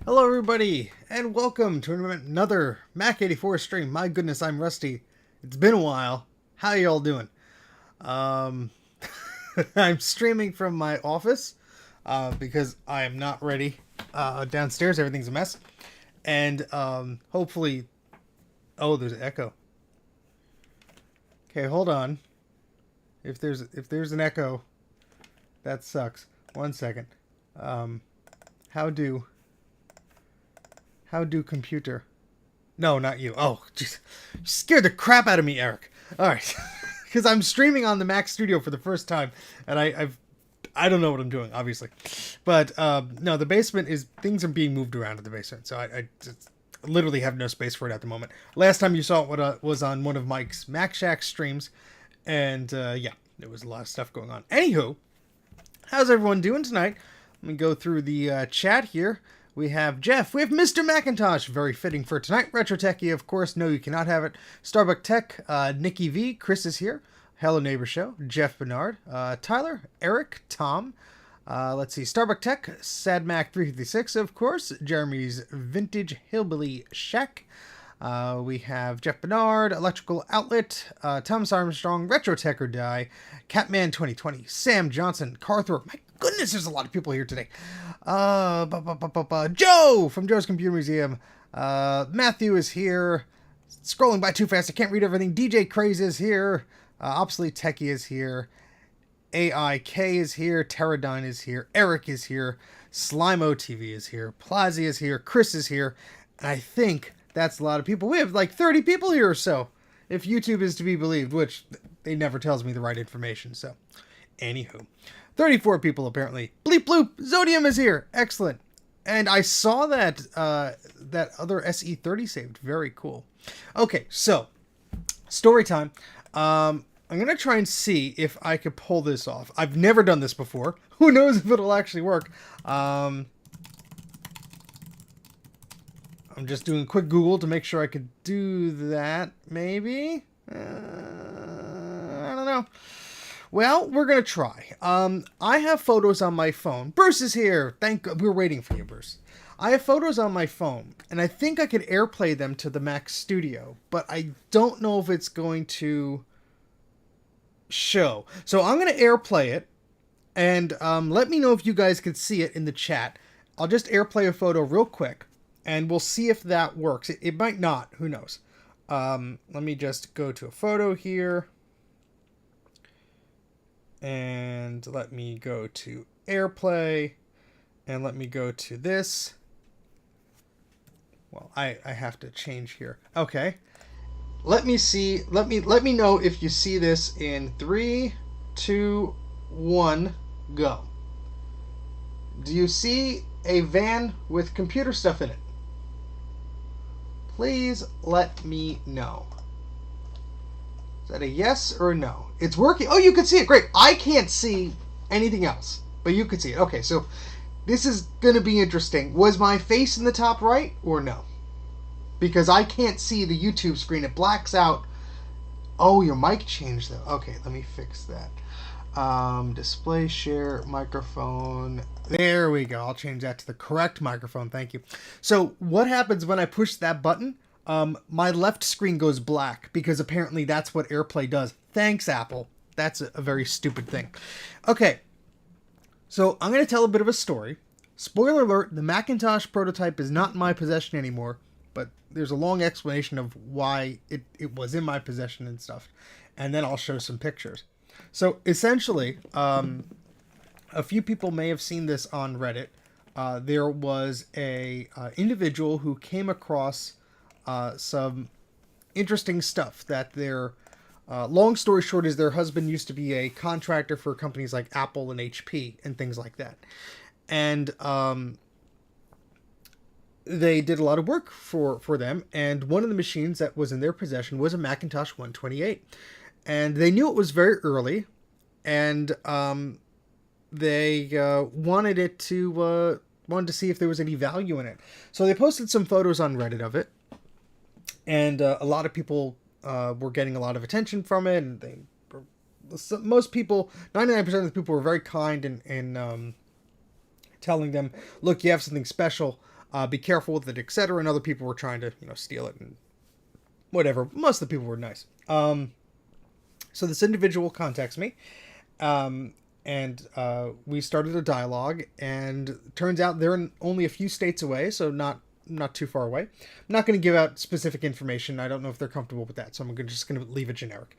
Hello everybody, and welcome to another Mac84 stream. My goodness, I'm rusty. It's been a while. How y'all doing? Um, I'm streaming from my office because I am not ready downstairs. Everything's a mess. And hopefully... Oh, there's an echo. Okay, hold on. If there's an echo, that sucks. 1 second. How do computer? No, not you. Oh, jeez. You scared the crap out of me, Eric. All right. Because I'm streaming on the Mac Studio for the first time, and I don't know what I'm doing, obviously. But, no, the basement is... Things are being moved around in the basement, so I just literally have no space for it at the moment. Last time you saw it was on one of Mike's Mac Shack streams, and, yeah, there was a lot of stuff going on. Anywho, how's everyone doing tonight? Let me go through the chat here. We have Jeff. We have Mr. Macintosh. Very fitting for tonight. Retro Techie, of course. No, you cannot have it. Starbuck Tech. Nikki V. Chris is here. Hello Neighbor Show. Jeff Bernard. Tyler. Eric. Tom. Let's see. Starbuck Tech. Sadmac 356, of course. Jeremy's Vintage Hillbilly Shack. We have Jeff Bernard, Electrical Outlet, Thomas Armstrong, Retro Tech or Die, Catman 2020, Sam Johnson, Carthorpe. My goodness, there's a lot of people here today. Joe from Joe's Computer Museum. Matthew is here. Scrolling by too fast, I can't read everything. DJ Craze is here. Obsolete Techie is here. AIK is here. Pterodine is here. Eric is here. Slimo TV is here. Plaza is here. Chris is here. And I think that's a lot of people. We have like 30 people here or so, if YouTube is to be believed, which they never tells me the right information. So, anywho, 34 people apparently. Bleep bloop, Zodium is here. Excellent. And I saw that that other SE30 saved. Very cool. Okay, so story time. I'm gonna try and see if I could pull this off. I've never done this before. Who knows if it'll actually work. I'm just doing a quick Google to make sure I could do that, maybe? I don't know. Well, we're going to try. I have photos on my phone. Bruce is here. We're waiting for you, Bruce. I have photos on my phone, and I think I could AirPlay them to the Mac Studio, but I don't know if it's going to show. So I'm going to AirPlay it, and let me know if you guys could see it in the chat. I'll just AirPlay a photo real quick. And we'll see if that works. It might not. Who knows? Let me just go to a photo here. And let me go to AirPlay. And let me go to this. Well, I have to change here. Okay. Let me see. Let me know if you see this in 3, 2, 1, go. Do you see a van with computer stuff in it? Please let me know. Is that a yes or a no? It's working. Oh, you can see it. Great. I can't see anything else, but you can see it. Okay, so this is going to be interesting. Was my face in the top right or no? Because I can't see the YouTube screen. It blacks out. Oh, your mic changed though. Okay, let me fix that. Display share microphone. There we go. I'll change that to the correct microphone. Thank you. So what happens when I push that button? My left screen goes black because apparently that's what AirPlay does. Thanks, Apple. That's a very stupid thing. Okay. So I'm going to tell a bit of a story. Spoiler alert, the Macintosh prototype is not in my possession anymore, but there's a long explanation of why it was in my possession and stuff. And then I'll show some pictures. So essentially, a few people may have seen this on Reddit. There was a individual who came across some interesting stuff that long story short is their husband used to be a contractor for companies like Apple and HP and things like that. And they did a lot of work for them. And one of the machines that was in their possession was a Macintosh 128. And they knew it was very early, and they wanted to see if there was any value in it. So they posted some photos on Reddit of it, and a lot of people were getting a lot of attention from it. And most people, 99% of the people, were very kind in telling them, "Look, you have something special. Be careful with it, etc. And other people were trying to, steal it and whatever. Most of the people were nice. So this individual contacts me, and we started a dialogue. And turns out they're only a few states away, so not too far away. I'm not going to give out specific information. I don't know if they're comfortable with that, so I'm just going to leave it generic.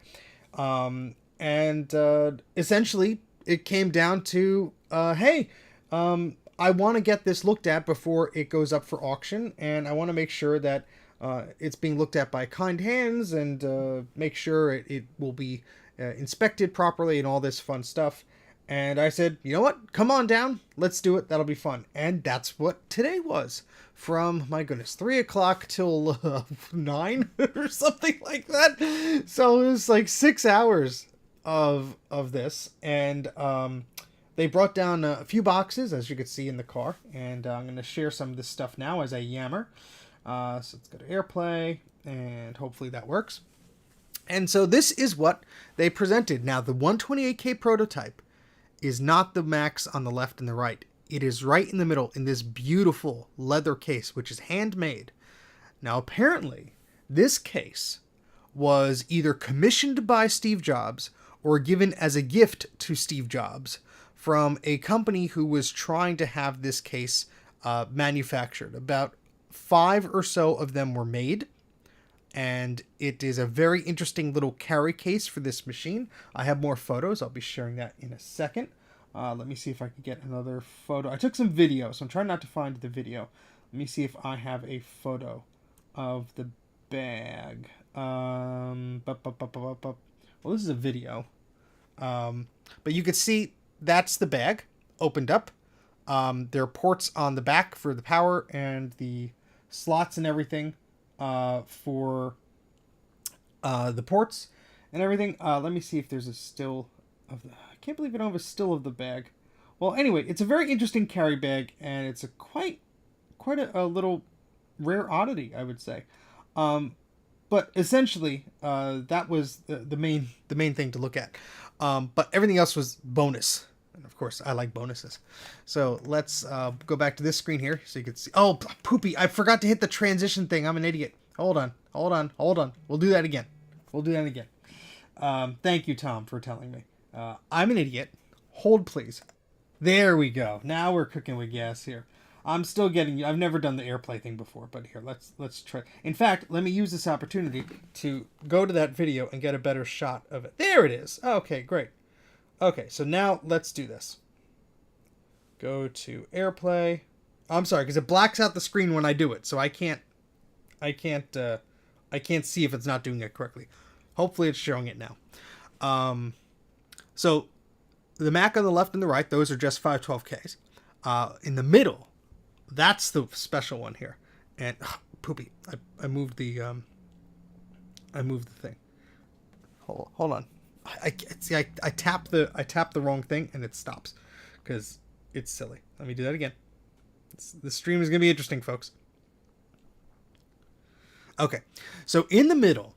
Essentially, it came down to, hey, I want to get this looked at before it goes up for auction, and I want to make sure that it's being looked at by kind hands, and make sure it will be inspected properly and all this fun stuff. And I said, you know what? Come on down. Let's do it. That'll be fun. And that's what today was. From, my goodness, 3 o'clock till 9 or something like that. So it was like 6 hours of this. And they brought down a few boxes, as you could see in the car. And I'm going to share some of this stuff now as I yammer. So let's go to AirPlay, and hopefully that works. And so this is what they presented. Now, the 128K prototype is not the Macs on the left and the right. It is right in the middle in this beautiful leather case, which is handmade. Now, apparently, this case was either commissioned by Steve Jobs or given as a gift to Steve Jobs from a company who was trying to have this case manufactured. About 5 or so of them were made. And it is a very interesting little carry case for this machine. I have more photos. I'll be sharing that in a second. Let me see if I can get another photo. I took some video, so I'm trying not to find the video. Let me see if I have a photo of the bag. Well, this is a video. But you can see that's the bag opened up. There are ports on the back for the power and the slots and everything. For the ports and everything. Let me see if there's a still of the... I can't believe I don't have a still of the bag. Well, anyway, it's a very interesting carry bag, and it's a quite a little rare oddity, I would say. But essentially, that was the main thing to look at. But everything else was bonus. And of course, I like bonuses. So let's go back to this screen here so you can see. Oh, poopy. I forgot to hit the transition thing. I'm an idiot. Hold on. We'll do that again. Thank you, Tom, for telling me. I'm an idiot. Hold, please. There we go. Now we're cooking with gas here. I'm still getting... I've never done the AirPlay thing before, but here, let's try. In fact, let me use this opportunity to go to that video and get a better shot of it. There it is. Okay, great. Okay, so now let's do this. Go to AirPlay. I'm sorry, because it blacks out the screen when I do it, so I can't see if it's not doing it correctly. Hopefully, it's showing it now. So the Mac on the left and the right, those are just 512Ks. In the middle, that's the special one here. And poopy, I moved the thing. Hold on. I tap the wrong thing and it stops because it's silly. Let me do that again. The stream is gonna be interesting, folks. Okay, so in the middle,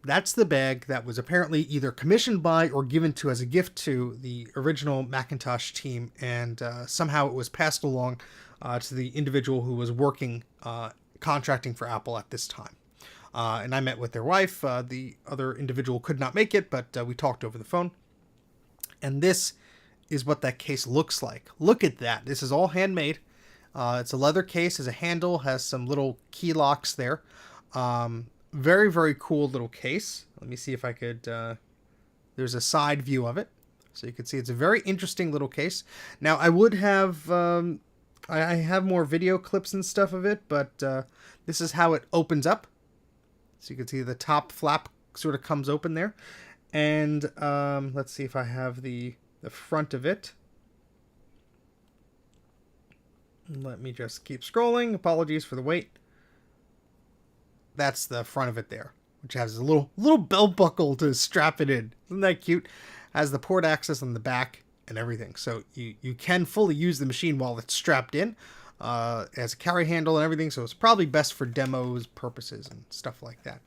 that's the bag that was apparently either commissioned by or given to as a gift to the original Macintosh team, and somehow it was passed along to the individual who was working contracting for Apple at this time. And I met with their wife. The other individual could not make it, but we talked over the phone. And this is what that case looks like. Look at that. This is all handmade. It's a leather case, has a handle, has some little key locks there. Very, very cool little case. Let me see if I could... there's a side view of it. So you can see it's a very interesting little case. Now, I would have... I have more video clips and stuff of it, but this is how it opens up. So you can see the top flap sort of comes open there. And let's see if I have the front of it. Let me just keep scrolling. Apologies for the wait. That's the front of it there, which has a little belt buckle to strap it in. Isn't that cute? Has the port access on the back and everything. So you can fully use the machine while it's strapped in. As a carry handle and everything, so it's probably best for demos purposes and stuff like that.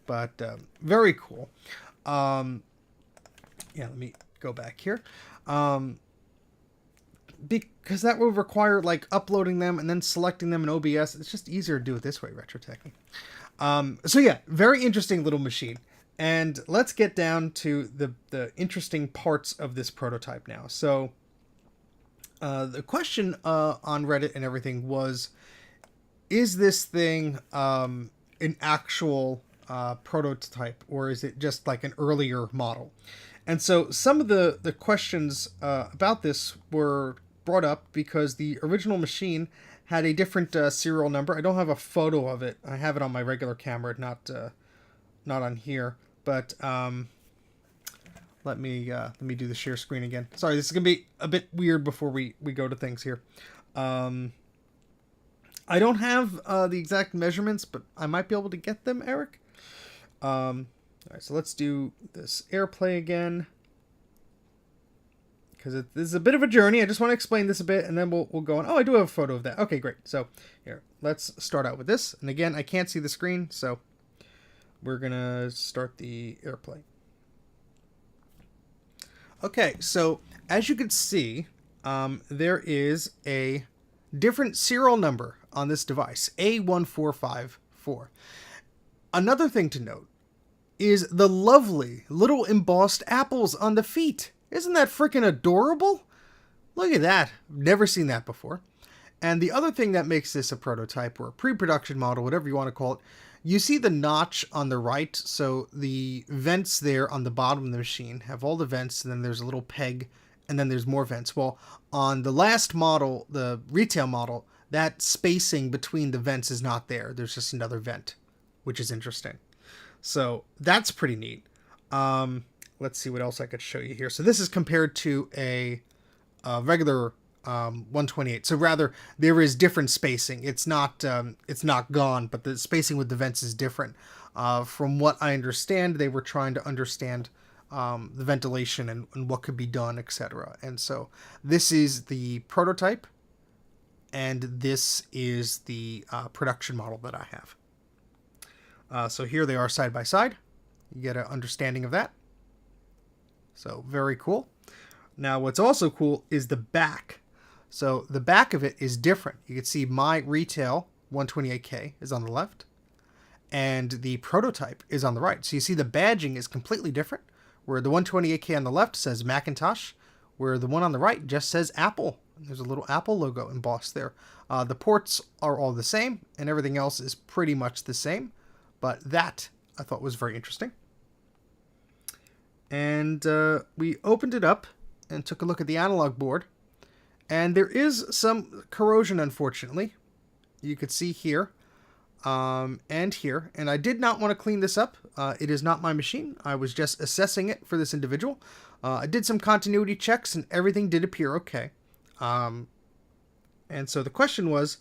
But very cool. Yeah, let me go back here. because that would require like uploading them and then selecting them in OBS. It's just easier to do it this way, retroteching. So yeah, very interesting little machine. And let's get down to the interesting parts of this prototype now. So the question on Reddit and everything was, is this thing an actual prototype, or is it just like an earlier model? And so some of the questions about this were brought up because the original machine had a different serial number. I don't have a photo of it. I have it on my regular camera, not on here. But let me do the share screen again. Sorry, this is gonna be a bit weird before we go to things here. I don't have the exact measurements, but I might be able to get them, Eric. All right, so let's do this AirPlay again, because this is a bit of a journey. I just want to explain this a bit, and then we'll go on. Oh, I do have a photo of that. Okay, great. So here, let's start out with this. And again, I can't see the screen, so we're gonna start the AirPlay. Okay, so as you can see, there is a different serial number on this device, A1454. Another thing to note is the lovely little embossed apples on the feet. Isn't that freaking adorable? Look at that. Never seen that before. And the other thing that makes this a prototype or a pre-production model, whatever you want to call it, you see the notch on the right. So the vents there on the bottom of the machine have all the vents, and then there's a little peg, and then there's more vents. Well, on the last model, the retail model, that spacing between the vents is not there. There's just another vent, which is interesting. So that's pretty neat. Let's see what else I could show you here. So this is compared to a regular 128. So rather, there is different spacing. It's not gone, but the spacing with the vents is different. From what I understand, they were trying to understand the ventilation and what could be done, etc. And so this is the prototype, and this is the production model that I have. So here they are side by side. You get an understanding of that. So very cool. Now what's also cool is the back. So the back of it is different. You can see my retail 128K is on the left, and the prototype is on the right. So you see the badging is completely different, where the 128K on the left says Macintosh, where the one on the right just says Apple. There's a little Apple logo embossed there. The ports are all the same, and everything else is pretty much the same. But that I thought was very interesting. And we opened it up and took a look at the analog board. And there is some corrosion, unfortunately. You could see here and here. And I did not want to clean this up. It is not my machine. I was just assessing it for this individual. I did some continuity checks, and everything did appear okay. And so the question was,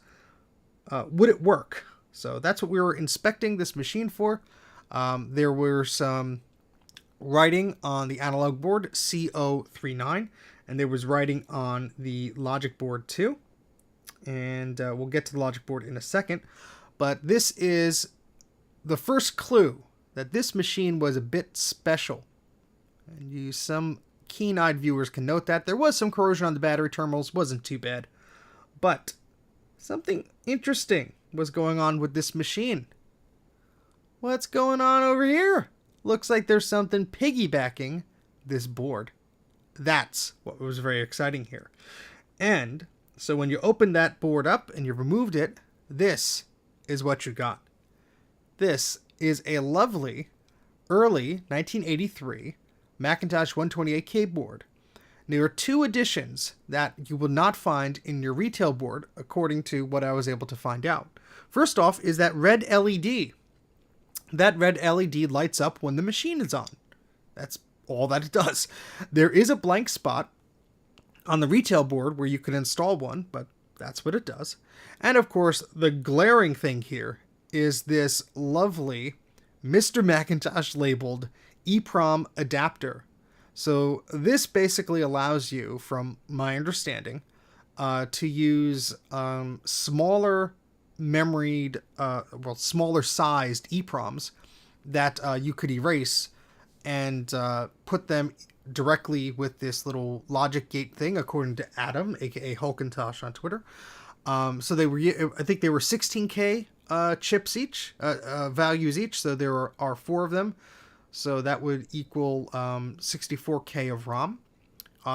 would it work? So that's what we were inspecting this machine for. There were some writing on the analog board, CO39, and there was writing on the logic board too. And we'll get to the logic board in a second. But this is the first clue that this machine was a bit special. And some keen-eyed viewers can note that. There was some corrosion on the battery terminals, wasn't too bad. But something interesting was going on with this machine. What's going on over here? Looks like there's something piggybacking this board. That's what was very exciting here. And so when you open that board up and you removed it, this is what you got. This is a lovely early 1983 Macintosh 128K board. There are two additions that you will not find in your retail board, according to what I was able to find out. First off is that red LED. That red LED lights up when the machine is on. That's all that it does. There is a blank spot on the retail board where you can install one, but that's what it does. And of course, the glaring thing here is this lovely Mr. Macintosh labeled EEPROM adapter. So this basically allows you, from my understanding, to use smaller memoried, smaller sized EEPROMs that you could erase and put them directly with this little logic gate thing, according to Adam, aka Hulkintosh on Twitter. So they were, I think they were 16K chips each, values each. So there are 4 of them. So that would equal 64K of ROM.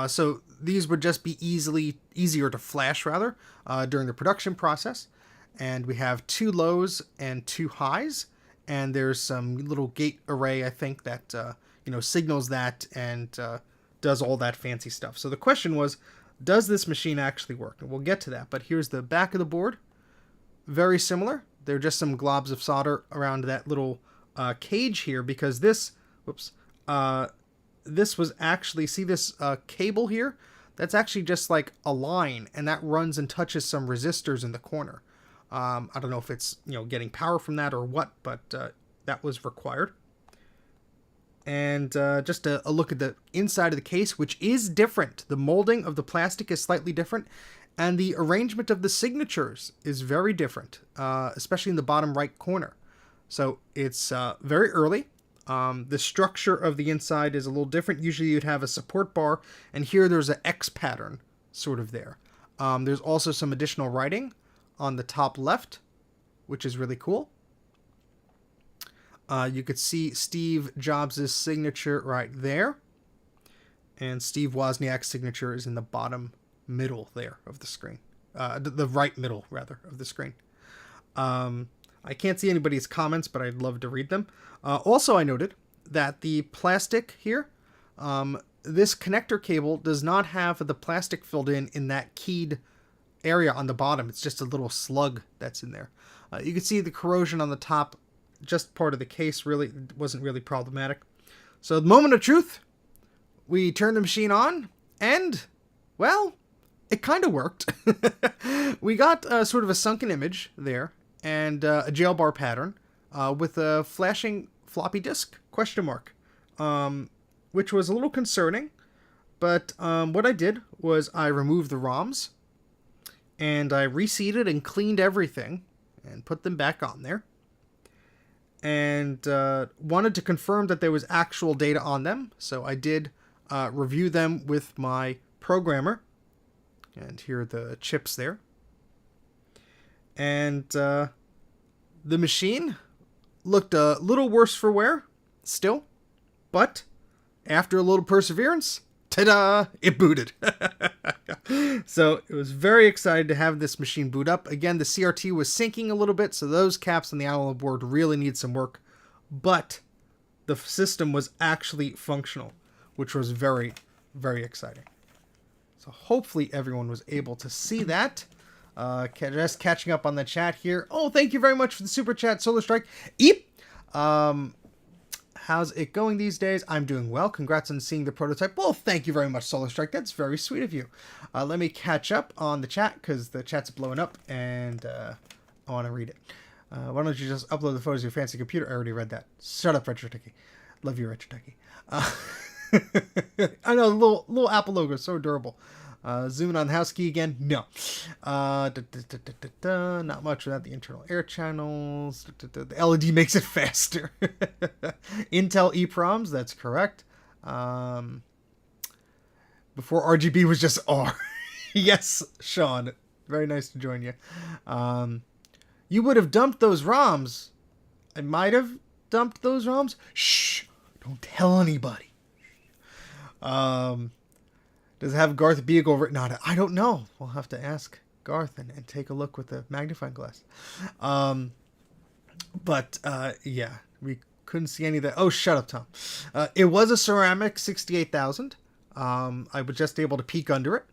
So these would just be easier to flash rather during the production process. And we have 2 lows and 2 highs. And there's some little gate array, I think, that signals that and does all that fancy stuff. So the question was, does this machine actually work? And we'll get to that. But here's the back of the board. Very similar. There are just some globs of solder around that little cage here, because this was actually, see this cable here? That's actually just like a line, and that runs and touches some resistors in the corner. I don't know if it's getting power from that or what, but that was required. And just a look at the inside of the case, which is different. The molding of the plastic is slightly different, and the arrangement of the signatures is very different, especially in the bottom right corner. So it's very early. The structure of the inside is a little different. Usually you'd have a support bar, and here there's an X pattern sort of there. There's also some additional writing on the top left, which is really cool. You could see Steve Jobs' signature right there. And Steve Wozniak's signature is in the bottom middle there of the screen. The right middle, rather, of the screen. I can't see anybody's comments, but I'd love to read them. Also, I noted that the plastic here, this connector cable does not have the plastic filled in that keyed area on the bottom. It's just a little slug that's in there. You can see the corrosion on the top, just part of the case, really wasn't really problematic. So the moment of truth, we turned the machine on, and, well, it kind of worked. We got sort of a sunken image there, and a jail bar pattern with a flashing floppy disk, question mark, which was a little concerning. But what I did was I removed the ROMs, and I reseated and cleaned everything and put them back on there. And wanted to confirm that there was actual data on them. So I did review them with my programmer. And here are the chips there. And the machine looked a little worse for wear still. But after a little perseverance, ta-da, it booted. So it was very excited to have this machine boot up. Again, the CRT was sinking a little bit, so those caps on the analog board really need some work. But the system was actually functional, which was very, very exciting. So hopefully everyone was able to see that. Just catching up on the chat here. Oh, thank you very much for the super chat, Solar Strike. Eep! How's it going these days? I'm doing well. Congrats on seeing the prototype. Well, thank you very much, Solar Strike. That's very sweet of you. Let me catch up on the chat, because the chat's blowing up, and I want to read it. Why don't you just upload the photos of your fancy computer? I already read that. Shut up, Retro Techie. Love you, Retro Techie. I know, the little Apple logo is so adorable. Zooming on the house key again? No. Not much without the internal air channels. The LED makes it faster. Intel EEPROMs, that's correct. Before RGB was just R. Yes, Sean. Very nice to join you. You would have dumped those ROMs. I might have dumped those ROMs. Shh. Don't tell anybody. Does it have Garth Beagle written on it? I don't know. We'll have to ask Garth and take a look with the magnifying glass. Yeah, we couldn't see any of that. Oh, shut up, Tom. It was a ceramic 68,000. I was just able to peek under it.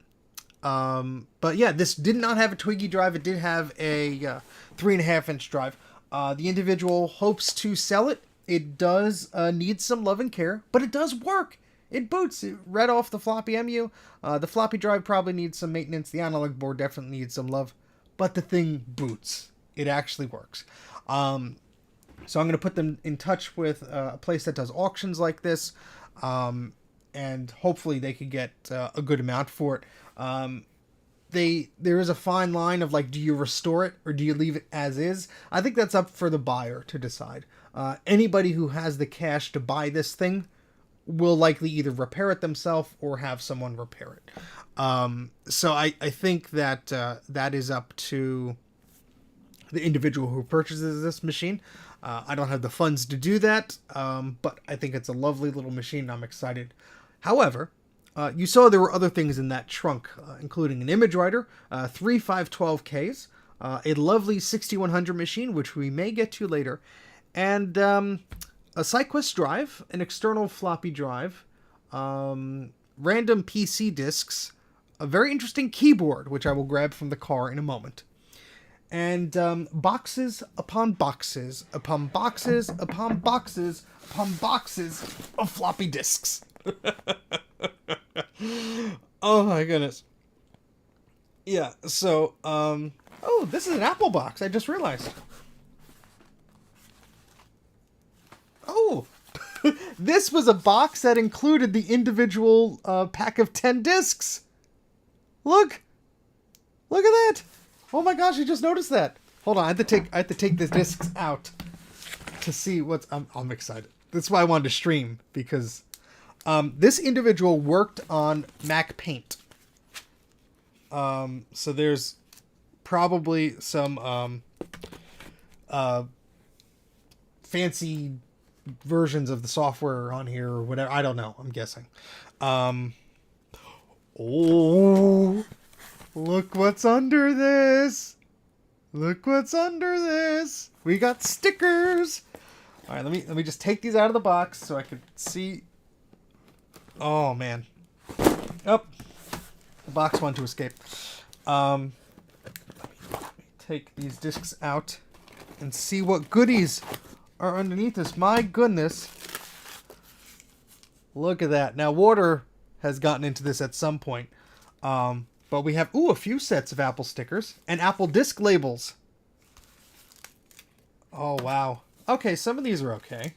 But yeah, this did not have a Twiggy drive. It did have a 3.5-inch drive. The individual hopes to sell it. It does need some love and care, but it does work. It boots. It read off the floppy MU. The floppy drive probably needs some maintenance. The analog board definitely needs some love. But the thing boots. It actually works. So I'm going to put them in touch with a place that does auctions like this. And hopefully they could get a good amount for it. There is a fine line of, like, do you restore it or do you leave it as is? I think that's up for the buyer to decide. Anybody who has the cash to buy this thing will likely either repair it themselves or have someone repair it. So I think that that is up to the individual who purchases this machine. I don't have the funds to do that, but I think it's a lovely little machine. I'm excited. However, you saw there were other things in that trunk, including an image writer, 3 512Ks, a lovely 6100 machine, which we may get to later, and a SideQuest drive, an external floppy drive, random PC discs, a very interesting keyboard, which I will grab from the car in a moment, and boxes upon boxes upon boxes upon boxes upon boxes of floppy disks. Oh my goodness. Yeah, so, oh, this is an Apple box, I just realized. Oh, this was a box that included the individual pack of 10 discs. Look at that. Oh my gosh, I just noticed that. Hold on, I have to take the discs out to see what's. I'm excited. That's why I wanted to stream, because this individual worked on Mac Paint. So there's probably some fancy versions of the software on here or whatever. I don't know. I'm guessing. Oh, look what's under this. Look what's under this. We got stickers. All right, let me just take these out of the box so I can see. Oh man. Oh, the box wanted to escape. Let me take these discs out and see what goodies are underneath this. My goodness. Look at that. Now, water has gotten into this at some point. But we have, a few sets of Apple stickers and Apple disc labels. Oh, wow. Okay, some of these are okay.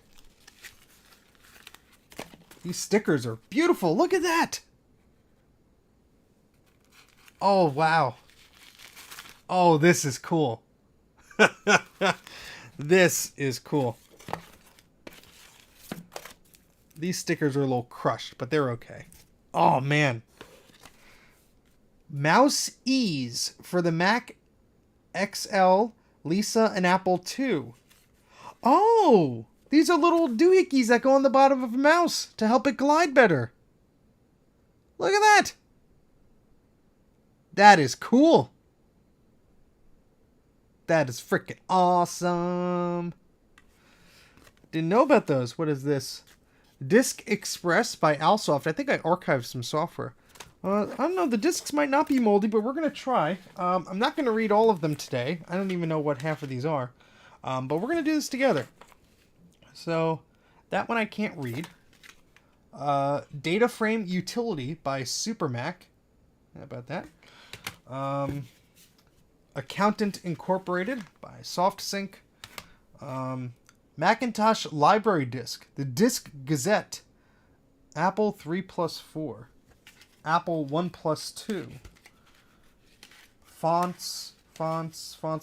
These stickers are beautiful. Look at that. Oh, wow. Oh, this is cool. This is cool. These stickers are a little crushed, but they're okay. Oh, man. Mouse Ease for the Mac XL, Lisa, and Apple II. Oh, these are little doohickeys that go on the bottom of a mouse to help it glide better. Look at that. That is cool. That is freaking awesome. Didn't know about those. What is this? Disk Express by Alsoft. I think I archived some software. I don't know. The discs might not be moldy, but we're going to try. I'm not going to read all of them today. I don't even know what half of these are. But we're going to do this together. So, that one I can't read. Data Frame Utility by Supermac. How about that? Accountant Incorporated by SoftSync. Macintosh Library Disk. The Disk Gazette. Apple 3+4. Apple 1+2. Fonts,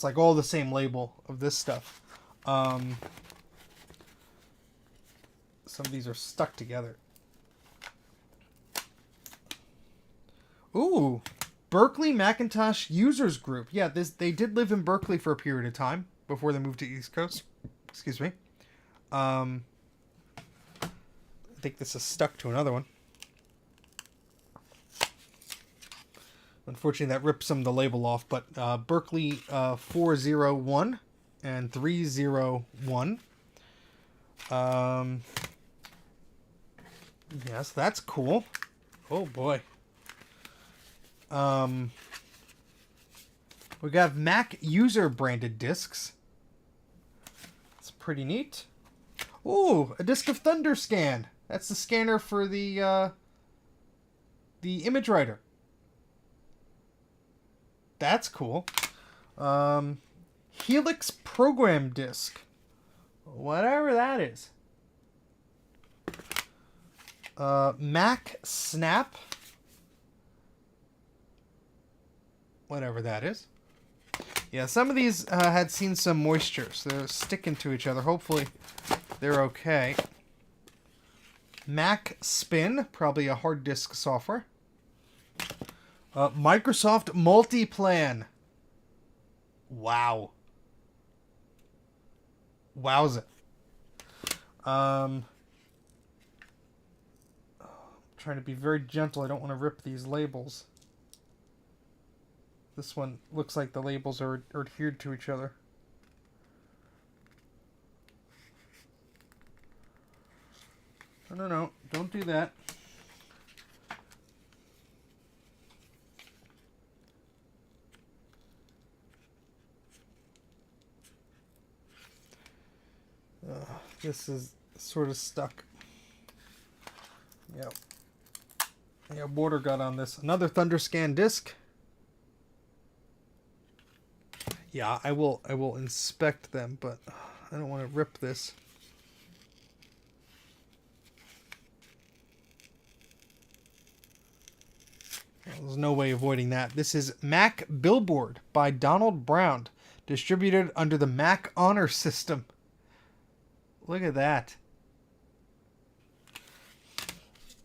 like all the same label of this stuff. Some of these are stuck together. Ooh, Berkeley Macintosh Users Group. Yeah, they did live in Berkeley for a period of time before they moved to East Coast. Excuse me. I think this is stuck to another one. Unfortunately, that ripped some of the label off, but Berkeley 401 and 301. Yes, that's cool. Oh, boy. We got Mac user branded discs. It's pretty neat. Ooh, a Disk of Thunder scan. That's the scanner for the image writer. That's cool. Helix program disk. Whatever that is. Mac Snap. Whatever that is. Yeah, some of these had seen some moisture, so they're sticking to each other. Hopefully they're okay. Mac Spin, probably a hard disk software. Microsoft Multiplan. Wow. Wowza. Trying to be very gentle. I don't want to rip these labels. This one looks like the labels are adhered to each other. No, don't do that. This is sort of stuck. Yep. Yeah, water got on this. Another ThunderScan disk. Yeah, I will inspect them, but I don't want to rip this. Well, there's no way avoiding that. This is Mac Billboard by Donald Brown, distributed under the Mac Honor System. Look at that.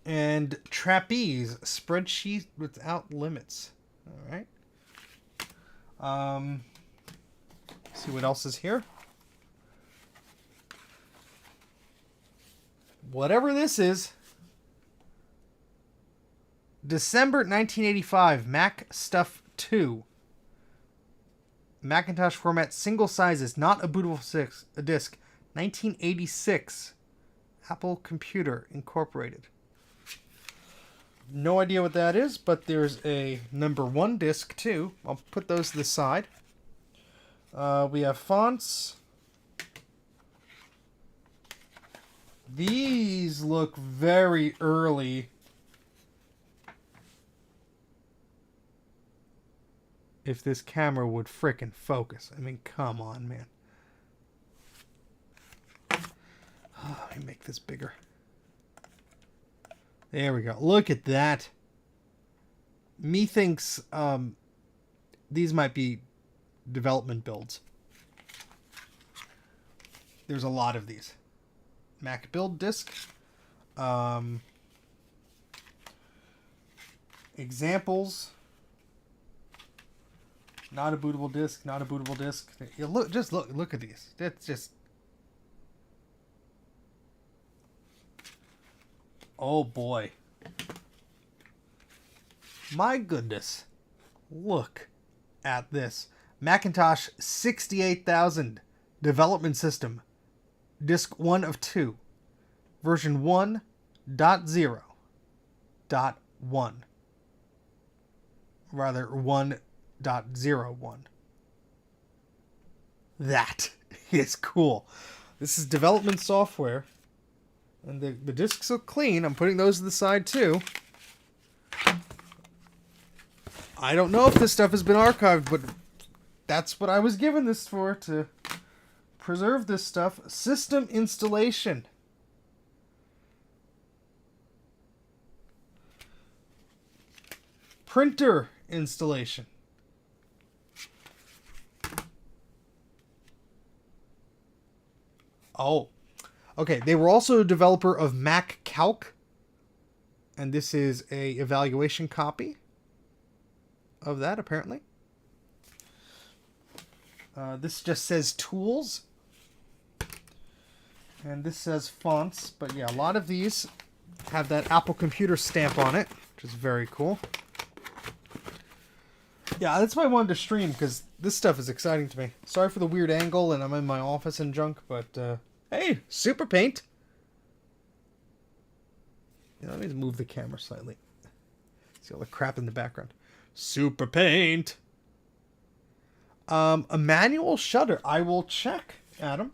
And Trapeze, spreadsheet without limits. All right. See what else is here. Whatever this is. December 1985, Mac Stuff 2. Macintosh format, single sizes, not a bootable disk. 1986. Apple Computer Incorporated. No idea what that is, but there's a number 1 disc too. I'll put those to the side. We have fonts. These look very early. If this camera would frickin' focus. I mean, come on, man. Let me make this bigger. There we go. Look at that. Methinks these might be development builds. There's a lot of these. Mac build disk. Examples. Not a bootable disk. Not a bootable disk. You look at these. That's just. Oh boy. My goodness. Look at this. Macintosh 68,000 development system. Disk 1 of 2. Version 1.0.1. Rather 1.01. That is cool. This is development software. And the discs are clean. I'm putting those to the side too. I don't know if this stuff has been archived, but that's what I was given this for, to preserve this stuff. System installation. Printer installation. Oh. Okay, they were also a developer of Mac Calc. And this is a evaluation copy of that, apparently. This just says tools. And this says fonts. But yeah, a lot of these have that Apple Computer stamp on it, which is very cool. Yeah, that's why I wanted to stream, because this stuff is exciting to me. Sorry for the weird angle, and I'm in my office and junk, but hey, Super Paint. Yeah, let me move the camera slightly. See all the crap in the background. Super Paint. A manual shutter. I will check, Adam.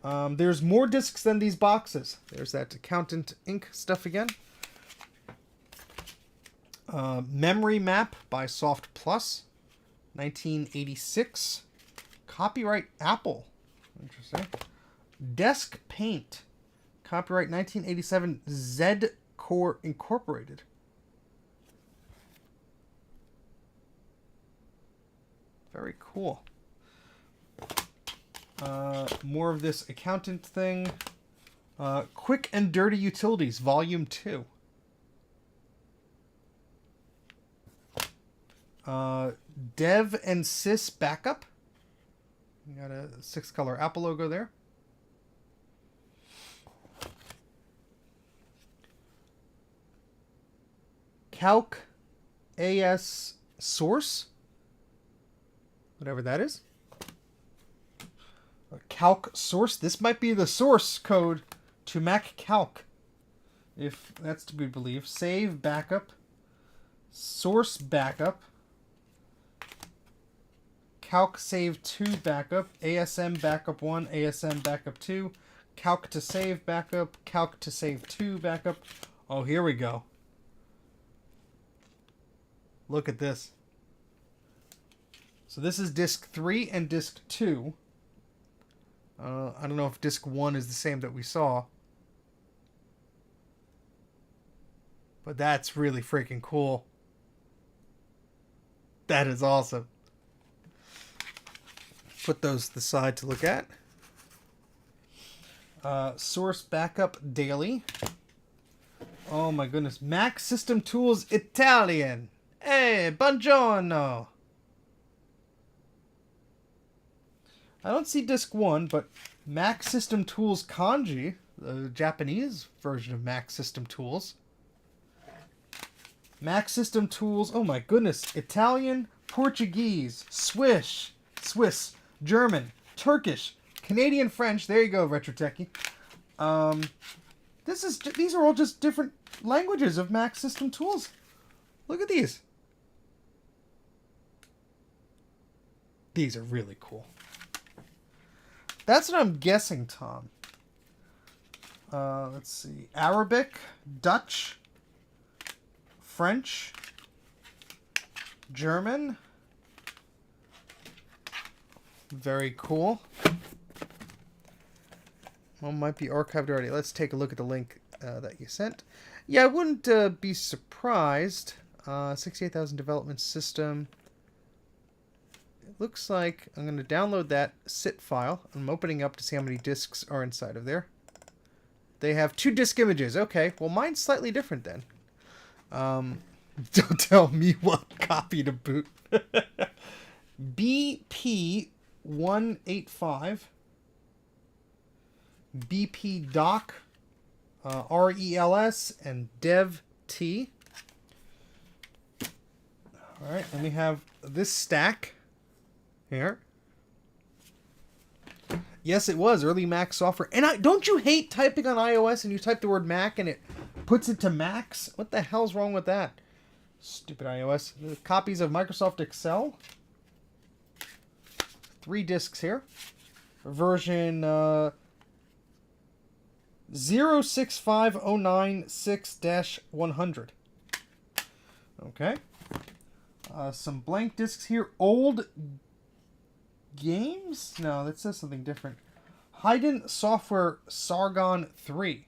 There's more discs than these boxes. There's that Accountant ink stuff again. Memory Map by Soft Plus. 1986. Copyright Apple. Interesting. Desk Paint. Copyright 1987. Z-Core Incorporated. Very cool. More of this accountant thing. Quick and Dirty Utilities, Volume 2. Dev and Sys Backup. You got a 6-color Apple logo there. Calc AS Source. Whatever that is. A Calc Source. This might be the source code to Mac Calc, if that's to be believed. Save Backup. Source Backup. Calc Save 2 Backup. ASM Backup 1. ASM Backup 2. Calc to Save Backup. Calc to Save 2 Backup. Oh, here we go. Look at this. So this is disk 3 and disk 2. I don't know if disk 1 is the same that we saw. But that's really freaking cool. That is awesome. Put those to the side to look at. Source Backup Daily. Oh my goodness. Mac System Tools Italian. Hey, buongiorno. I don't see disk 1, but Mac System Tools Kanji, the Japanese version of Mac System Tools. Mac System Tools, oh my goodness, Italian, Portuguese, Swiss, German, Turkish, Canadian French. There you go, Retro Techie. These are all just different languages of Mac System Tools. Look at these. These are really cool. That's what I'm guessing, Tom. Let's see. Arabic, Dutch, French, German. Very cool. Well, might be archived already. Let's take a look at the link that you sent. Yeah, I wouldn't be surprised. 68,000 development system. It looks like I'm going to download that SIT file. I'm opening up to see how many disks are inside of there. They have 2 disk images. Okay, well mine's slightly different then. Don't tell me what copy to boot. BP185. BP doc. RELS and dev T. Alright, and we have this stack here. Yes, it was early Mac software. And don't you hate typing on iOS and you type the word Mac and it puts it to Macs? What the hell's wrong with that? Stupid iOS. Copies of Microsoft Excel. 3 disks here. Version 065096-100. Okay. Some blank disks here. Old games? No, that says something different. Haydn Software Sargon 3.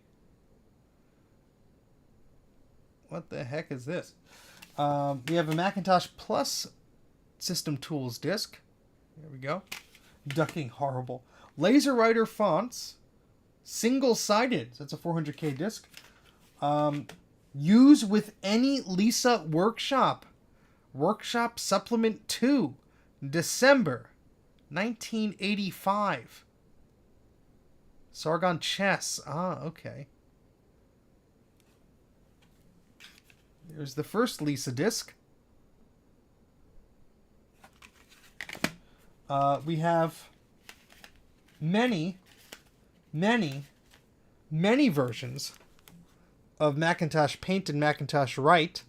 What the heck is this? We have a Macintosh Plus System Tools disk. There we go. Ducking horrible. LaserWriter fonts. Single-sided. So that's a 400K disk. Use with any Lisa Workshop. Workshop Supplement 2. December 1985. Sargon Chess. Ah, okay. There's the first Lisa disc. We have many versions of Macintosh Paint and Macintosh Write.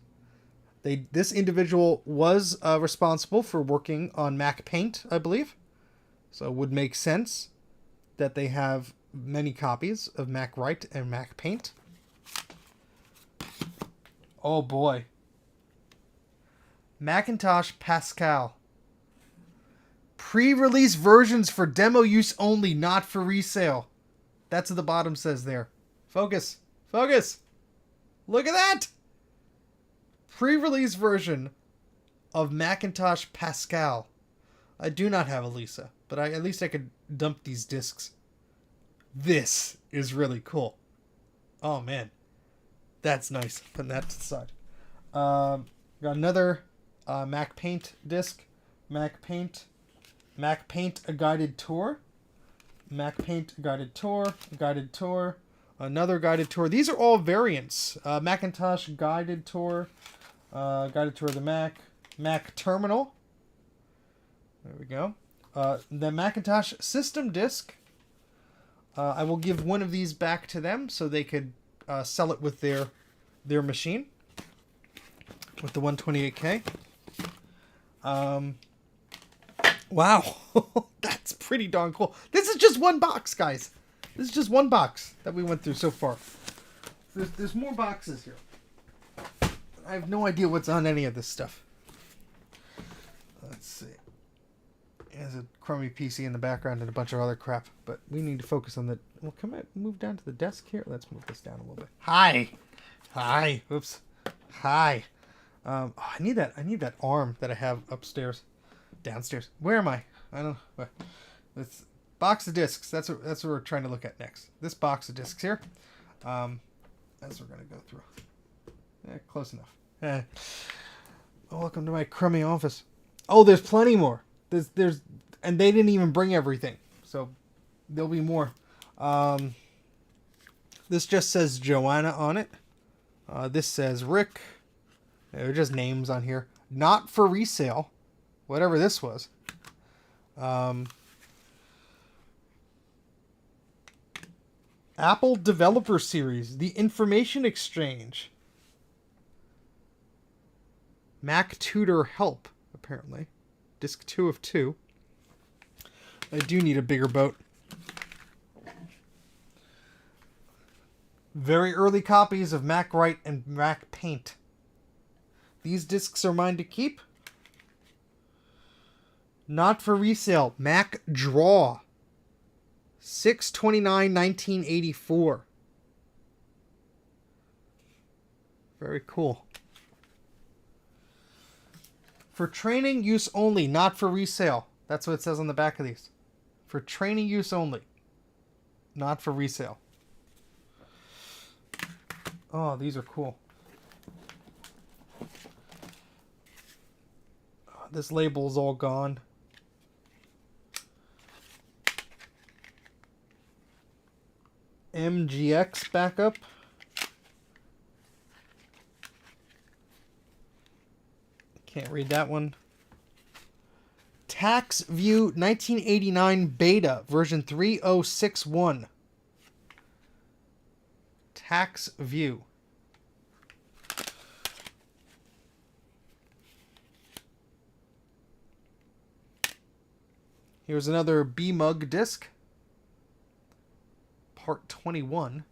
This individual was responsible for working on Mac Paint, I believe. So it would make sense that they have many copies of Mac Write and Mac Paint. Oh boy. Macintosh Pascal. Pre-release versions for demo use only, not for resale. That's what the bottom says there. Focus. Focus. Look at that. Pre-release version of Macintosh Pascal. I do not have a Lisa, but at least I could dump these discs. This is really cool. Oh man, that's nice. Putting that to the side. Got another Mac Paint disc. Mac Paint a guided tour. Mac Paint guided tour. Guided tour. Another guided tour. These are all variants. Macintosh guided tour. Guided tour of the Mac. Mac Terminal. There we go. The Macintosh system disc. I will give one of these back to them so they could sell it with their machine. With the 128K. Wow. That's pretty darn cool. This is just one box, guys. This is just one box that we went through so far. There's more boxes here. I have no idea what's on any of this stuff. Let's see. There's a crummy PC in the background and a bunch of other crap. But we need to focus on the... Well, come on. Move down to the desk here. Let's move this down a little bit. Hi. Hi. Oops. Hi. Oh, I need that arm that I have upstairs. Downstairs. Where am I? I don't know. This box of discs. That's what we're trying to look at next. This box of discs here. That's what we're going to go through. Close enough. Welcome to my crummy office. Oh, there's plenty more. There's and they didn't even bring everything. So there'll be more. This just says Joanna on it. This says Rick. They're just names on here. Not for resale. Whatever this was. Apple Developer Series. The Information Exchange. Mac Tutor Help, apparently. Disc 2 of 2. I do need a bigger boat. Very early copies of Mac Write and Mac Paint. These discs are mine to keep. Not for resale. Mac Draw. 6/29/1984. Very cool. For training use only, not for resale. That's what it says on the back of these. For training use only. Not for resale. Oh, these are cool. This label's all gone. MGX backup. Can't read that one. TaxView 1989 Beta version 3061. TaxView. Here's another B-Mug disc. Part 21.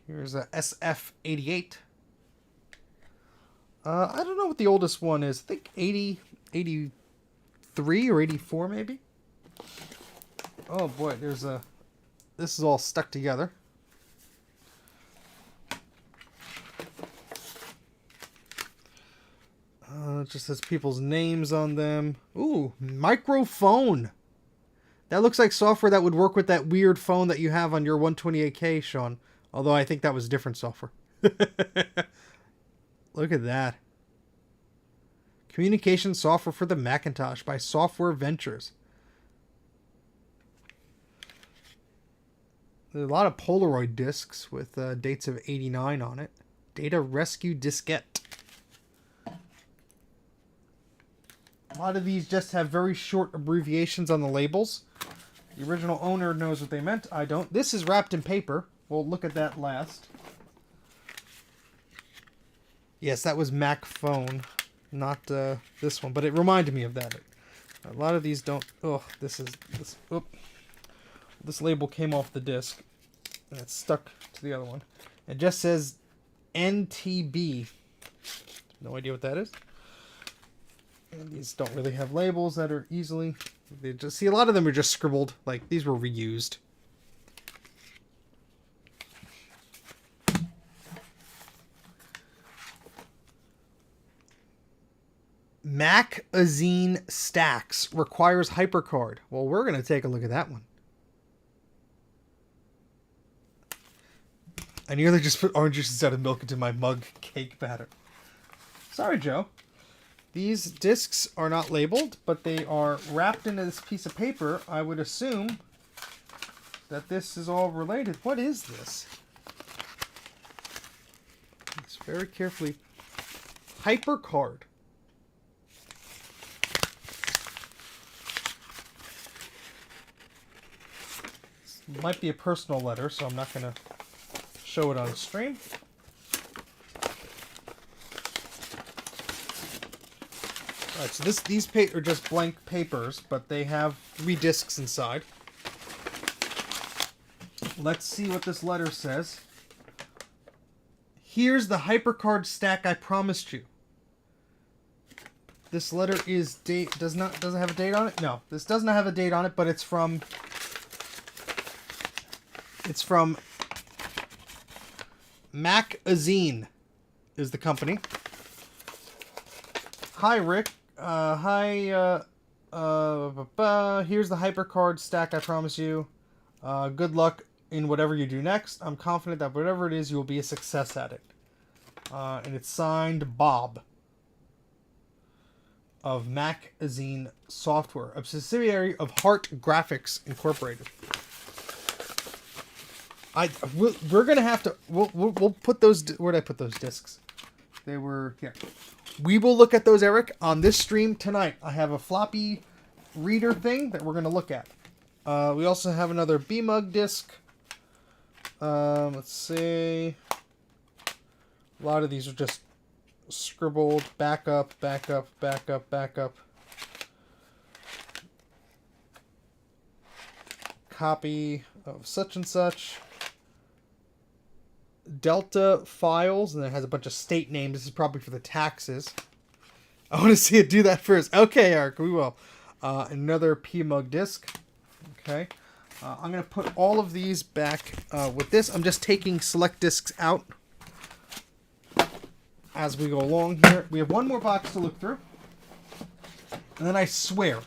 Here's a SF88. I don't know what the oldest one is. I think 83 or 84 maybe. Oh boy, there's a... This is all stuck together. It just says people's names on them. Ooh, microphone. That looks like software that would work with that weird phone that you have on your 128K, Sean. Although I think that was different software. Look at that. Communication software for the Macintosh by Software Ventures. There's a lot of Polaroid discs with dates of 89 on it. Data Rescue Diskette. A lot of these just have very short abbreviations on the labels. The original owner knows what they meant. I don't. This is wrapped in paper. We'll look at that last. Yes, that was Mac Phone, not this one, but it reminded me of that. A lot of these don't. Oh, this label came off the disc, and it's stuck to the other one. It just says NTB. No idea what that is. And these don't really have labels that are easily. They just see a lot of them are just scribbled. Like these were reused. Mac stacks requires HyperCard. Well, we're going to take a look at that one. I nearly just put orange juice instead of milk into my mug cake batter. Sorry, Joe. These discs are not labeled, but they are wrapped into this piece of paper. I would assume that this is all related. What is this? It's very carefully. HyperCard. This might be a personal letter, so I'm not going to show it on stream. Alright, so these are just blank papers, but they have 3 discs inside. Let's see what this letter says. Here's the HyperCard stack I promised you. This letter is doesn't have a date on it? No, this does not have a date on it, but it's from Mac84 is the company. Hi, Rick. Here's the HyperCard stack I promise you. Good luck in whatever you do next. I'm confident that whatever it is, you will be a success at it. And it's signed Bob of Mac84 Software, a subsidiary of Heart Graphics Incorporated. We're gonna have to. We'll put those. Where'd I put those discs? They were here. We will look at those, Eric, on this stream tonight. I have a floppy reader thing that we're gonna look at. We also have another B-Mug disc. Let's see. A lot of these are just scribbled. Back up. Copy of such and such. Delta files, and it has a bunch of state names. This is probably for the taxes. I want to see it do that first. Okay, Eric, we will. Another P-Mug disc. Okay. I'm going to put all of these back with this. I'm just taking select discs out as we go along here. We have one more box to look through. And then I swear,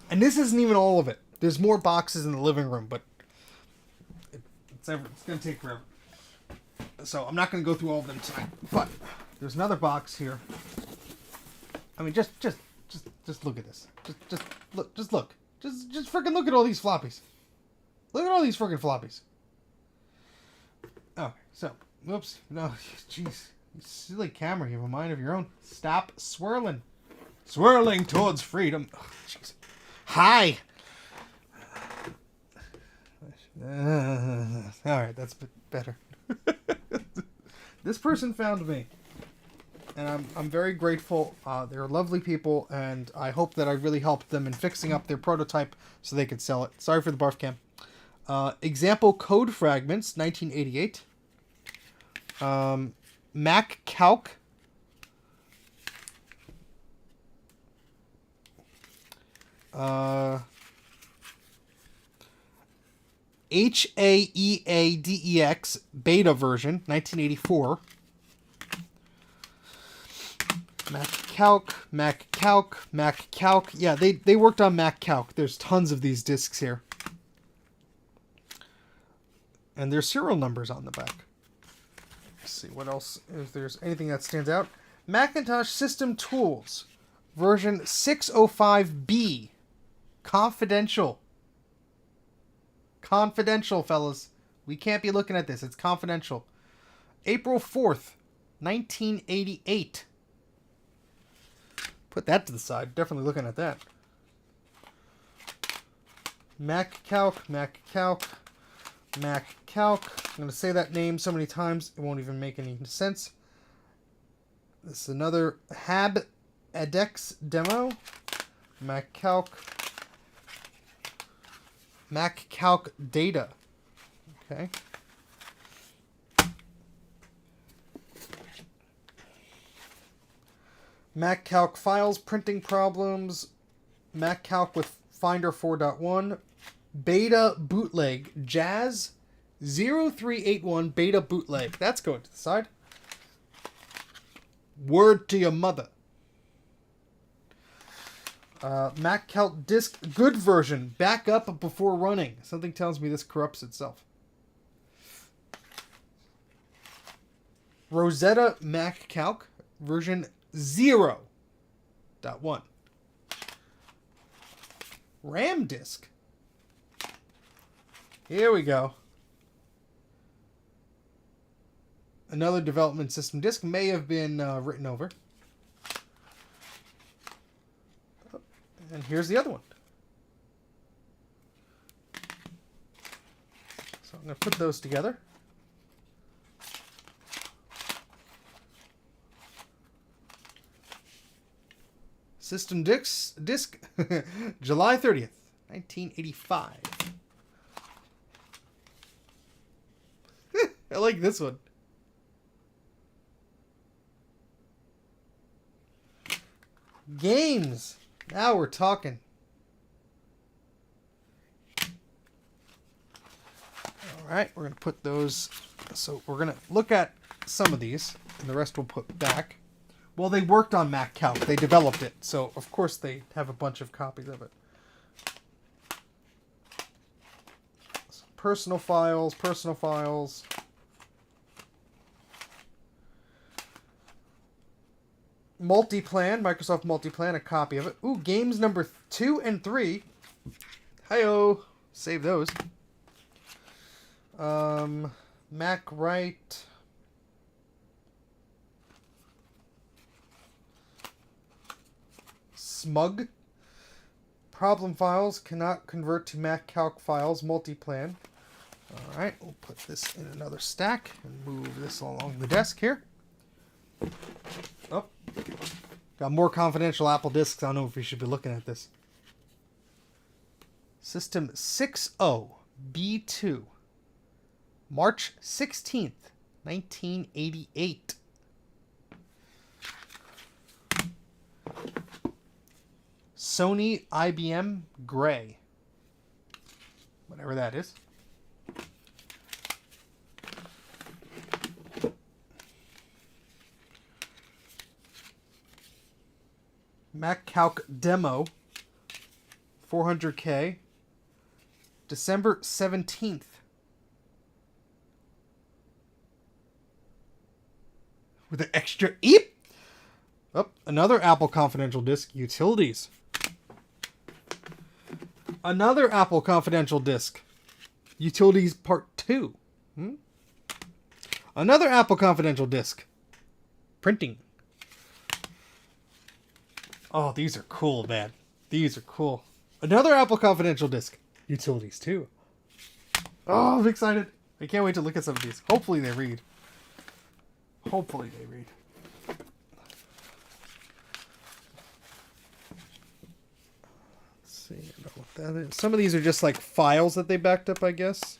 and this isn't even all of it. There's more boxes in the living room, but it's going to take forever. So I'm not going to go through all of them tonight. But there's another box here. I mean, just look at this. Just look. Just freaking look at all these floppies. Look at all these freaking floppies. Okay, so, whoops. No, jeez. You silly camera, you have a mind of your own. Stop swirling. Swirling towards freedom. Oh, jeez. Hi. Alright, that's better. This person found me. And I'm very grateful. They're lovely people, and I hope that I really helped them in fixing up their prototype so they could sell it. Sorry for the barf cam. Example code fragments, 1988. Mac Calc. HAEADEX beta version, 1984. Mac Calc. Yeah, they worked on Mac Calc. There's tons of these discs here. And there's serial numbers on the back. Let's see what else, if there's anything that stands out. Macintosh System Tools, version 605B. Confidential. Confidential, fellas. We can't be looking at this. It's confidential. April 4th, 1988. Put that to the side. Definitely looking at that. Mac Calc. I'm going to say that name so many times it won't even make any sense. This is another HAB Edex demo. Mac Calc data. Okay. Mac Calc files, printing problems. Mac Calc with Finder 4.1. Beta bootleg. Jazz 0381 beta bootleg. That's going to the side. Word to your mother. Mac Calc disk good version. Back up before running. Something tells me this corrupts itself. Rosetta Mac Calc version 0.1. RAM disk. Here we go. Another development system disk may have been written over. And here's the other one. So I'm going to put those together. System disk July 30th, 1985. I like this one. Games. Now we're talking. All right, we're going to put those. So we're going to look at some of these, and the rest we'll put back. Well, they worked on Mac Calc. They developed it, so of course they have a bunch of copies of it. So personal files. Multiplan, Microsoft Multiplan, a copy of it. Ooh, games number 2 and 3. Hi-oh. Save those. Mac Write. Smug. Problem files cannot convert to Mac Calc files. Multiplan. Alright, we'll put this in another stack and move this along the desk here. Oh. Got more confidential Apple disks. I don't know if we should be looking at this. System 60B2. March 16th, 1988. Sony IBM Gray. Whatever that is. Mac Calc Demo. 400K. December 17th. With an extra eep. Oh, another Apple Confidential disk. Utilities. Another Apple Confidential disk. Utilities Part 2. Another Apple Confidential disk. Printing. Oh, these are cool, man. These are cool. Another Apple Confidential disk. Utilities 2. Oh, I'm excited. I can't wait to look at some of these. Hopefully they read. Hopefully they read. Let's see. I know what that is. Some of these are just like files that they backed up, I guess.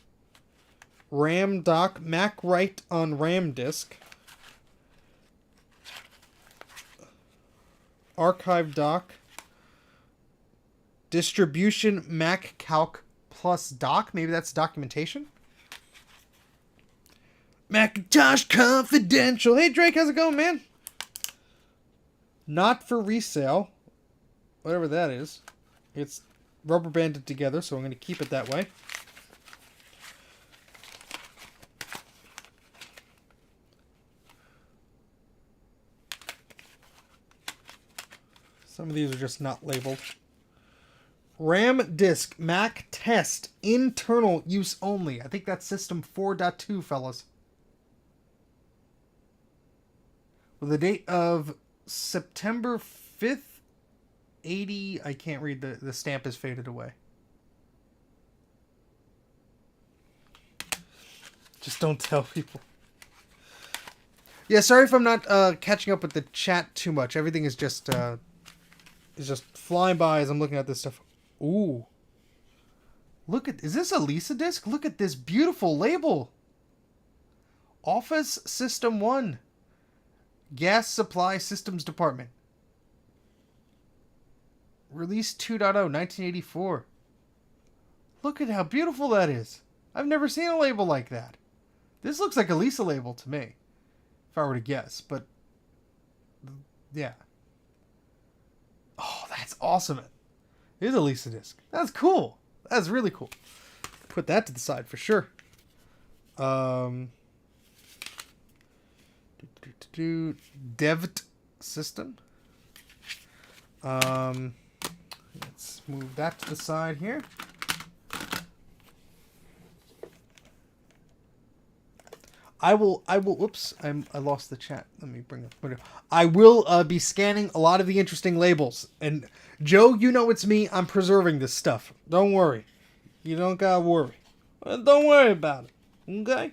RAM dock. Mac Write on RAM disk. Archive dock. Distribution Mac Calc plus doc. Maybe that's documentation. Macintosh Confidential. Hey Drake, how's it going, man? Not for resale. Whatever that is. It's rubber banded together, so I'm going to keep it that way. Some of these are just not labeled. RAM disk, Mac test, internal use only. I think that's system 4.2, fellas. With a date of September 5th, 80. I can't read, the stamp is faded away. Just don't tell people. Yeah, sorry if I'm not catching up with the chat too much. Everything is just flying by as I'm looking at this stuff. Ooh. Look at, is this a Lisa disc? Look at this beautiful label. Office System 1. Gas Supply Systems Department. Release 2.0, 1984. Look at how beautiful that is. I've never seen a label like that. This looks like a Lisa label to me, if I were to guess, but yeah. Oh, that's awesome. It is a Lisa disc. That's cool. That's really cool. Put that to the side for sure. Devt system. Let's move that to the side here. I will, oops, I lost the chat. Let me bring up, I will be scanning a lot of the interesting labels. And Joe, you know it's me. I'm preserving this stuff. Don't worry. You don't gotta worry. Don't worry about it. Okay?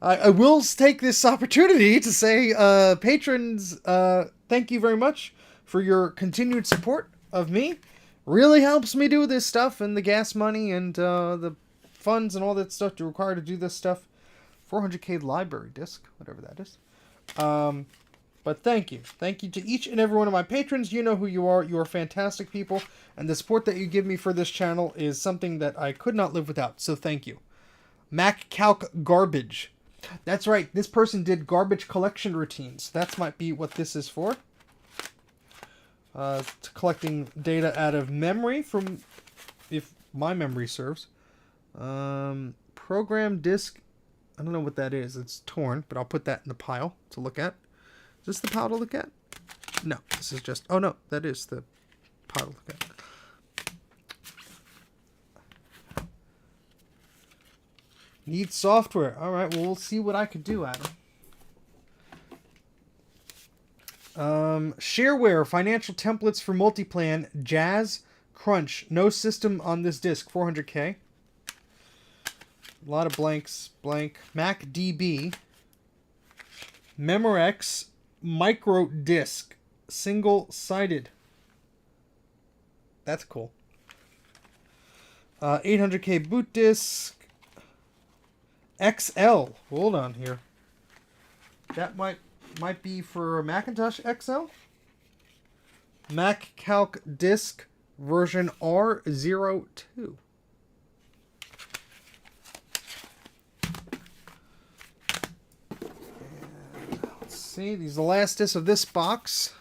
I will take this opportunity to say, patrons, thank you very much for your continued support of me. Really helps me do this stuff, and the gas money and the funds and all that stuff required to do this stuff. 400K library disc, whatever that is. But thank you. Thank you to each and every one of my patrons. You know who you are. You are fantastic people. And the support that you give me for this channel is something that I could not live without. So thank you. Mac Calc Garbage. That's right. This person did garbage collection routines. That might be what this is for. Collecting data out of memory from, if my memory serves. Program disk. I don't know what that is. It's torn, but I'll put that in the pile to look at. Is this the pile to look at? No, this is just... Oh, no, that is the pile to look at. Need software. All right, well, we'll see what I could do, Adam. Shareware, financial templates for multiplan, Jazz, Crunch. No system on this disk, 400K. A lot of blanks. Blank. MacDB. Memorex. Micro disk. Single-sided. That's cool. 800K boot disk. XL. Hold on here. That might be for Macintosh XL. Mac Calc disk version R02. See, these are the last discs of this box.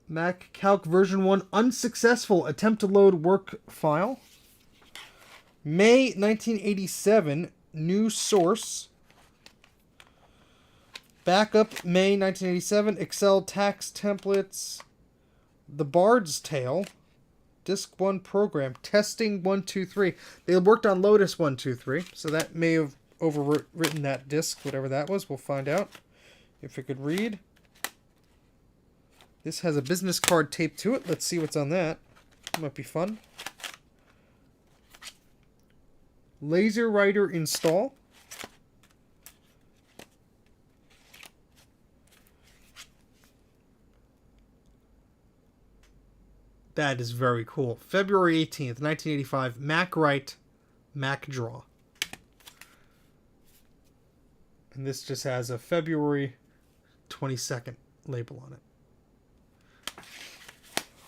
Mac Calc version 1 unsuccessful attempt to load work file. May 1987 new source. Backup May 1987 Excel tax templates. The Bard's Tale. Disk 1 program. Testing 123. They worked on Lotus 123, so that may have overwritten that disk, whatever that was. We'll find out if it could read. This has a business card taped to it. Let's see what's on that. Might be fun. Laser Writer install. That is very cool. February 18th, 1985. Mac Write, Mac Draw. And this just has a February 22nd label on it.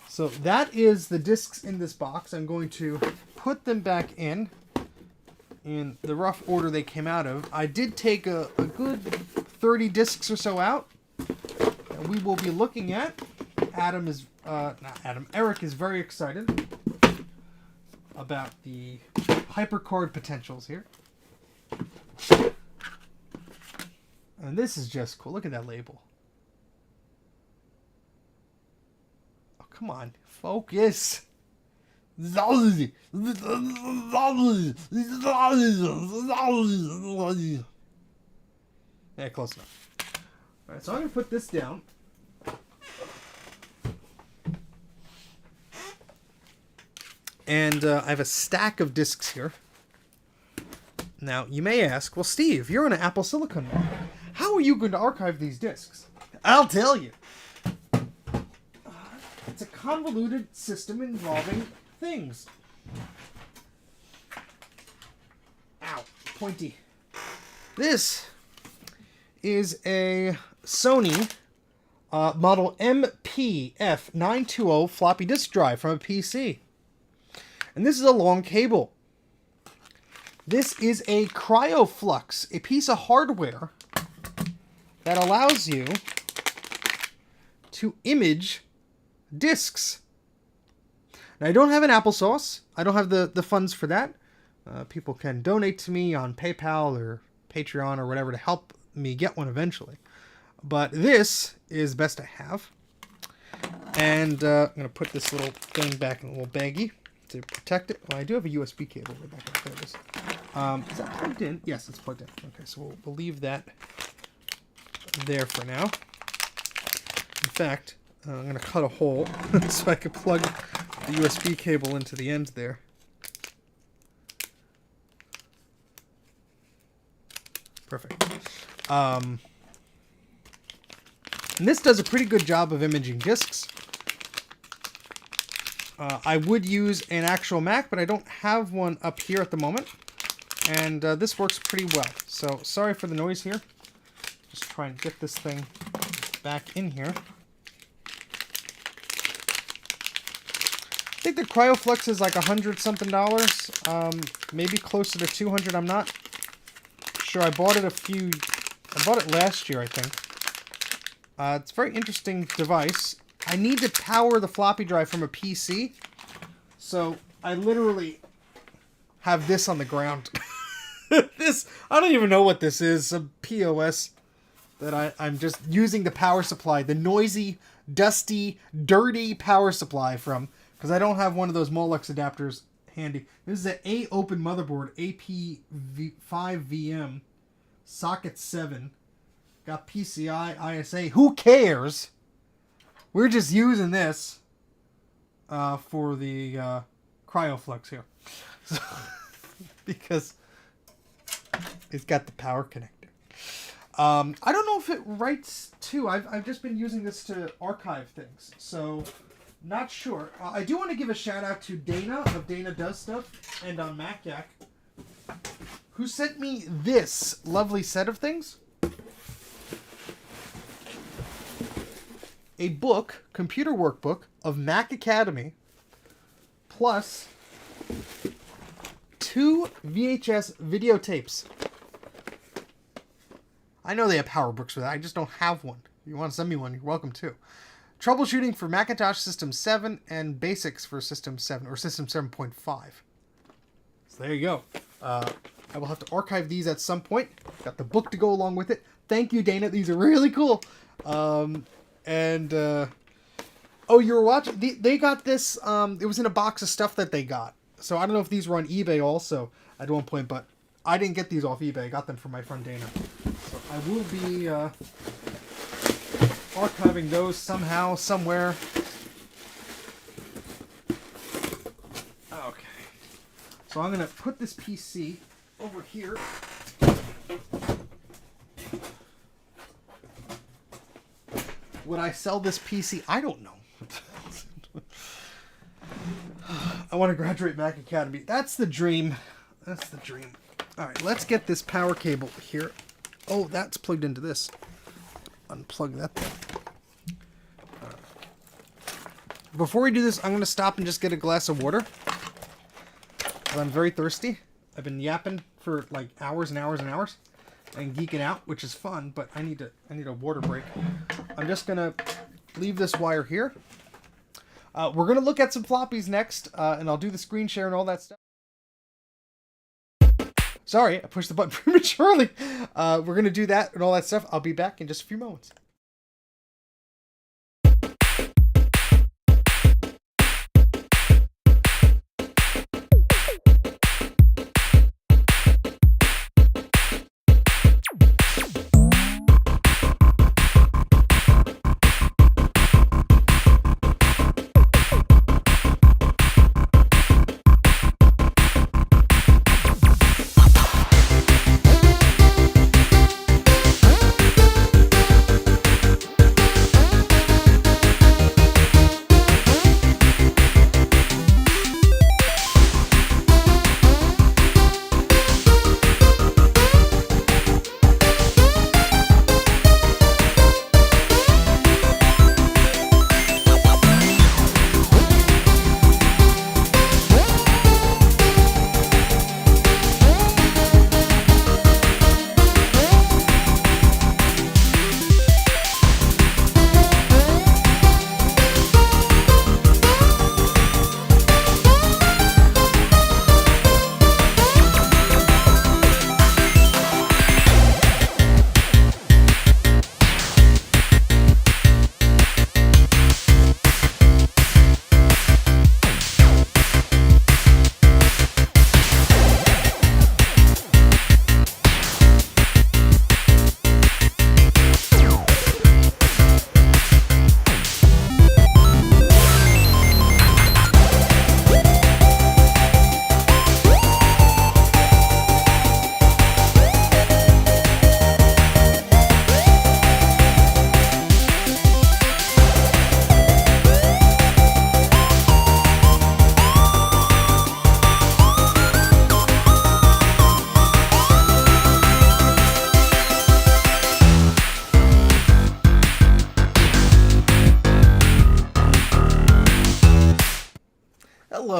So that is the discs in this box. I'm going to put them back in the rough order they came out of. I did take a good 30 discs or so out that we will be looking at. Eric is very excited about the HyperCard potentials here. And this is just cool. Look at that label. Oh, come on. Focus. Yeah, close enough. All right, so I'm going to put this down. And I have a stack of discs here. Now, you may ask, well, Steve, you're on an Apple Silicon Mac. How are you going to archive these discs? I'll tell you. It's a convoluted system involving things. Ow, pointy. This is a Sony model MPF920 floppy disk drive from a PC. And this is a long cable. This is a CryoFlux, a piece of hardware that allows you to image discs. Now, I don't have an applesauce. I don't have the funds for that. People can donate to me on PayPal or Patreon or whatever to help me get one eventually. But this is best to have. And I'm going to put this little thing back in a little baggie to protect it. Well, I do have a USB cable right back there. Is that plugged in? Yes, it's plugged in. Okay, so we'll leave that there for now. In fact, I'm going to cut a hole so I can plug the USB cable into the end there. Perfect. And this does a pretty good job of imaging discs. I would use an actual Mac, but I don't have one up here at the moment. And this works pretty well. So sorry for the noise here. Just try and get this thing back in here. I think the CryoFlux is like $100-something, maybe closer to $200. I'm not sure. I bought it last year, I think. It's a very interesting device. I need to power the floppy drive from a PC, so I literally have this on the ground. This, I don't even know what this is. Some POS that I'm just using the power supply, the noisy, dusty, dirty power supply from. Because I don't have one of those Molex adapters handy. This is an A-Open motherboard, AP5VM, socket 7. Got PCI, ISA. Who cares? We're just using this for the CryoFlux here. So, because it's got the power connector. I don't know if it writes too. I've just been using this to archive things. So... not sure. I do want to give a shout out to Dana of Dana Does Stuff and on MacYak, who sent me this lovely set of things. A book, computer workbook of Mac Academy, plus 2 VHS videotapes. I know they have power books for that. I just don't have one. If you want to send me one, you're welcome to. Troubleshooting for Macintosh System 7 and Basics for System 7 or System 7.5. So there you go. I will have to archive these at some point. Got the book to go along with it. Thank you, Dana. These are really cool. Oh, you were watching? They got this. It was in a box of stuff that they got. So I don't know if these were on eBay also at one point, but I didn't get these off eBay. I got them from my friend Dana. So I will be... archiving those somehow, somewhere. Okay. So I'm going to put this PC over here. Would I sell this PC? I don't know. I want to graduate Mac Academy. That's the dream. That's the dream. All right, let's get this power cable here. Oh, that's plugged into this. Unplug that thing. Before we do this, I'm going to stop and just get a glass of water. I'm very thirsty. I've been yapping for like hours and hours and hours and geeking out, which is fun, but I need a water break. I'm just going to leave this wire here. We're going to look at some floppies next, and I'll do the screen share and all that stuff. Sorry, I pushed the button prematurely. We're going to do that and all that stuff. I'll be back in just a few moments.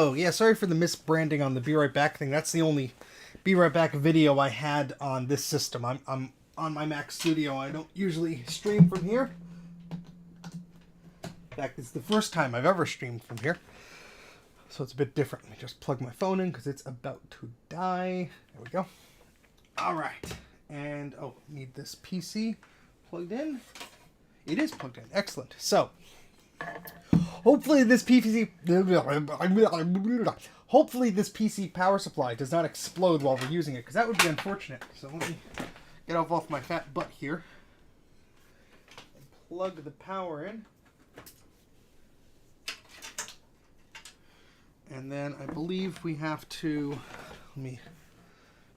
Hello. Yeah, sorry for the misbranding on the Be Right Back thing. That's the only Be Right Back video I had on this system. I'm on my Mac Studio. I don't usually stream from here. In fact, it's the first time I've ever streamed from here. So it's a bit different. Let me just plug my phone in because it's about to die. There we go. All right. And, oh, need this PC plugged in. It is plugged in. Excellent. So, hopefully this PC power supply does not explode while we're using it, because that would be unfortunate. So let me get off my fat butt here and plug the power in. And then I believe we have to, let me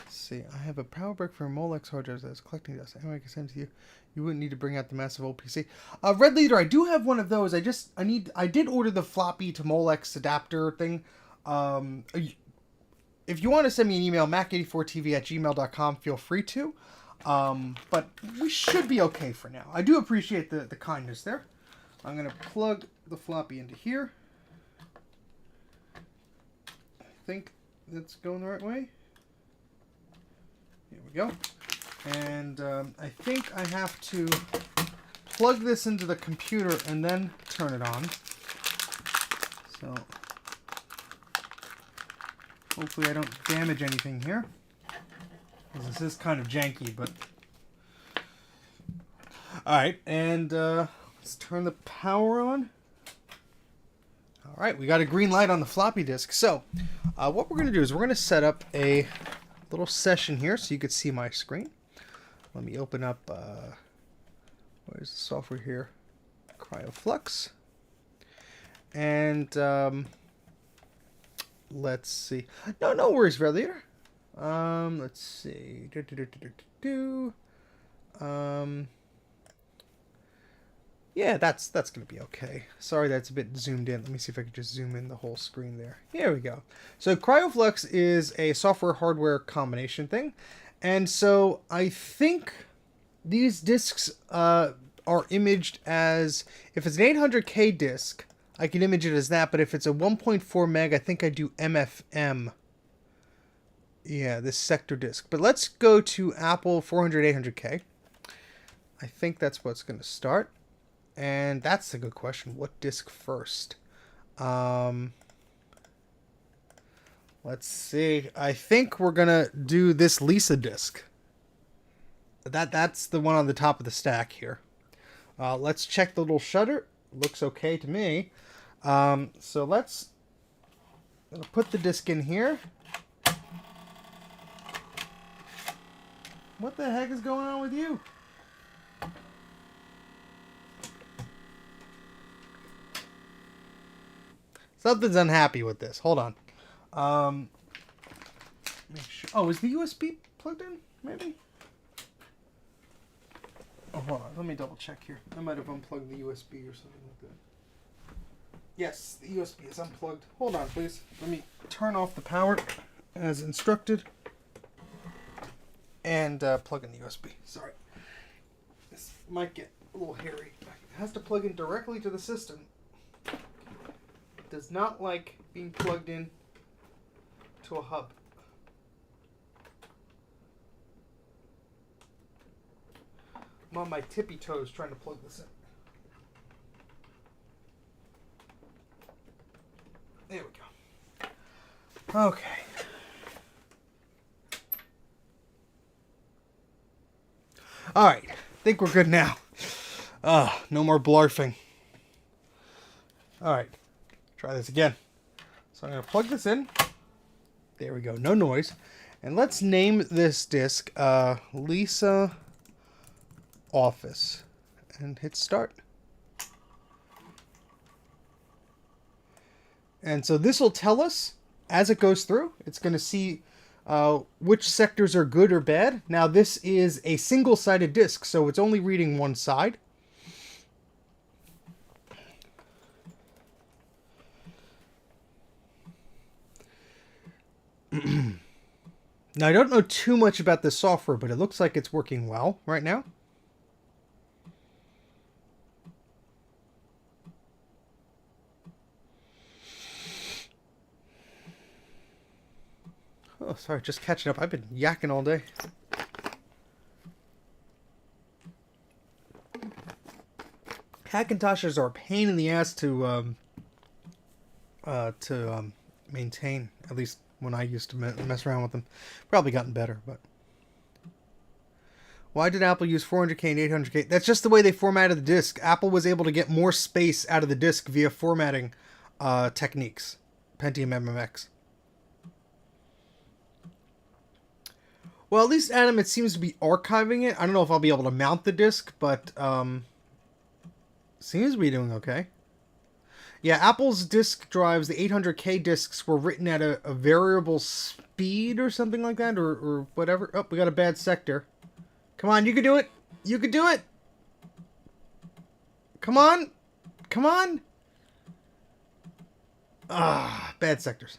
see, I have a power brick for a Molex hard drive that's collecting dust. Anyway, I can send it to you. You wouldn't need to bring out the massive old PC. Red Leader, I do have one of those. I did order the floppy to Molex adapter thing. If you want to send me an email, mac84tv@gmail.com, feel free to. But we should be okay for now. I do appreciate the kindness there. I'm going to plug the floppy into here. I think that's going the right way. Here we go. And I think I have to plug this into the computer and then turn it on. So hopefully I don't damage anything here, because this is kind of janky, but alright, and let's turn the power on. Alright, we got a green light on the floppy disk. So what we're going to do is we're going to set up a little session here so you can see my screen. Let me open up, where's the software here? CryoFlux. And let's see. No worries, Red Leader. Let's see. Yeah, that's gonna be okay. Sorry, that's a bit zoomed in. Let me see if I can just zoom in the whole screen there. Here we go. So CryoFlux is a software-hardware combination thing. And so I think these disks are imaged as, if it's an 800K disk, I can image it as that, but if it's a 1.4 meg, I think I do MFM. Yeah, this sector disk. But let's go to Apple 400 800K. I think that's what's going to start. And that's a good question. What disk first? Let's see. I think we're gonna do this Lisa disk. That's the one on the top of the stack here. Let's check the little shutter. Looks okay to me. So let's put the disk in here. What the heck is going on with you? Something's unhappy with this. Hold on. Make sure. Oh, is the USB plugged in? Maybe? Oh, hold on. Let me double check here. I might have unplugged the USB or something like that. Yes, the USB is unplugged. Hold on, please. Let me turn off the power as instructed and plug in the USB. Sorry. This might get a little hairy. It has to plug in directly to the system. It does not like being plugged in to a hub. I'm on my tippy toes trying to plug this in. There we go. Okay. Alright. I think we're good now. No more blarfing. Alright. Try this again. So I'm going to plug this in. There we go. No noise. And let's name this disk Lisa Office. And hit start. And so this will tell us, as it goes through, it's going to see which sectors are good or bad. Now this is a single-sided disk, so it's only reading one side. Now I don't know too much about this software, but it looks like it's working well right now. Oh, sorry, just catching up. I've been yakking all day. Macintoshes are a pain in the ass to maintain. At least when I used to mess around with them. Probably gotten better, but. Why did Apple use 400K and 800K? That's just the way they formatted the disk. Apple was able to get more space out of the disk via formatting techniques. Pentium MMX. Well, at least, Adam, it seems to be archiving it. I don't know if I'll be able to mount the disk, but seems to be doing okay. Yeah, Apple's disk drives, the 800K disks, were written at a variable speed or something like that, or whatever. Oh, we got a bad sector. Come on, you can do it. You can do it. Come on. Come on. Ah, bad sectors.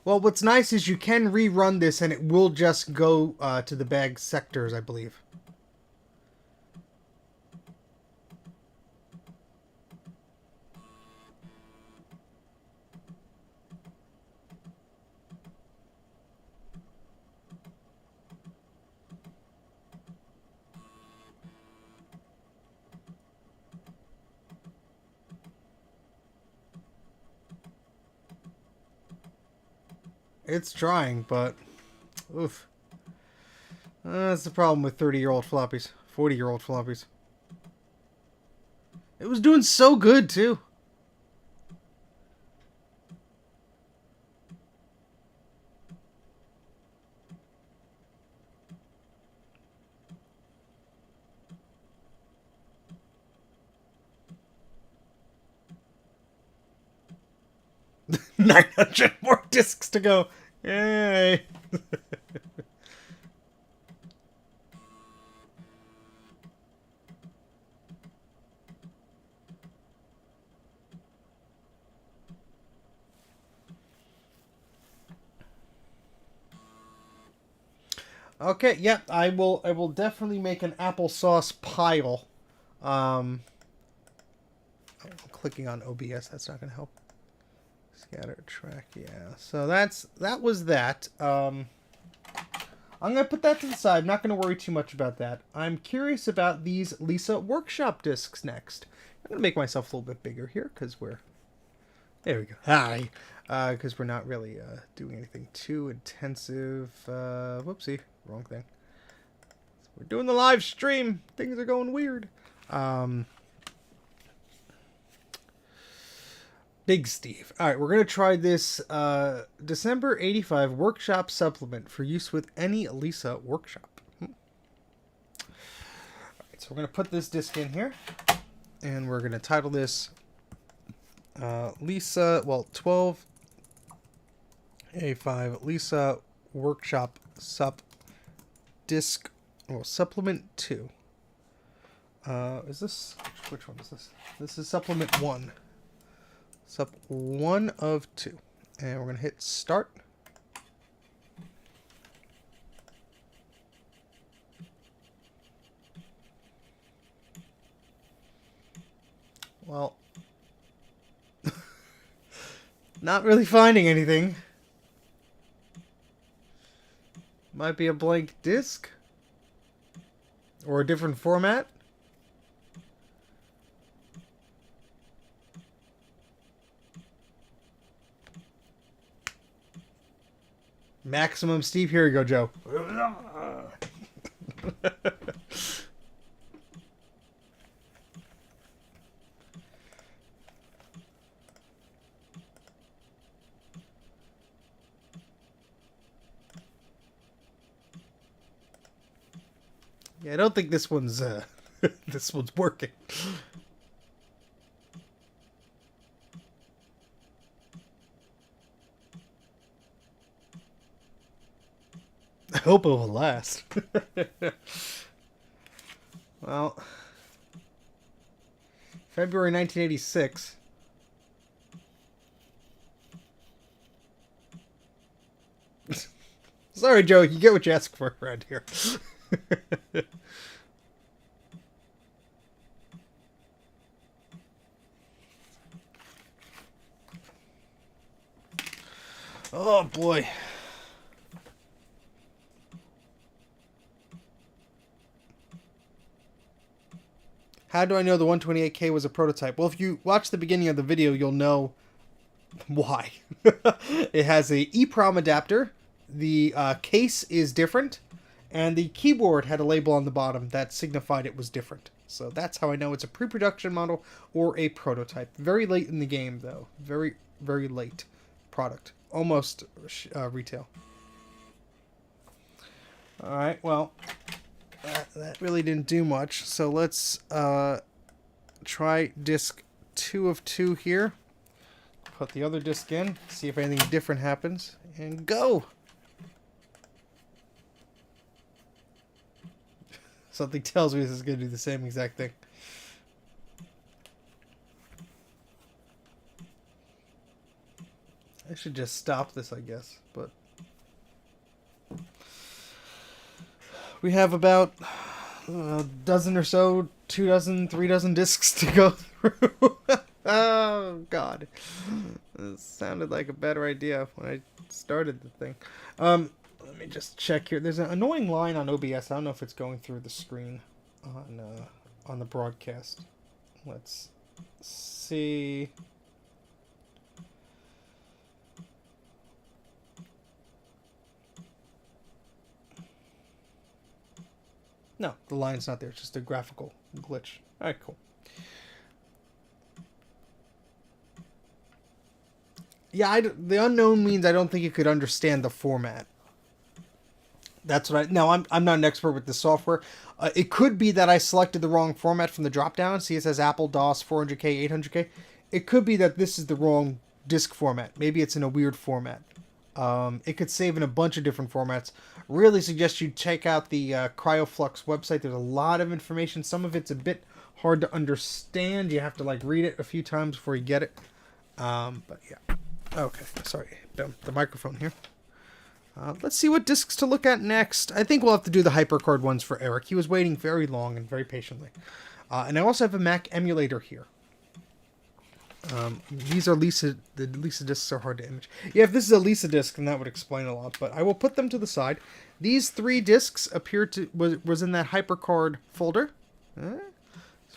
Well, what's nice is you can rerun this and it will just go to the bag sectors, I believe. It's trying, but oof. That's the problem with 30-year-old floppies, 40-year-old floppies. It was doing so good too. $900 more discs to go. Yay. Okay, yep, I will definitely make an applesauce pile. I'm clicking on OBS, that's not gonna help. Scatter track, yeah. So that was that. I'm gonna put that to the side. I'm not gonna worry too much about that. I'm curious about these Lisa Workshop discs next. I'm gonna make myself a little bit bigger here because there we go. Hi, because we're not really doing anything too intensive. Whoopsie, wrong thing. We're doing the live stream. Things are going weird. Big Steve. All right, we're going to try this December 85 Workshop Supplement for use with any Lisa Workshop. All right, so we're going to put this disc in here, and we're going to title this Lisa, well, 12A5 Lisa Workshop Sup Disc, well, Supplement 2. Is this, which one is this? This is Supplement 1. Sup 1 of 2. And we're going to hit start. Well, not really finding anything. Might be a blank disk. Or a different format. Maximum Steve. Here you go, Joe. Yeah, I don't think this one's this one's working. I hope it will last. Well, February 1986. Sorry Sorry, Joe. You get what you ask for around here. Oh, boy. How do I know the 128K was a prototype? Well, if you watch the beginning of the video, you'll know why. It has a EEPROM adapter. The case is different. And the keyboard had a label on the bottom that signified it was different. So that's how I know it's a pre-production model or a prototype. Very late in the game, though. Very, very late product. Almost retail. Alright, well, that really didn't do much. So let's try disk 2 of 2 here. Put the other disk in, see if anything different happens, and go! Something tells me this is going to do the same exact thing. I should just stop this, I guess, but... We have about a dozen or so, 2 dozen, 3 dozen discs to go through. Oh, God. This sounded like a better idea when I started the thing. Let me just check here. There's an annoying line on OBS. I don't know if it's going through the screen on the broadcast. Let's see. No, the line's not there. It's just a graphical glitch. All right, cool. Yeah, the unknown means I don't think it could understand the format. That's what now I'm not an expert with the software. It could be that I selected the wrong format from the drop-down. See, it says Apple, DOS, 400K, 800K. It could be that this is the wrong disk format. Maybe it's in a weird format. It could save in a bunch of different formats. Really suggest you check out the CryoFlux website. There's a lot of information. Some of it's a bit hard to understand. You have to like read it a few times before you get it. But yeah. Okay, sorry. The microphone here. Let's see what discs to look at next. I think we'll have to do the HyperCard ones for Eric. He was waiting very long and very patiently. And I also have a Mac emulator here. These are the Lisa discs are hard to image. Yeah, if this is a Lisa disc, then that would explain a lot. But I will put them to the side. These 3 discs appear to was in that HyperCard folder. So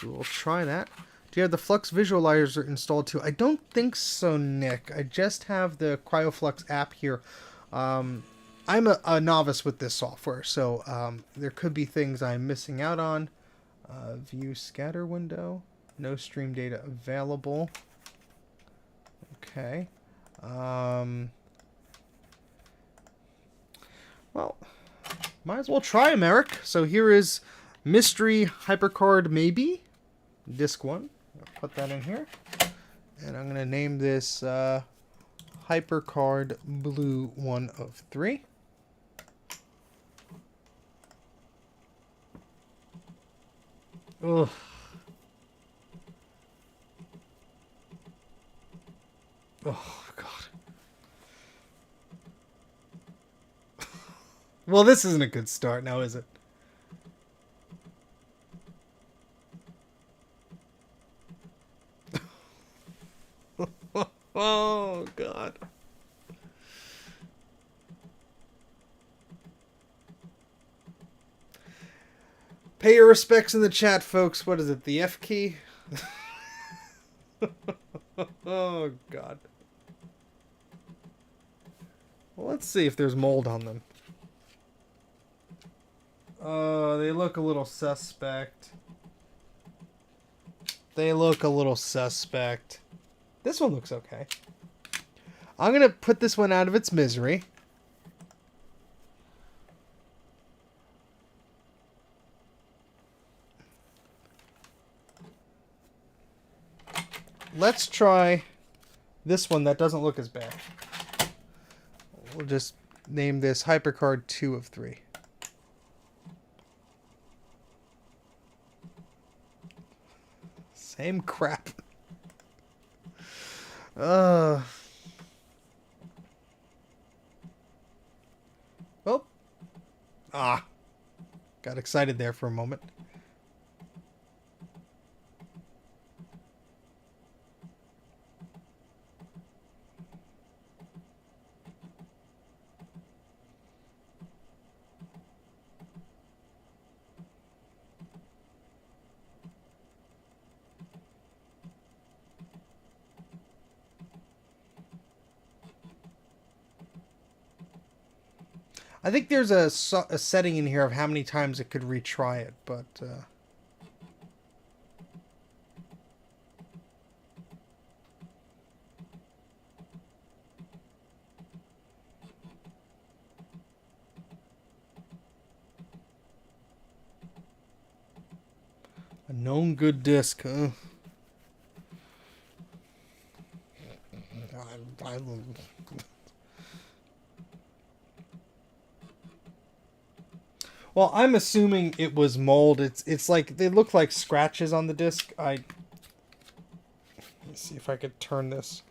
we'll try that. Do you have the Flux Visualizer installed too? I don't think so, Nick. I just have the CryoFlux app here. I'm a novice with this software, so there could be things I'm missing out on. View scatter window. No stream data available. Okay. Well, might as well try them, Eric. So here is Mystery HyperCard Maybe. Disc 1. I'll put that in here. And I'm going to name this HyperCard Blue 1 of 3. Ugh. Oh, God. Well, this isn't a good start now, is it? Oh, God. Pay your respects in the chat, folks. What is it? The F key? Oh, God. Well, let's see if there's mold on them. Oh, they look a little suspect. They look a little suspect. This one looks okay. I'm going to put this one out of its misery. Let's try this one that doesn't look as bad. We'll just name this HyperCard 2 of 3. Same crap. Well, excited there for a moment. I think there's a setting in here of how many times it could retry it, but... a known good disk, huh? Well, I'm assuming it was mold. It's like they look like scratches on the disc. Let's see if I could turn this.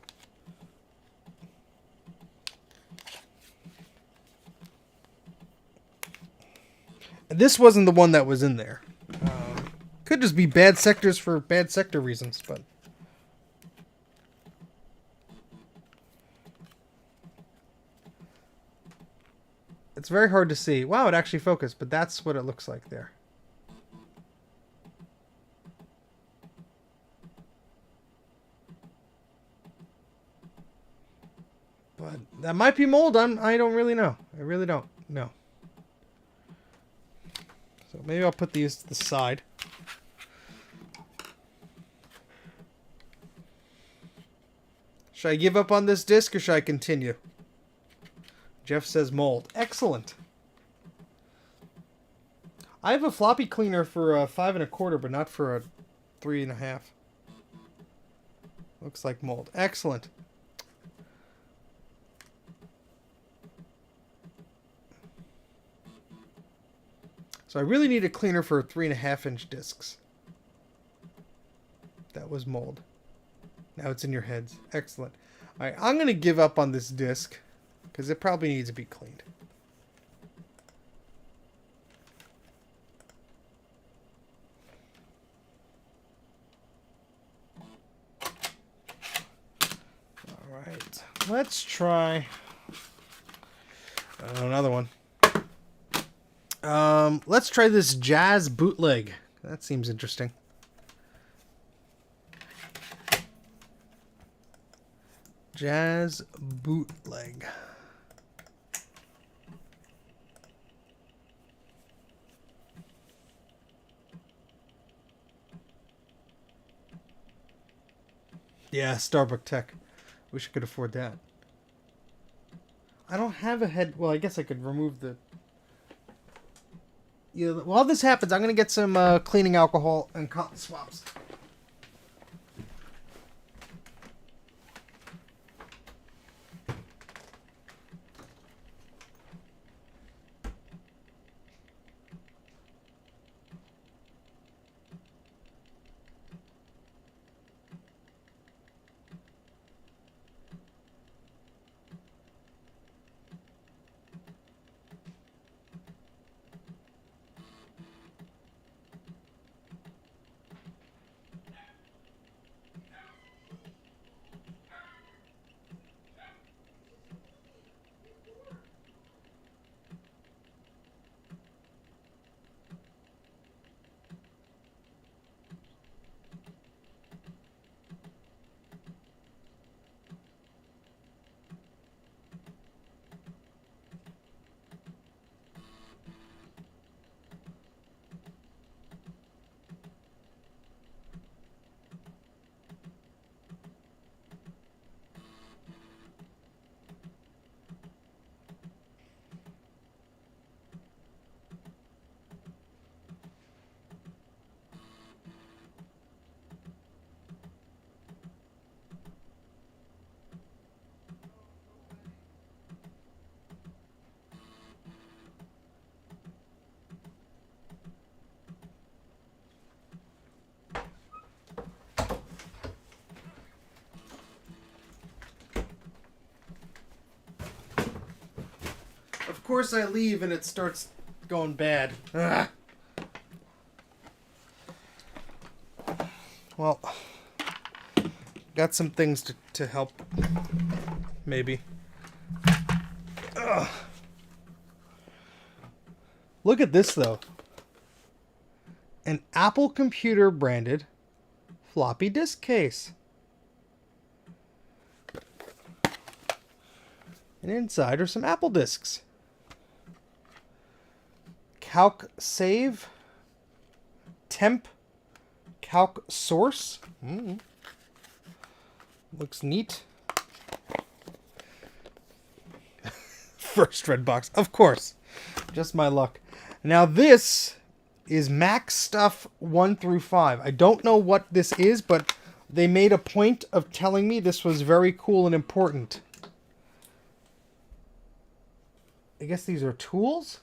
This wasn't the one that was in there. Could just be bad sectors for bad sector reasons, but... It's very hard to see. Wow, it actually focused, but that's what it looks like there. But that might be mold. I don't really know. I really don't know. So maybe I'll put these to the side. Should I give up on this disc or should I continue? Jeff says mold. Excellent. I have a floppy cleaner for a 5 1/4, but not for a 3 1/2. Looks like mold. Excellent. So I really need a cleaner for 3 1/2 inch discs. That was mold. Now it's in your heads. Excellent. All right, I'm going to give up on this disc because it probably needs to be cleaned. All right, let's try another one. Let's try this Jazz bootleg. That seems interesting. Jazz bootleg. Yeah, Starbucks Tech. Wish I could afford that. I don't have a head... Well, I guess I could remove the... Yeah, while this happens, I'm going to get some cleaning alcohol and cotton swabs. Of course I leave and it starts going bad. Ugh. Well, got some things to help. Maybe. Ugh. Look at this, though. An Apple Computer branded floppy disk case. And inside are some Apple disks. Calc save. Temp. Calc source. Looks neat. First red box. Of course. Just my luck. Now this is Mac stuff 1 through 5. I don't know what this is, but they made a point of telling me this was very cool and important. I guess these are tools?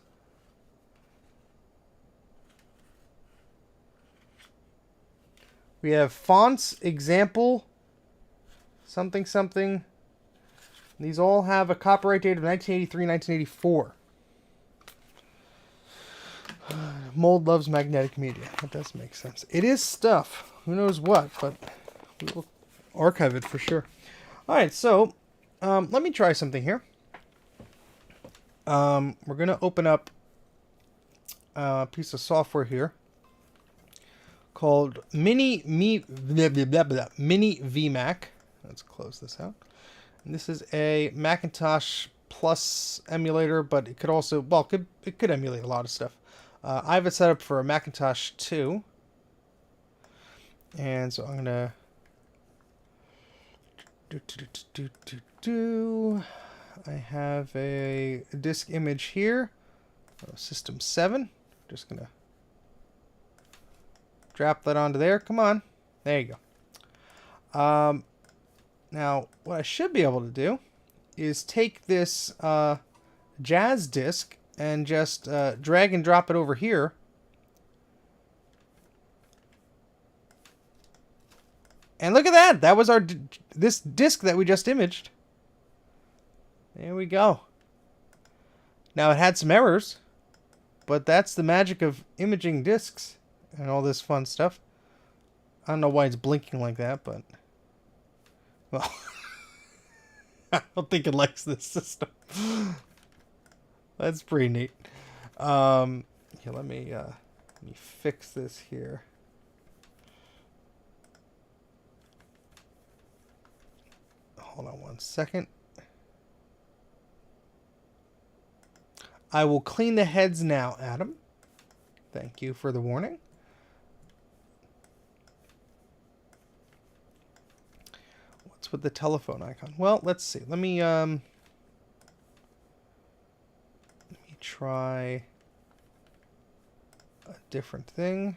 We have fonts, example, something, something. These all have a copyright date of 1983, 1984. Mold loves magnetic media. That does make sense. It is stuff. Who knows what, but we will archive it for sure. All right, so let me try something here. We're going to open up a piece of software here called Mini VMac. Let's close this out. And this is a Macintosh Plus emulator, but it could also, well, it could emulate a lot of stuff. I have it set up for a Macintosh 2. And so I'm going to I have a disk image here. System 7. Just going to drop that onto there. Come on. There you go. Now, what I should be able to do is take this Jazz disk and just drag and drop it over here. And look at that. That was our this disk that we just imaged. There we go. Now, it had some errors, but that's the magic of imaging disks and all this fun stuff. I don't know why it's blinking like that, but well, I don't think it likes this system. That's pretty neat. Here, let me fix this here. Hold on one second. I will clean the heads now, Adam. Thank you for the warning. What's with the telephone icon? Well, let's see. Let me try a different thing.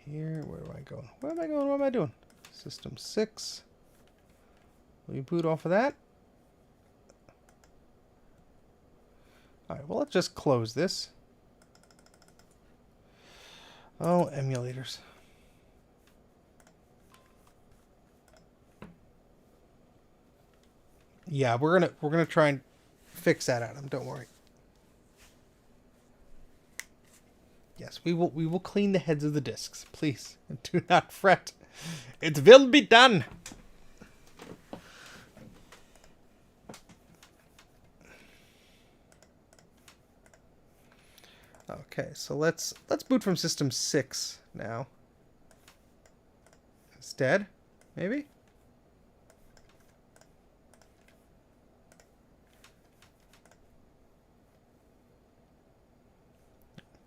Here, where am I going? Where am I going? What am I doing? System 6. Will you boot off of that? Alright, well, let's just close this. Oh, emulators. Yeah, we're gonna try and fix that, Adam. Don't worry. Yes, we will clean the heads of the discs. Please, do not fret. It will be done. Okay, so let's boot from System 6 now. Instead, maybe?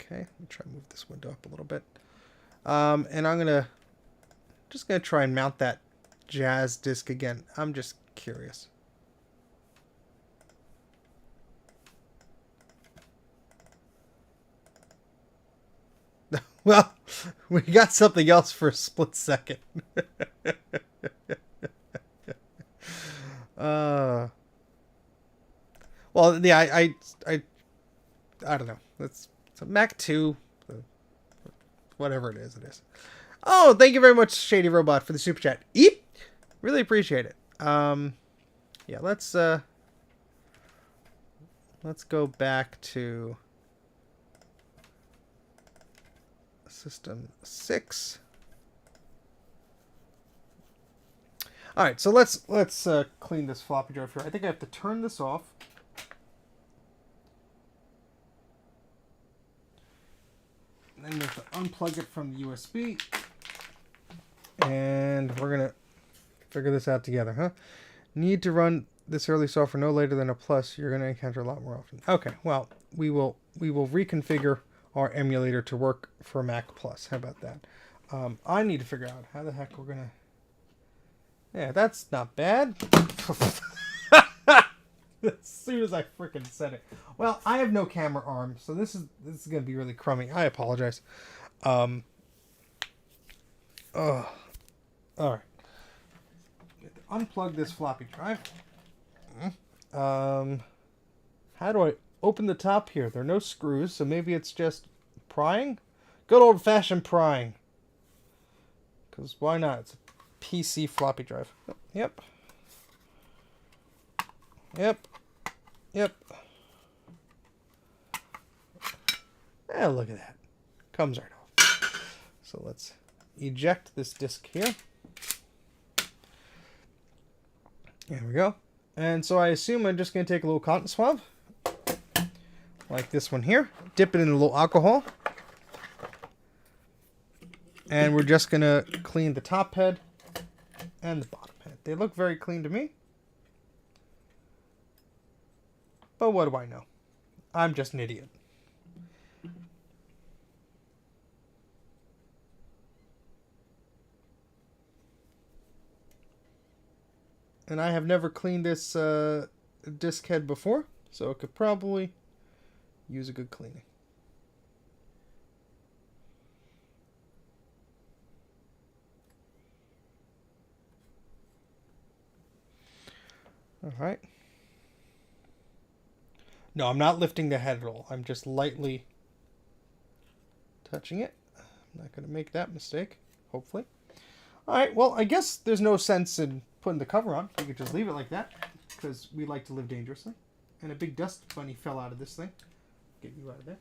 Okay, let me try and move this window up a little bit. And I'm just gonna try and mount that Jazz disk again. I'm just curious. Well, we got something else for a split second. Well, yeah, I don't know. It's a Mac 2, whatever it is. Oh, thank you very much, Shady Robot, for the super chat. Eep, really appreciate it. Yeah, let's go back to System 6. All right, so let's clean this floppy drive here. I think I have to turn this off. And then we have to unplug it from the USB. And we're going to figure this out together, huh? Need to run this early software no later than a plus. You're going to encounter a lot more often. Okay, well, we will reconfigure our emulator to work for Mac Plus. How about that? I need to figure out how the heck we're going to... Yeah, that's not bad. As soon as I freaking said it. Well, I have no camera arm, so this is going to be really crummy. I apologize. All right. Unplug this floppy drive. How do I open the top here? There are no screws, so maybe it's just prying? Good old-fashioned prying. Because why not? It's a PC floppy drive. Yep. Yep. Yep. Yeah, look at that. Comes right off. So let's eject this disk here. There we go. And so I assume I'm just going to take a little cotton swab, like this one here, dip it in a little alcohol, and we're just going to clean the top head and the bottom head. They look very clean to me, but what do I know? I'm just an idiot. And I have never cleaned this disk head before, so it could probably use a good cleaning. All right. No, I'm not lifting the head at all. I'm just lightly touching it. I'm not going to make that mistake, hopefully. All right, well, I guess there's no sense in putting the cover on. We could just leave it like that, because we like to live dangerously. And a big dust bunny fell out of this thing. Get you out of there.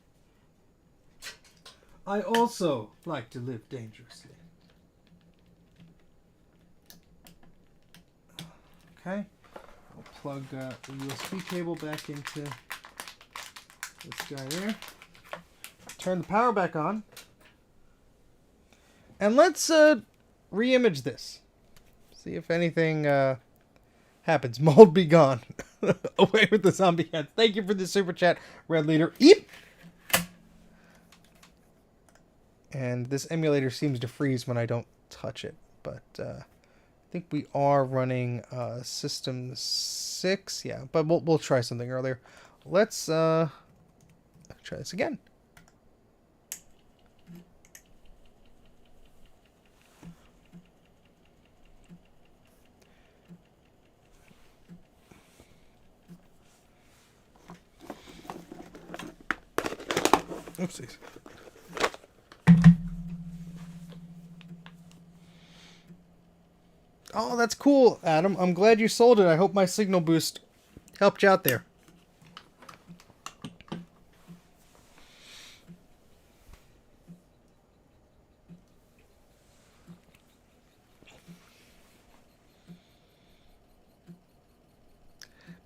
I also like to live dangerously. Okay. I'll plug the USB cable back into this guy there. Turn the power back on. And let's re-image this. See if anything happens. Mold be gone. Away with the zombie heads. Thank you for the super chat, Red Leader. Eep! And this emulator seems to freeze when I don't touch it. But I think we are running System 6. Yeah, but we'll try something earlier. Let's try this again. Oopsies. Oh, that's cool, Adam. I'm glad you sold it. I hope my signal boost helped you out there.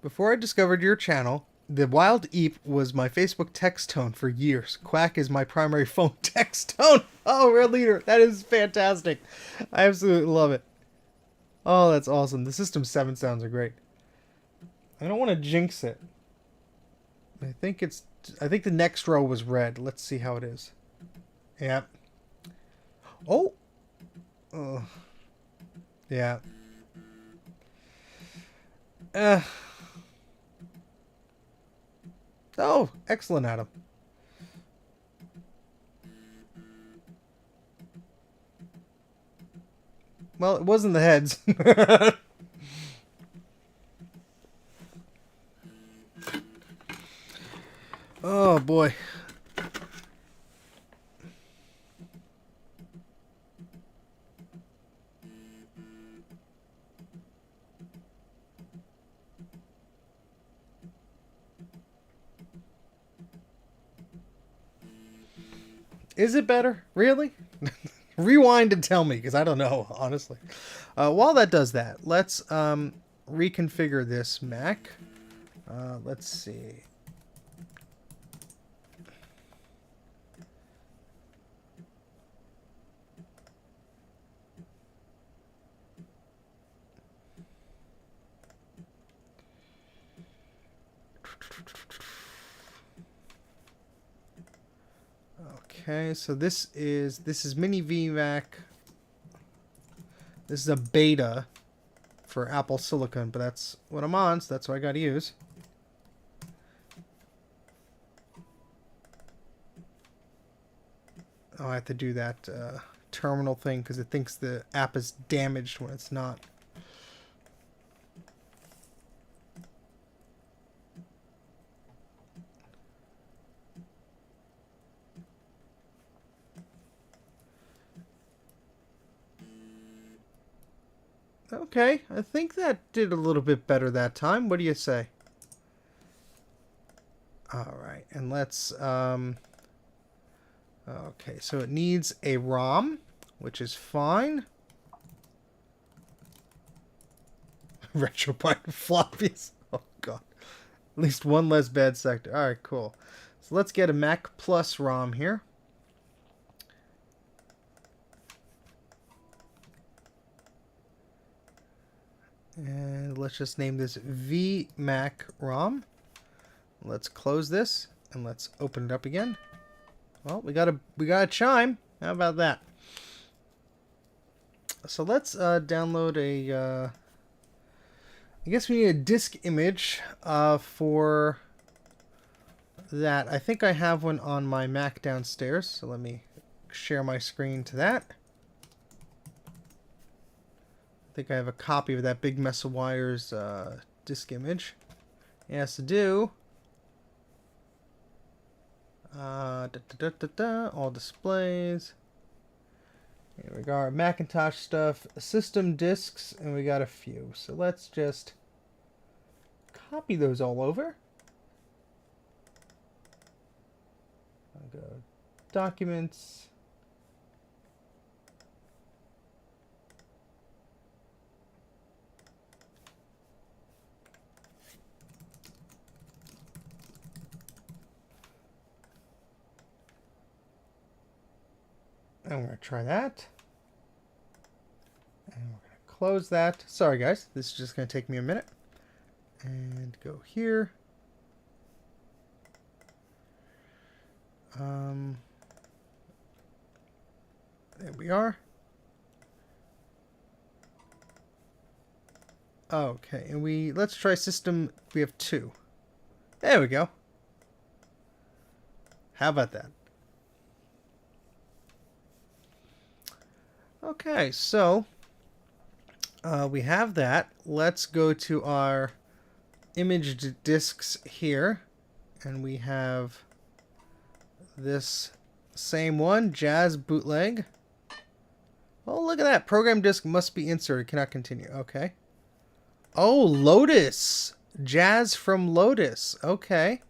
Before I discovered your channel, the Wild Eep was my Facebook text tone for years. Quack is my primary phone text tone. Oh, Red Leader, that is fantastic. I absolutely love it. Oh, that's awesome. The System 7 sounds are great. I don't want to jinx it. I think the next row was red. Let's see how it is. Yep. Oh. Yeah. Oh, excellent, Adam. Well, it wasn't the heads. Oh, boy. Is it better? Really? Rewind and tell me, because I don't know, honestly. While that does that, let's reconfigure this Mac. Let's see. Okay, so this is Mini VMac. This is a beta for Apple Silicon, but that's what I'm on, so that's what I got to use. Oh, I have to do that terminal thing because it thinks the app is damaged when it's not. Okay, I think that did a little bit better that time. What do you say? All right, and let's okay, so it needs a ROM, which is fine. Retrobyte floppies. Oh god. At least one less bad sector. All right, cool. So let's get a Mac Plus ROM here. And let's just name this VMac ROM. Let's close this and let's open it up again. Well, we got a chime. How about that? So let's download a. I guess we need a disk image for that. I think I have one on my Mac downstairs. So let me share my screen to that. I think I have a copy of that Big Mess of Wires disk image. It has to do all displays. Here we got our Macintosh stuff, system disks, and we got a few. So let's just copy those all over. I'll go documents. And we're going to try that. And we're going to close that. Sorry, guys. This is just going to take me a minute. And go here. There we are. Okay, and let's try system. We have 2. There we go. How about that? Okay, so we have that. Let's go to our image disks here, and we have this same one, Jazz bootleg. Oh, look at that. Program disk must be inserted. Cannot continue. Okay. Oh, Lotus. Jazz from Lotus. Okay.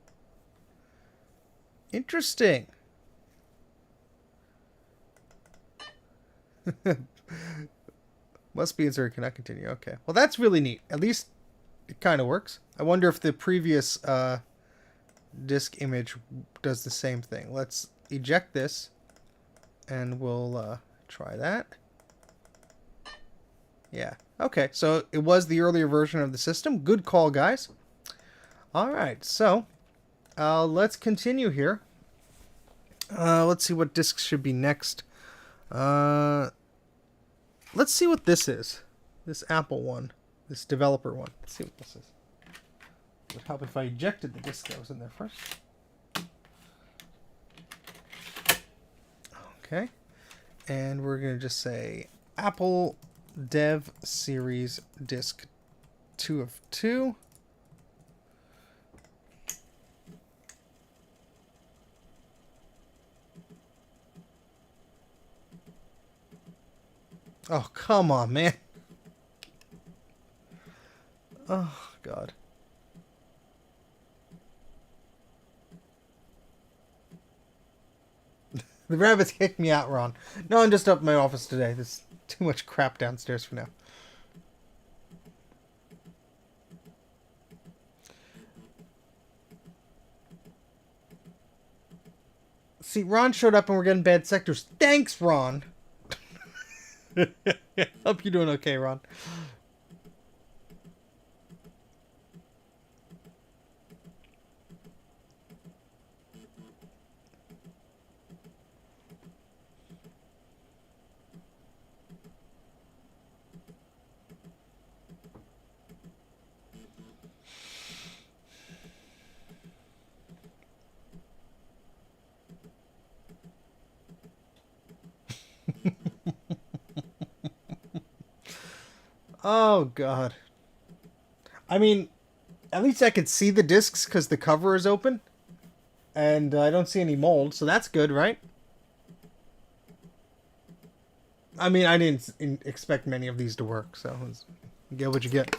Interesting. Must be inserted. Cannot continue. Okay. Well, that's really neat. At least it kind of works. I wonder if the previous disk image does the same thing. Let's eject this, and we'll try that. Yeah. Okay. So it was the earlier version of the system. Good call, guys. All right. So let's continue here. Let's see what disks should be next. Let's see what this is. This Apple one. This developer one. Let's see what this is. It would help if I ejected the disk that was in there first. Okay. And we're going to just say Apple Dev Series Disk 2 of 2. Oh, come on, man. Oh, God. The rabbits kicked me out, Ron. No, I'm just up in my office today. There's too much crap downstairs for now. See, Ron showed up and we're getting bad sectors. Thanks, Ron. Hope you're doing okay, Ron. Oh, God. I mean, at least I could see the discs because the cover is open. And I don't see any mold, so that's good, right? I mean, I didn't expect many of these to work, so you get what you get.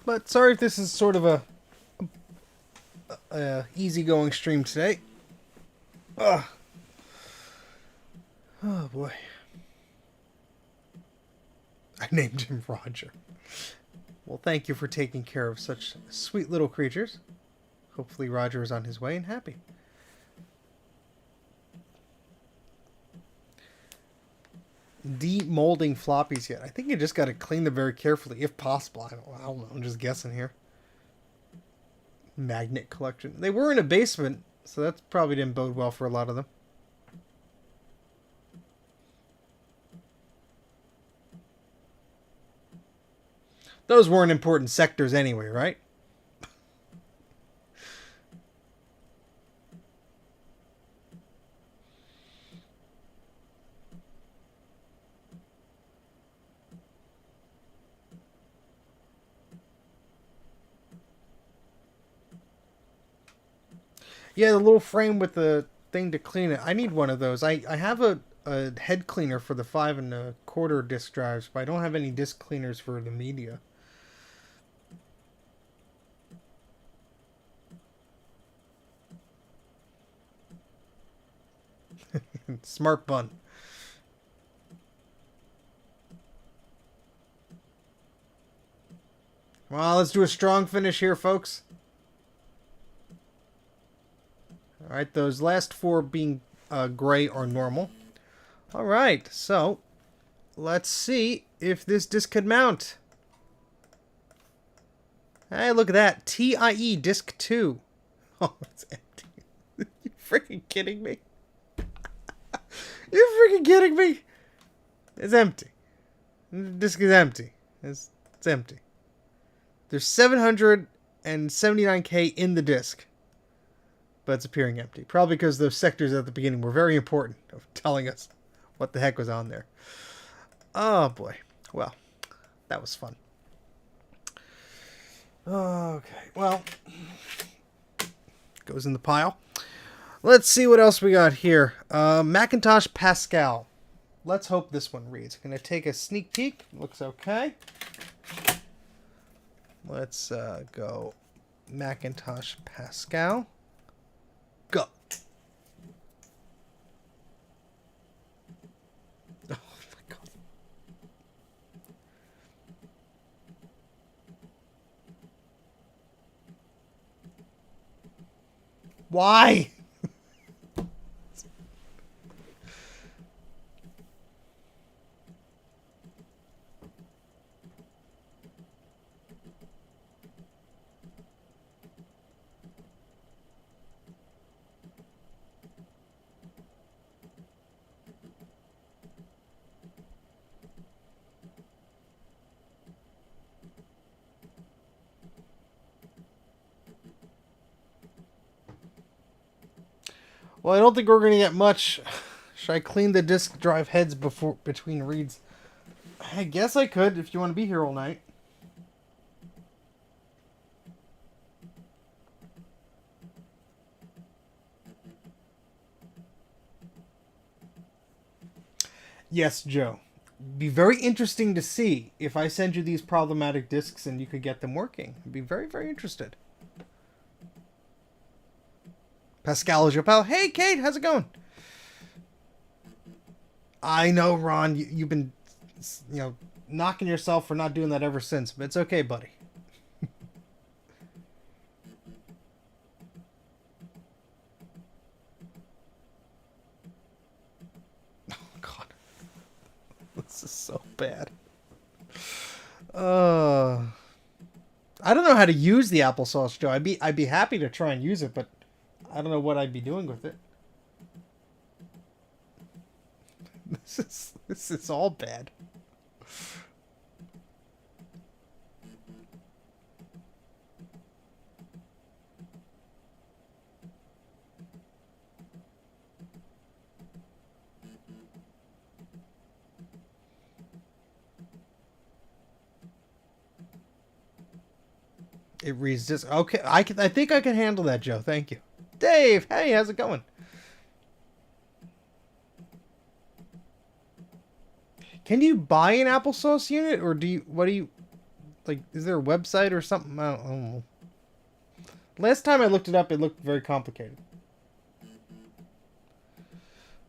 But sorry if this is sort of a easygoing stream today. Ugh. Oh boy. I named him Roger. Well, thank you for taking care of such sweet little creatures. Hopefully Roger is on his way and happy. Demolding floppies yet. I think you just got to clean them very carefully, if possible. I don't know. I'm just guessing here. Magnet collection. They were in a basement, so that probably didn't bode well for a lot of them. Those weren't important sectors anyway, right? Yeah, the little frame with the thing to clean it. I need one of those. I have a head cleaner for the 5 1/4 disk drives, but I don't have any disk cleaners for the media. Smart bun. Well, let's do a strong finish here, folks. Alright, those last 4 being gray are normal. Alright, so let's see if this disc could mount. Hey, look at that. TIE Disc 2. Oh, it's empty. You freaking kidding me? You freaking kidding me? It's empty. The disc is empty. It's empty. There's 779K in the disc. But it's appearing empty. Probably because those sectors at the beginning were very important of telling us what the heck was on there. Oh boy. Well, that was fun. Okay, well, goes in the pile. Let's see what else we got here. Macintosh Pascal. Let's hope this one reads. Gonna take a sneak peek. Looks okay. Let's go Macintosh Pascal. Go. Oh my god. Why? Well, I don't think we're going to get much. Should I clean the disk drive heads between reads? I guess I could if you want to be here all night. Yes, Joe. Be very interesting to see if I send you these problematic disks and you could get them working. I'd be very, very interested. Pascal is your pal. Hey, Kate, how's it going? I know, Ron. You've been, knocking yourself for not doing that ever since. But it's okay, buddy. Oh, God. This is so bad. I don't know how to use the applesauce, Joe. I'd be happy to try and use it, but I don't know what I'd be doing with it. This is all bad. It reads this. Okay, I think I can handle that, Joe. Thank you. Dave, hey, how's it going? Can you buy an applesauce unit, or what do you, like, is there a website or something? I don't know. Last time I looked it up, it looked very complicated.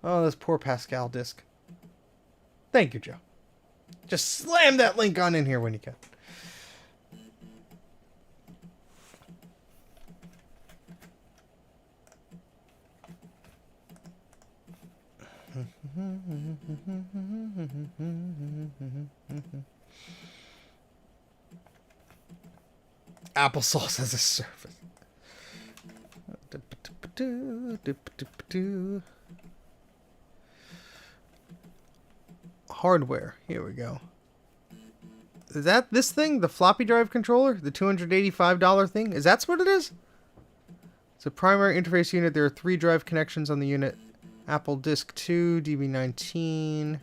Oh, this poor Pascal disk. Thank you, Joe. Just slam that link on in here when you can. Applesauce as a service. Hardware. Here we go. Is that this thing? The floppy drive controller? The $285 thing? Is that what it is? It's a primary interface unit. There are 3 drive connections on the unit. Apple Disk 2, DB19.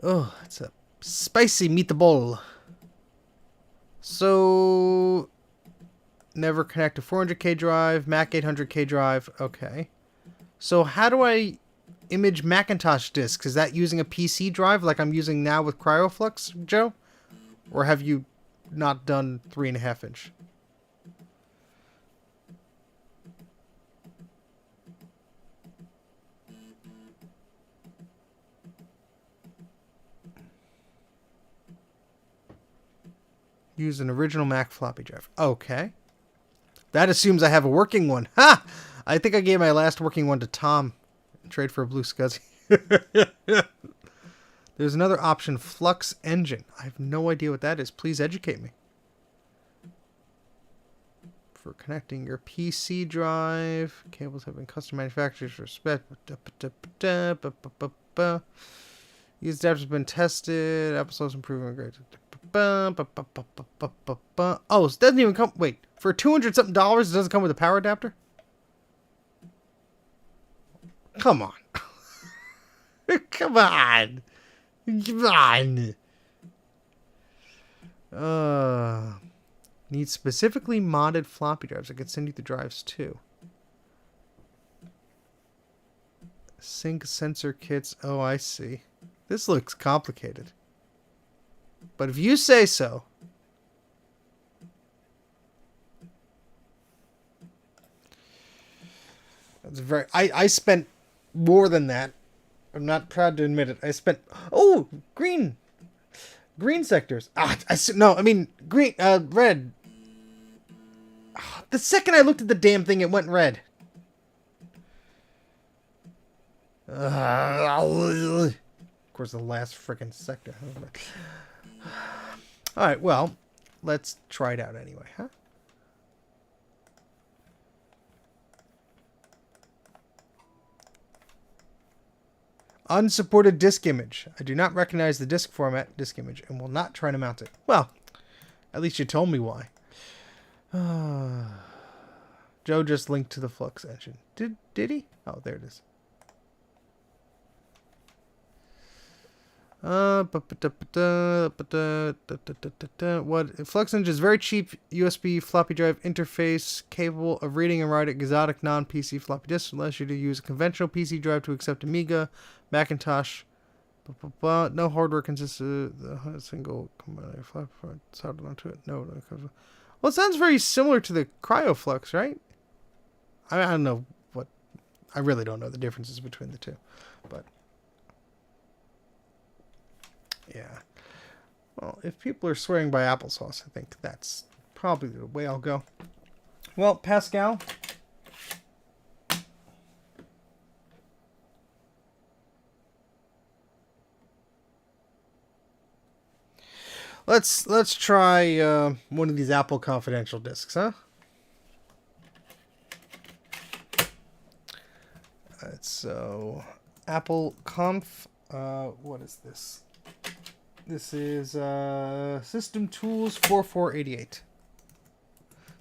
Oh, it's a spicy meatball. So, never connect to 400K drive, Mac 800K drive. Okay. So how do I image Macintosh disks? Is that using a PC drive like I'm using now with CryoFlux, Joe? Or have you not done 3.5 inch? Use an original Mac floppy drive. Okay. That assumes I have a working one. Ha! I think I gave my last working one to Tom. Trade for a blue SCSI. There's another option, Flux Engine. I have no idea what that is. Please educate me. For connecting your PC drive. Cables have been custom manufactured for spec. Use adapters have been tested. Applesauce improvement grade. Oh, it doesn't even come. Wait, for $200 something, it doesn't come with a power adapter? Come on. Come on. Come on. Need specifically modded floppy drives. I could send you the drives too. Sync sensor kits. Oh, I see. This looks complicated. But if you say so. That's very. I spent more than that. I'm not proud to admit it. I spent. Oh, green sectors. No, I mean green. Red. The second I looked at the damn thing, it went red. Of course, the last frickin' sector. All right, well, let's try it out anyway, huh? Unsupported disk image. I do not recognize the disk format disk image and will not try to mount it. Well, at least you told me why. Joe just linked to the Flux engine. Did he? Oh, there it is. What? FluxEng is very cheap USB floppy drive interface capable of reading and writing exotic non-PC floppy disks. Allows you to use a conventional PC drive to accept Amiga, Macintosh. No hardware consists of a single floppy soldered onto it. No. Well, it sounds very similar to the CryoFlux, right? I don't know what. I really don't know the differences between the two, but. Yeah. Well, if people are swearing by applesauce, I think that's probably the way I'll go. Well, Pascal. Let's try one of these Apple Confidential discs, huh? So Apple Conf. What is this? This is System Tools 4488.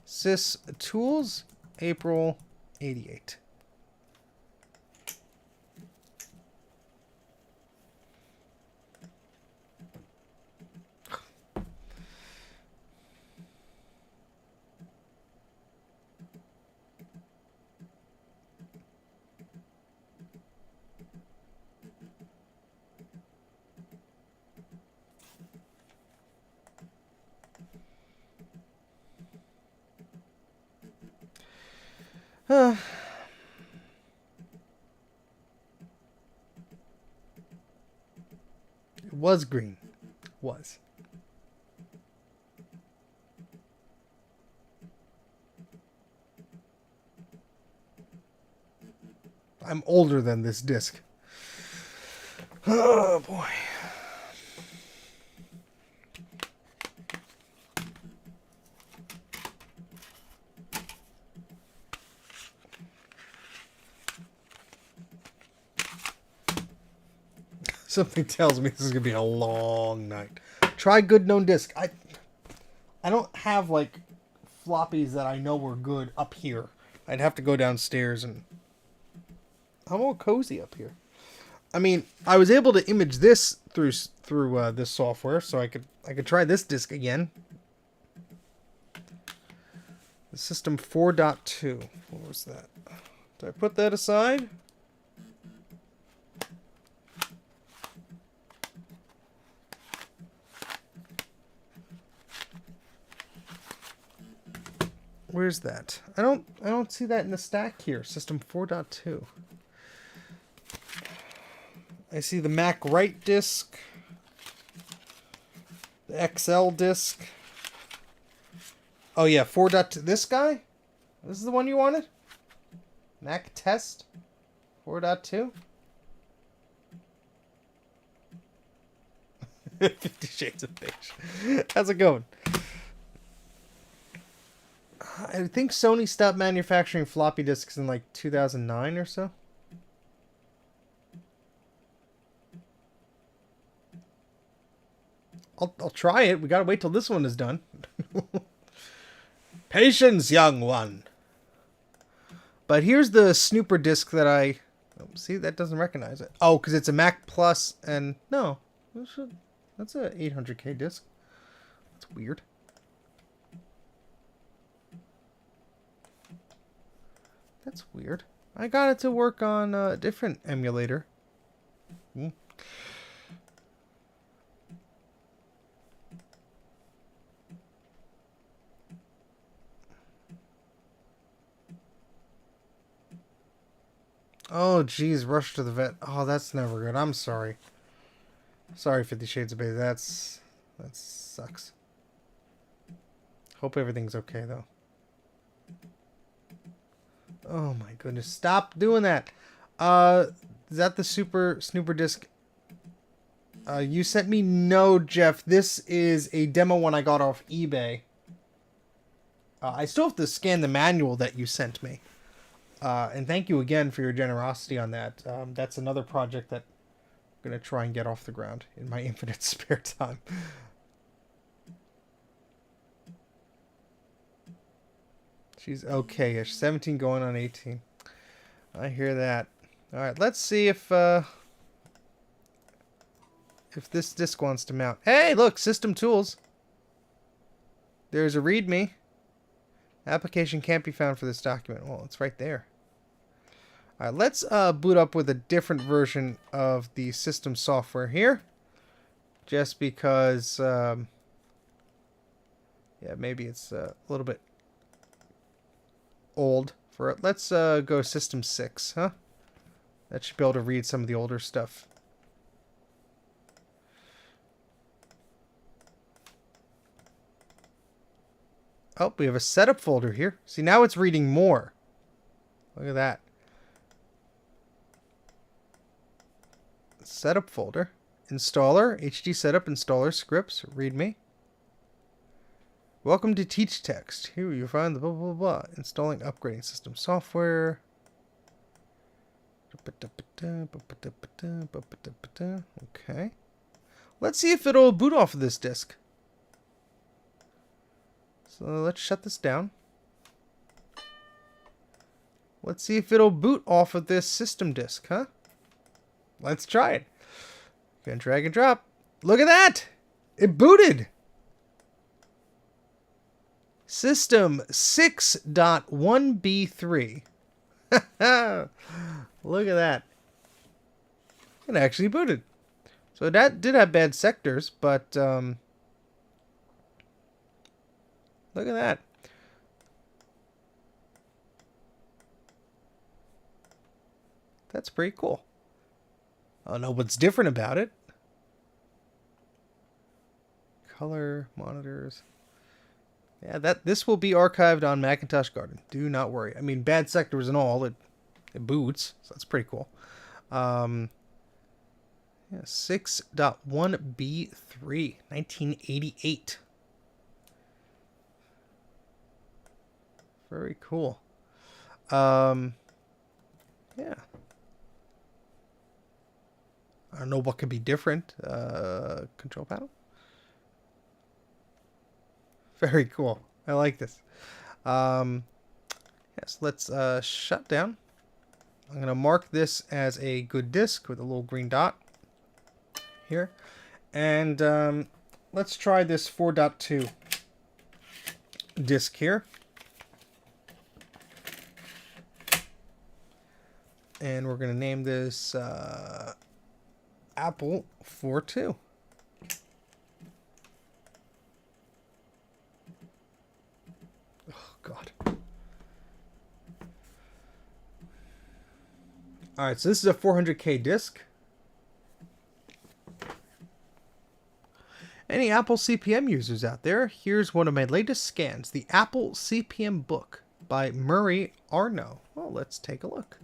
Sys Tools, April 88. It was green. Was. I'm older than this disc. Oh boy. Something tells me this is gonna be a long night. Try good known disc. I don't have like floppies that I know were good up here. I'd have to go downstairs, and I'm all cozy up here. I mean, I was able to image this through this software, so I could try this disc again. The System 4.2. What was that? Did I put that aside? Where's that? I don't see that in the stack here. System 4.2. I see the Mac Write disk, the XL disk. Oh yeah, 4.2. This guy? This is the one you wanted? Mac Test 4.2. 50 Shades of Beige. How's it going? I think Sony stopped manufacturing floppy disks in like 2009 or so. I'll try it. We gotta wait till this one is done. Patience, young one. But here's the snooper disc that I... Oh, see, that doesn't recognize it. Oh, because it's a Mac Plus and... No. That's a 800K disc. That's weird. That's weird. I got it to work on a different emulator. Oh, geez, rush to the vet. Oh, that's never good. I'm sorry. Sorry, 50 Shades of Beige. That sucks. Hope everything's okay, though. Oh my goodness. Stop doing that. Is that the Super Snooper disc? You sent me? No, Jeff. This is a demo one I got off eBay. I still have to scan the manual that you sent me. And thank you again for your generosity on that. That's another project that I'm going to try and get off the ground in my infinite spare time. She's okay-ish. 17 going on 18. I hear that. Alright, let's see if if this disk wants to mount. Hey, look, system tools. There's a README. Application can't be found for this document. Well, it's right there. All right, let's boot up with a different version of the system software here. Just because, yeah, maybe it's a little bit old for it. Let's go System 6, huh? That should be able to read some of the older stuff. Oh, we have a setup folder here. See, now it's reading more. Look at that. Setup folder. Installer, HD setup, installer, scripts, readme. Welcome to teach text. Here you find the blah, blah, blah. Installing, upgrading system software. Okay. Let's see if it'll boot off of this disk. So let's shut this down. Let's see if it'll boot off of this system disk, huh? Let's try it. Gonna drag and drop. Look at that! It booted! System 6.1B3. Look at that. It actually booted. So that did have bad sectors, but look at that. That's pretty cool. I don't know what's different about it. Color, monitors. Yeah, this will be archived on Macintosh Garden. Do not worry. I mean, bad sectors and all, it boots, so that's pretty cool. Yeah, 6.1B3, 1988. Very cool. Yeah. I don't know what could be different. Control panel. Very cool. I like this. Yes, let's shut down. I'm going to mark this as a good disk with a little green dot here. And let's try this 4.2 disk here. And we're going to name this Apple 4.2. Oh, God. All right, so this is a 400K disk. Any Apple CPM users out there? Here's one of my latest scans, the Apple CPM book by Murray Arno. Well, let's take a look.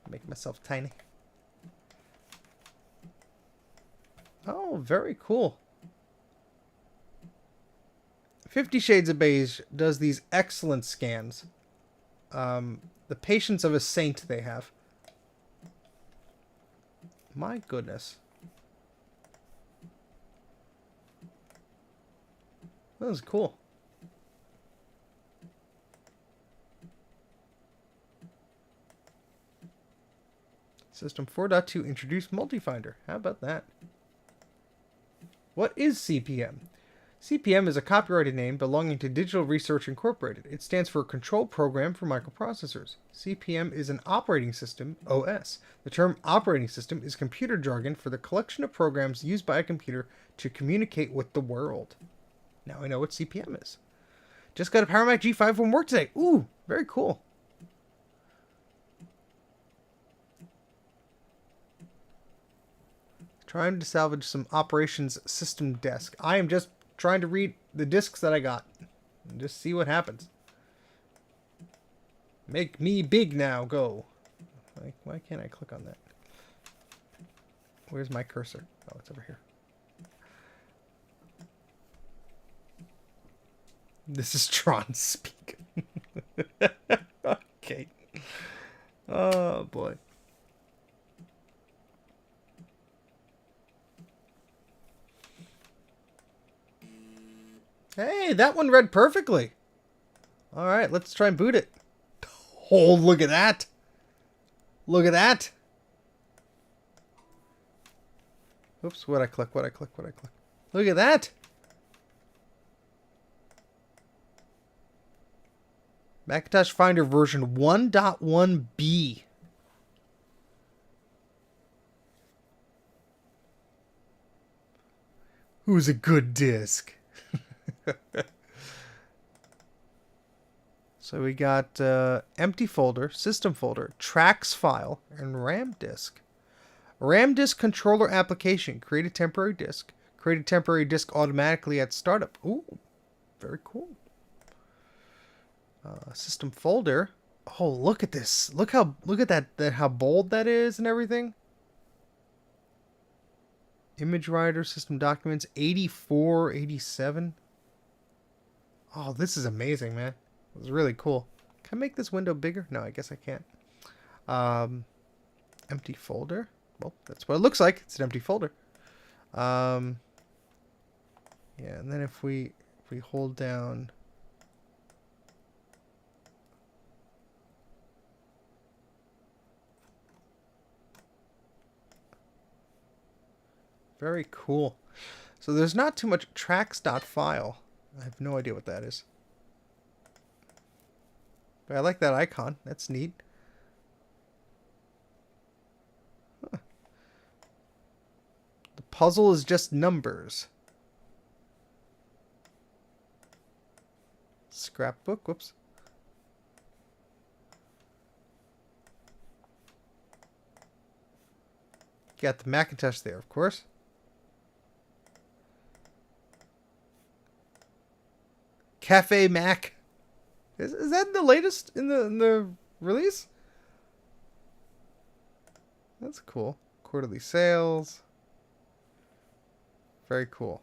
Make myself tiny. Oh, very cool. 50 Shades of Beige does these excellent scans. The patience of a saint they have. My goodness. That was cool. System 4.2 introduced Multifinder. How about that? What is CPM? CPM is a copyrighted name belonging to Digital Research Incorporated. It stands for Control Program for Microprocessors. CPM is an operating system, OS. The term operating system is computer jargon for the collection of programs used by a computer to communicate with the world. Now I know what CPM is. Just got a Power Mac G5 from work today. Ooh, very cool. Trying to salvage some operations system disk. I am just trying to read the disks that I got and just see what happens. Make me big now, go. Like, why can't I click on that? Where's my cursor? Oh, it's over here. This is Tron speak. Okay. Oh boy. Hey, that one read perfectly. All right, let's try and boot it. Oh, look at that. Look at that. Oops, what I click? Look at that! Macintosh Finder version 1.1b. Who's a good disk? So we got empty folder, system folder, tracks file, and RAM disk. RAM disk controller application. Create a temporary disk. Create a temporary disk automatically at startup. Ooh, very cool. System folder. Oh, look at this. Look at that how bold that is and everything. Image writer, system documents, 84, 87. Oh, this is amazing, man. It's really cool. Can I make this window bigger? No, I guess I can't. Empty folder. Well, that's what it looks like. It's an empty folder. Yeah, and then if we hold down very cool. So there's not too much tracks.file. I have no idea what that is. But I like that icon. That's neat. Huh. The puzzle is just numbers. Scrapbook. Whoops. Got the Macintosh there, of course. Cafe Mac. Is that the latest in the release? That's cool. Quarterly sales. Very cool.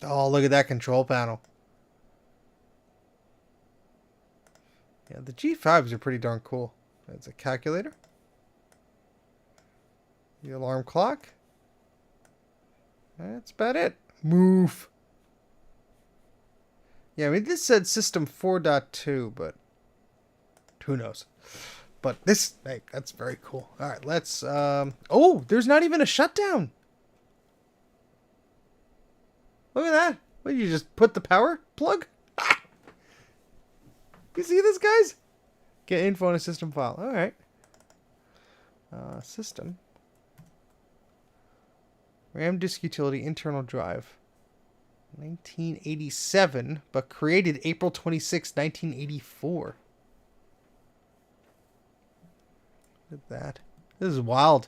Oh, look at that control panel. Yeah, the G5s are pretty darn cool. That's a calculator. The alarm clock. That's about it. Move. Yeah, I mean, this said System 4.2, but who knows? But this, hey, that's very cool. All right, let's, oh, there's not even a shutdown. Look at that. What, you just put the power plug? You see this, guys? Get info on a system file. All right. System. RAM disk utility, internal drive. 1987, but created April 26, 1984. Look at that. This is wild.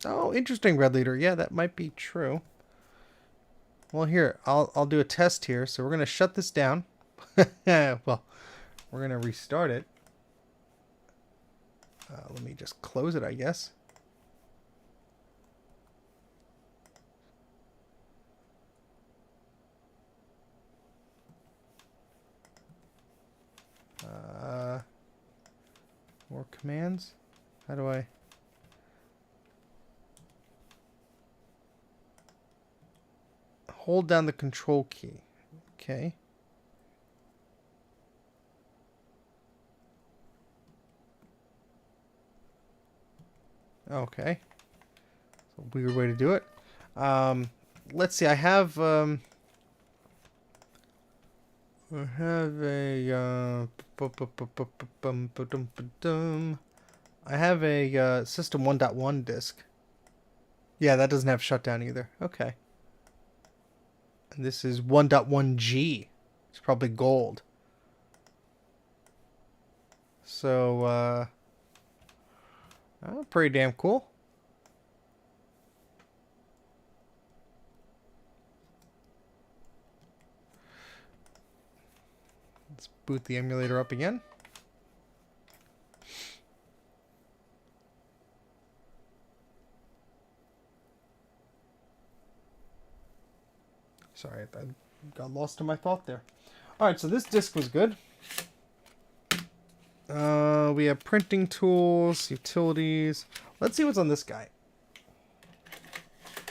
Oh, interesting, Red Leader. Yeah, that might be true. Well, here, I'll do a test here. So we're going to shut this down. Well, we're going to restart it. Let me just close it, I guess. More commands. How do I... Hold down the control key. Okay. Okay. It's a weird way to do it. Let's see. I have a System 1.1 disk. Yeah, that doesn't have shutdown either. Okay. And this is 1.1G. It's probably gold. So, pretty damn cool. Let's boot the emulator up again. Sorry, I got lost in my thought there. All right, so this disc was good. We have printing tools, utilities. Let's see what's on this guy.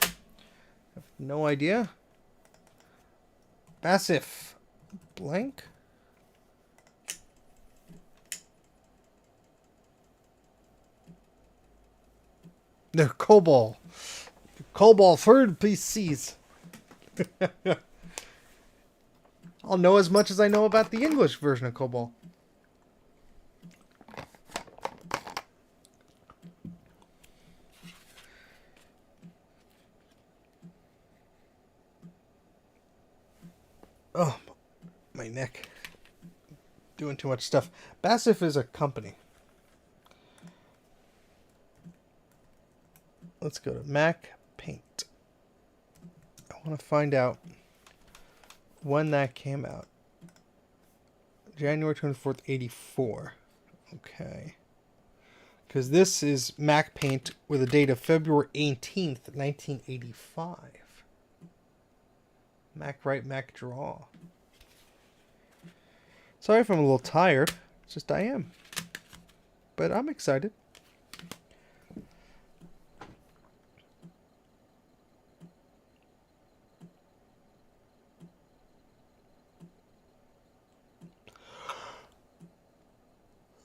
Have no idea. Massif. Blank. They're COBOL. COBOL third PCs. I'll know as much as I know about the English version of COBOL. Oh, my neck. Doing too much stuff. Massif is a company. Let's go to Mac Paint. I want to find out when that came out. January 24th, 84. Okay. Because this is Mac Paint with a date of February 18th, 1985. Mac Write, Mac Draw. Sorry if I'm a little tired. It's just I am. But I'm excited.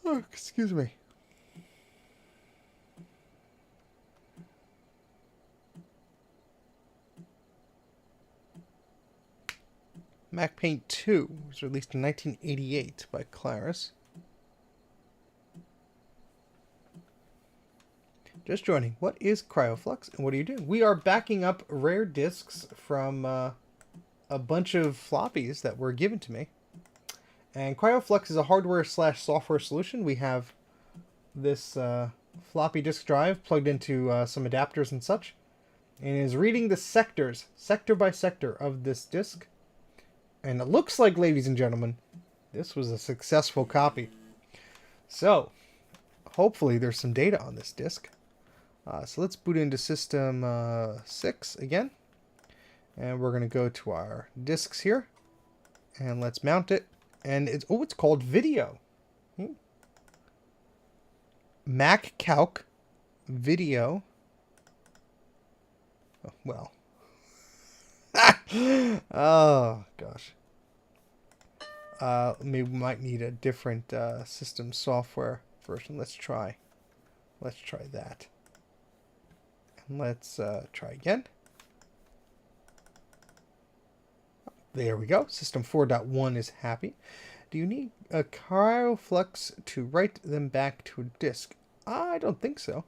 Oh, excuse me. Mac Paint 2 was released in 1988 by Claris. Just joining. What is CryoFlux and what are you doing? We are backing up rare discs from a bunch of floppies that were given to me. And CryoFlux is a hardware/software solution. We have this floppy disk drive plugged into some adapters and such. And is reading the sectors, sector by sector of this disk. And it looks like, ladies and gentlemen, this was a successful copy. So, hopefully there's some data on this disk. So let's boot into System 6 again. And we're going to go to our disks here. And let's mount it. And it's called Video. Mac Calc Video. Oh, well. Oh gosh. Maybe we might need a different system software version. Let's try that. And let's try again. There we go. System 4.1 is happy. Do you need a CryoFlux to write them back to a disk? I don't think so.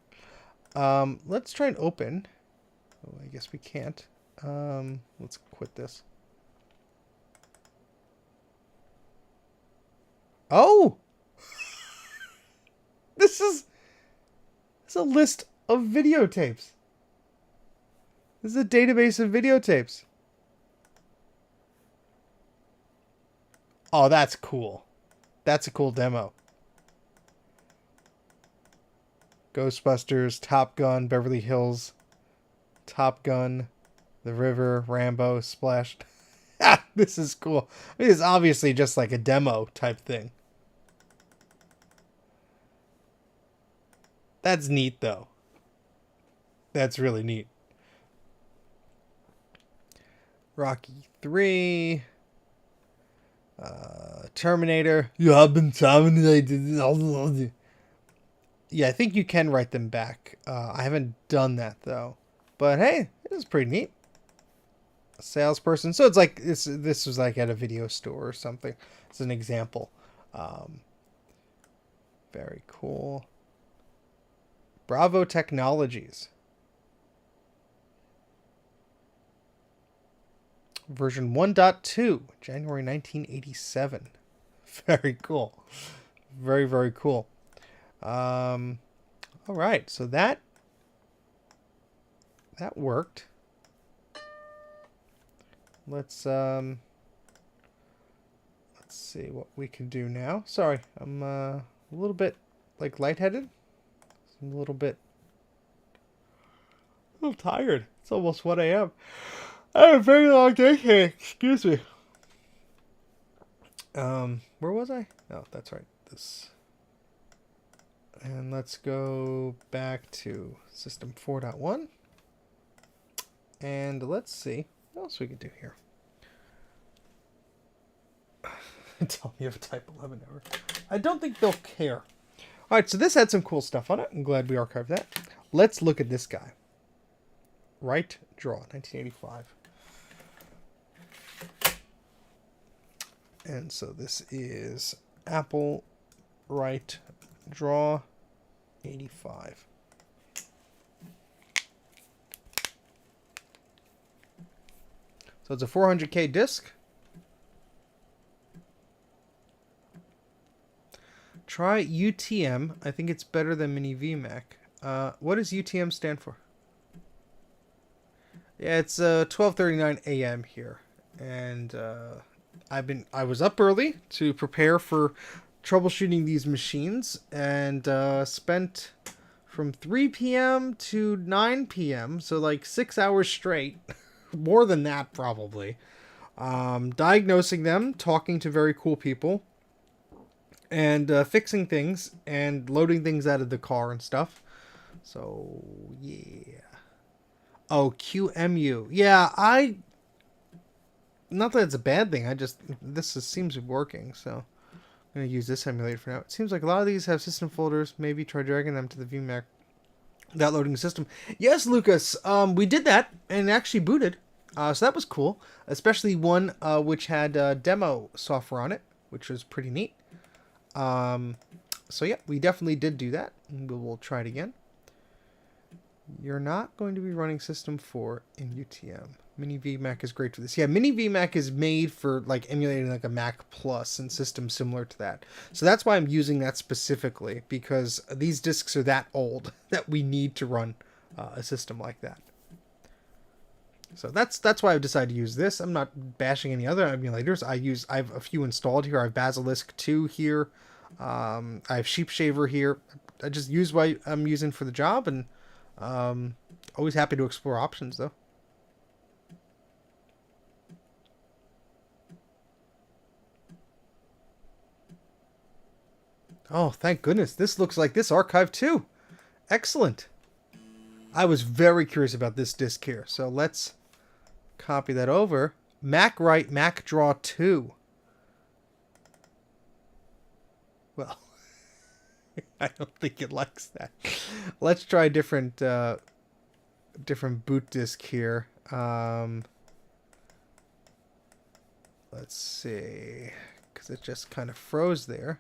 Let's try and open. Oh, I guess we can't. Let's quit this. Oh! This is a list of videotapes. This is a database of videotapes. Oh, that's cool. That's a cool demo. Ghostbusters, Top Gun, Beverly Hills, Top Gun, The River, Rambo, Splash. This is cool. I mean, it's obviously just like a demo type thing. That's neat, though. That's really neat. Rocky 3. Terminator. You have been terminated. Yeah, I think you can write them back. I haven't done that, though. But hey, it is pretty neat. A salesperson. So it's like this was like at a video store or something. It's an example. Very cool. Bravo Technologies. Version 1.2, January 1987. Very cool. Very, very cool. All right, so that worked. Let's see what we can do now. Sorry, I'm a little bit like lightheaded. I'm a little tired. It's almost 1 a.m. I had a very long day today. Excuse me. Where was I? Oh, that's right. This. And let's go back to system 4.1. And let's see what else we can do here. Tell me if a type 11 error. I don't think they'll care. All right, so this had some cool stuff on it. I'm glad we archived that. Let's look at this guy. Right draw, 1985. And so this is Apple right draw 85. So it's a 400K disc. Try UTM. I think it's better than Mini VMac. What does UTM stand for? Yeah, it's 12:39 a.m. here, and I was up early to prepare for troubleshooting these machines, and spent from 3 p.m. to 9 p.m. so like 6 hours straight, more than that probably, diagnosing them, talking to very cool people, and fixing things and loading things out of the car and stuff. So yeah. Oh, QMU. Yeah, not that it's a bad thing. Seems working, so I'm going to use this emulator for now. It seems like a lot of these have system folders. Maybe try dragging them to the VMac without loading the system. Yes, Lucas, we did that and it actually booted. So that was cool, especially one which had demo software on it, which was pretty neat. So yeah, we definitely did do that. We'll try it again. You're not going to be running System 4 in UTM. Mini VMac is great for this. Yeah, Mini VMac is made for like emulating like a Mac Plus and systems similar to that. So that's why I'm using that specifically, because these disks are that old that we need to run a system like that. So that's why I've decided to use this. I'm not bashing any other emulators. I have a few installed here. I have Basilisk 2 here. I have Sheepshaver here. I just use what I'm using for the job, and always happy to explore options though. Oh, thank goodness. This looks like this archive too. Excellent. I was very curious about this disk here. So let's copy that over. Mac write, Mac draw 2. Well, I don't think it likes that. Let's try a different boot disk here. Let's see, because it just kind of froze there.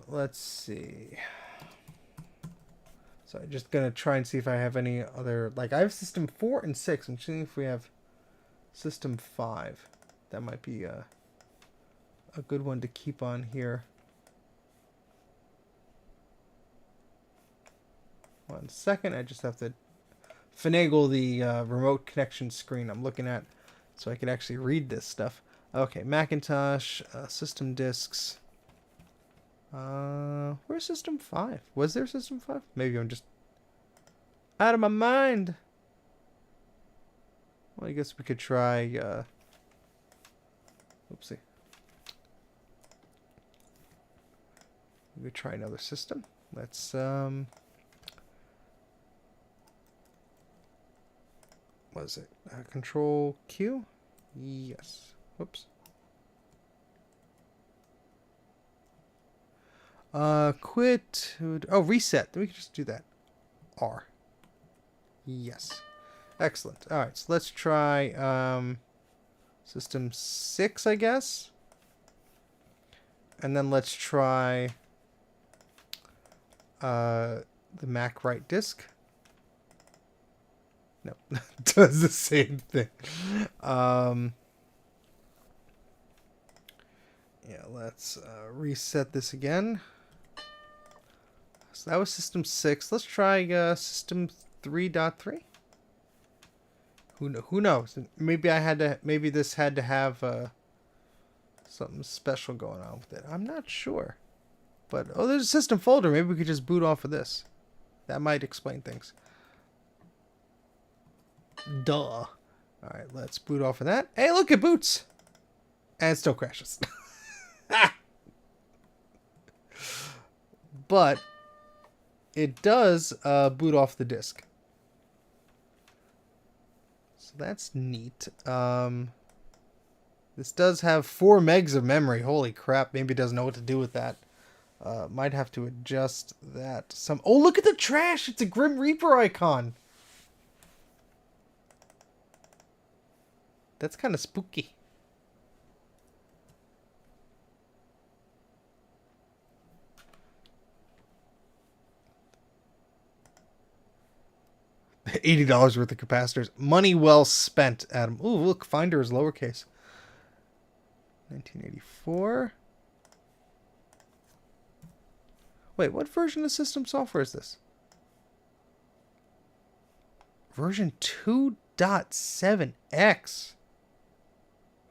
Let's see. So I'm just gonna try and see if I have any other, like I have system 4 and 6. I'm seeing if we have system 5. That might be a good one to keep on here. 1 second, I just have to finagle the remote connection screen I'm looking at so I can actually read this stuff. Okay, Macintosh, system disks. Where's system 5? Was there system 5? Maybe I'm just out of my mind. Well, I guess we could try, oopsie. We could try another system. Let's, what is it? Control Q? Yes. Whoops. Quit. Oh, reset. We can just do that. R. Yes. Excellent. All right, so let's try system 6, I guess. And then let's try the Mac write disk. No, does the same thing. Yeah, let's reset this again. So that was system 6. Let's try system 3.3. Who knows? Maybe this had to have something special going on with it. I'm not sure. But, oh, there's a system folder. Maybe we could just boot off of this. That might explain things. Duh. Alright, let's boot off of that. Hey, look, it boots! And it still crashes. But it does boot off the disk. So that's neat. This does have 4 megs of memory. Holy crap, maybe it doesn't know what to do with that. Might have to adjust that some. Oh, look at the trash! It's a Grim Reaper icon. That's kind of spooky. $80 worth of capacitors. Money well spent, Adam. Ooh, look, Finder is lowercase. 1984. Wait, what version of system software is this? Version 2.7x.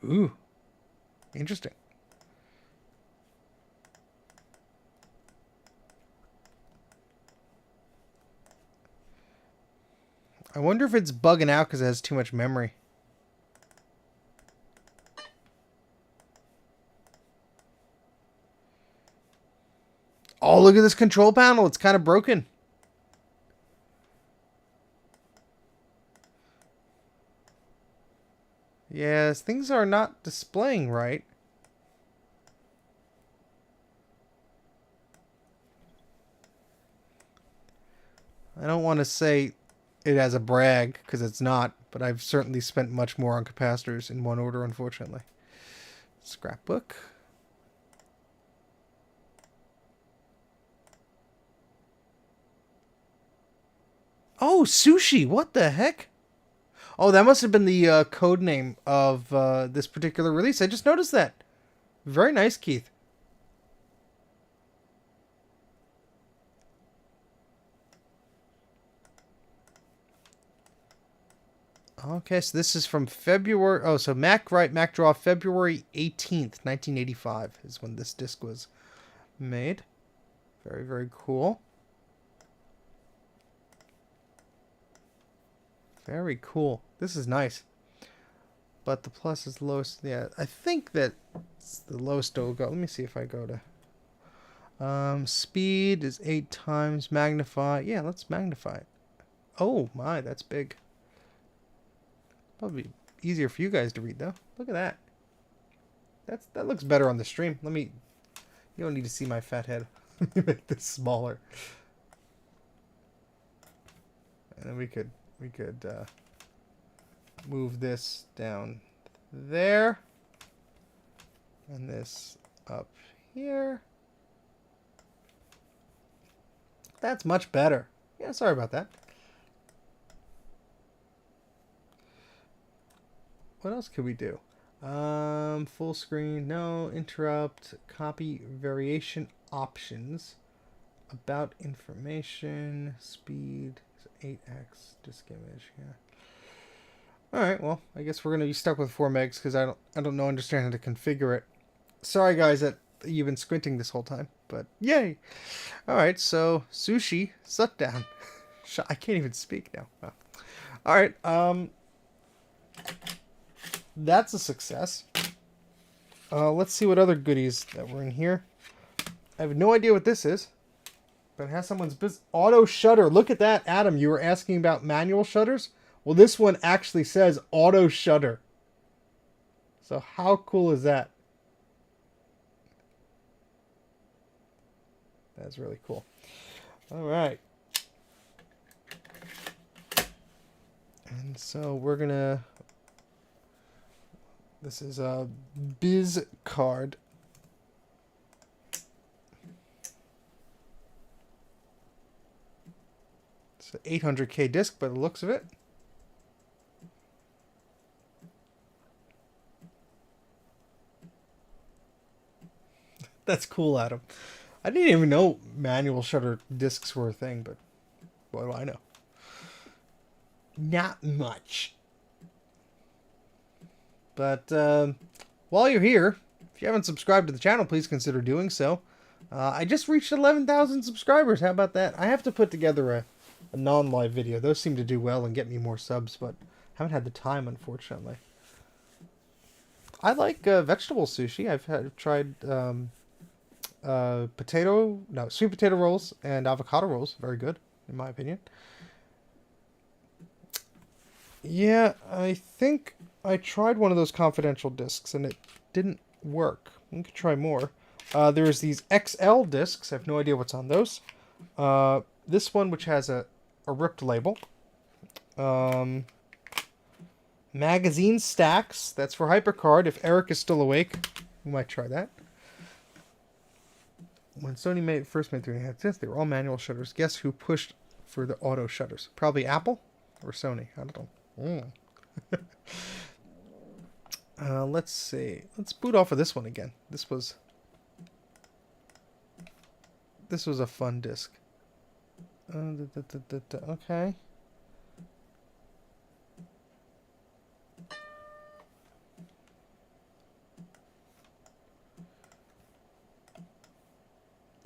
Ooh. Interesting. I wonder if it's bugging out because it has too much memory. Oh, look at this control panel. It's kind of broken. Yes, things are not displaying right. I don't want to say it as a brag, because it's not, but I've certainly spent much more on capacitors in one order, unfortunately. Scrapbook. Oh, sushi! What the heck? Oh, that must have been the code name of this particular release. I just noticed that. Very nice, Keith. Okay, so this is from February. Oh, so Mac Draw, February 18th, 1985 is when this disc was made. Very, very cool. Very cool. This is nice. But the plus is lowest. Yeah, I think that the lowest will go. Let me see if I go to... speed is 8 times. Magnify. Yeah, let's magnify it. Oh, my, that's big. Probably easier for you guys to read, though. Look at that. That looks better on the stream. Let me... You don't need to see my fat head. Let me make this smaller. And then we could move this down there. And this up here. That's much better. Yeah, sorry about that. What else could we do? Full screen, no. Interrupt, copy, variation options, about information, speed, 8x, disk image. Yeah. All right. Well, I guess we're gonna be stuck with 4 megs because I don't understand how to configure it. Sorry, guys, that you've been squinting this whole time, but yay! All right. So sushi, shut down. I can't even speak now. Oh. All right. That's a success. Let's see what other goodies that were in here. I have no idea what this is, but it has someone's business. Auto shutter. Look at that, Adam. You were asking about manual shutters. Well, this one actually says auto shutter. So how cool is that? That's really cool. All right. And so we're gonna... This is a Biz card. It's an 800K disc by the looks of it. That's cool, Adam. I didn't even know manual shutter discs were a thing, but what do I know? Not much. But while you're here, If you haven't subscribed to the channel, please consider doing so. I just reached 11,000 subscribers. How about that? I have to put together a non-live video. Those seem to do well and get me more subs, but haven't had the time, unfortunately. I like vegetable sushi. I've tried sweet potato rolls and avocado rolls. Very good, in my opinion. Yeah, I think I tried one of those confidential discs and it didn't work. We could try more. There's these XL discs. I have no idea what's on those. This one, which has a ripped label. Magazine stacks. That's for HyperCard. If Eric is still awake, we might try that. When Sony first made 3.5 discs, they were all manual shutters. Guess who pushed for the auto shutters? Probably Apple or Sony. I don't know. Let's see. Let's boot off of this one again. This was a fun disc. Okay.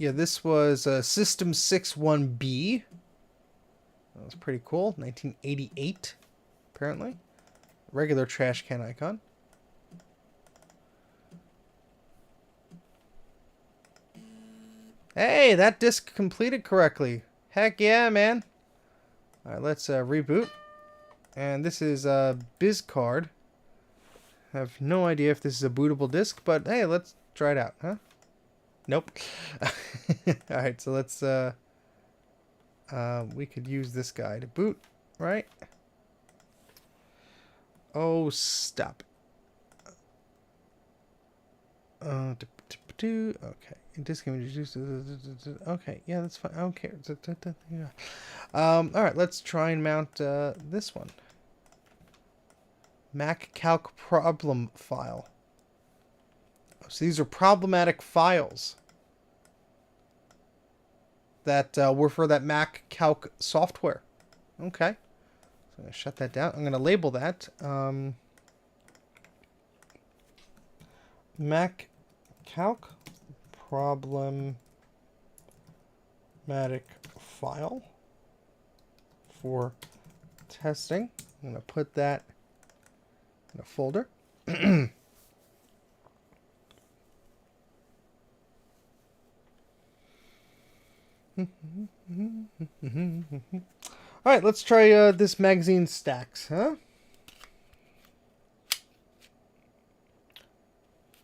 Yeah, this was System 61B. That was pretty cool. 1988, apparently. Regular trash can icon. Hey, that disc completed correctly. Heck yeah, man. Alright, let's reboot. And this is BizCard. I have no idea if this is a bootable disc, but hey, let's try it out, huh? Nope. Alright, so let's we could use this guy to boot, right? Oh, stop. Okay. Disk image. Okay, yeah, that's fine. I don't care. Alright, let's try and mount this one. Mac calc problem file. So these are problematic files that were for that Mac calc software. Okay. So I'm going to shut that down. I'm going to label that Mac calc problematic file for testing. I'm going to put that in a folder. Alright, let's try this magazine stacks, huh?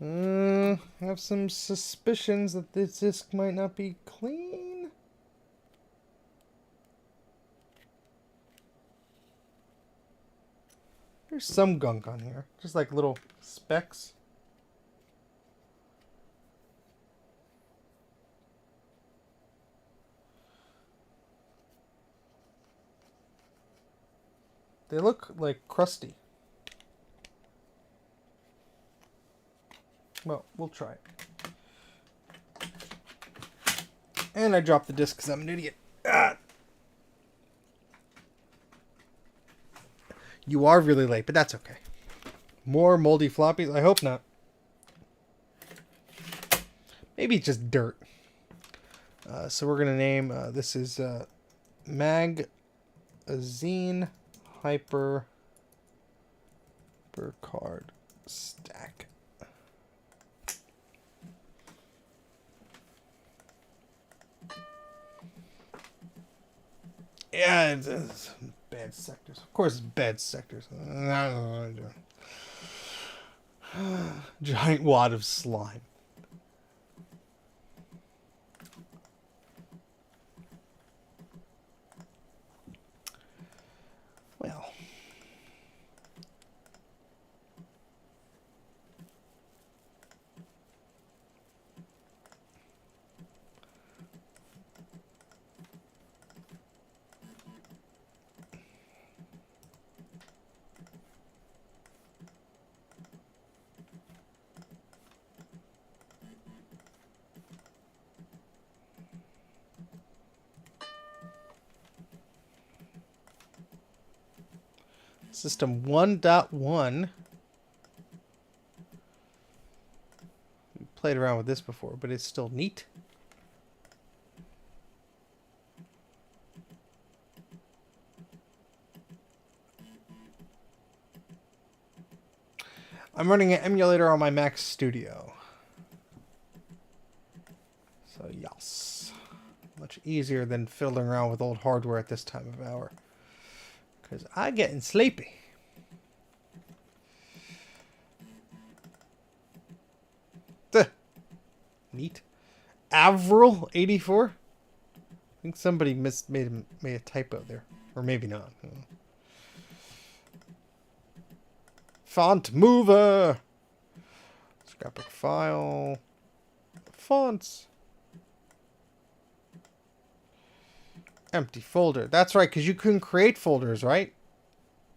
I have some suspicions that this disc might not be clean. There's some gunk on here, just like little specks. They look like crusty. Well, we'll try it. And I dropped the disc because I'm an idiot. Ah! You are really late, but that's okay. More moldy floppies? I hope not. Maybe it's just dirt. So we're going to name, this is Magazine HyperCard Stack. Yeah, it's bad sectors. Of course, it's bad sectors. Giant wad of slime. Well. System 1.1. played around with this before, but it's still neat. I'm running an emulator on my Mac Studio. So, yes. Much easier than fiddling around with old hardware at this time of hour. Because I'm getting sleepy. Duh. Neat. Avril 84. I think somebody made a typo there. Or maybe not. Font mover. Graphic file. Fonts. Empty folder. That's right, because you couldn't create folders, right?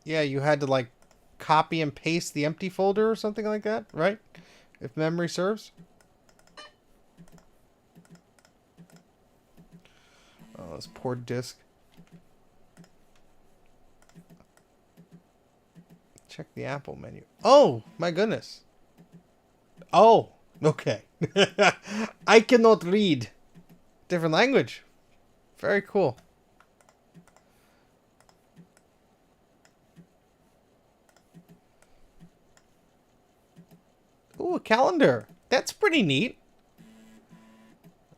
Yeah, you had to like copy and paste the empty folder or something like that, right? If memory serves. Oh, this poor disk. Check the Apple menu. Oh, my goodness. Oh, okay. I cannot read. Different language. Very cool. Ooh, a calendar. That's pretty neat.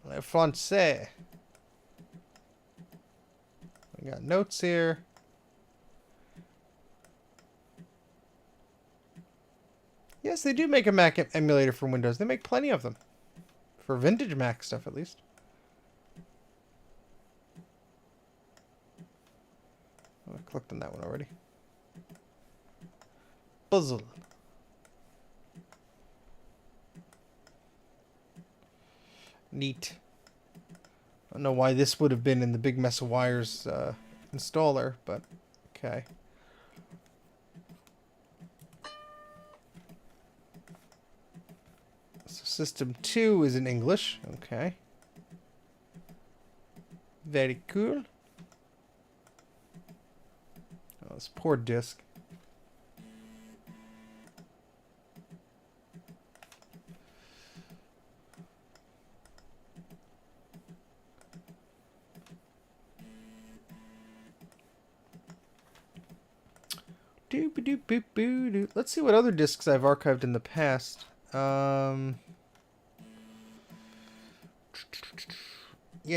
Le Français. We got notes here. Yes, they do make a Mac emulator for Windows. They make plenty of them. For vintage Mac stuff, at least. Oh, I clicked on that one already. Puzzle. Neat. I don't know why this would have been in the big mess of wires installer, but okay. So system 2 is in English. Okay. Very cool. Oh, this poor disk. Let's see what other discs I've archived in the past. Yeah,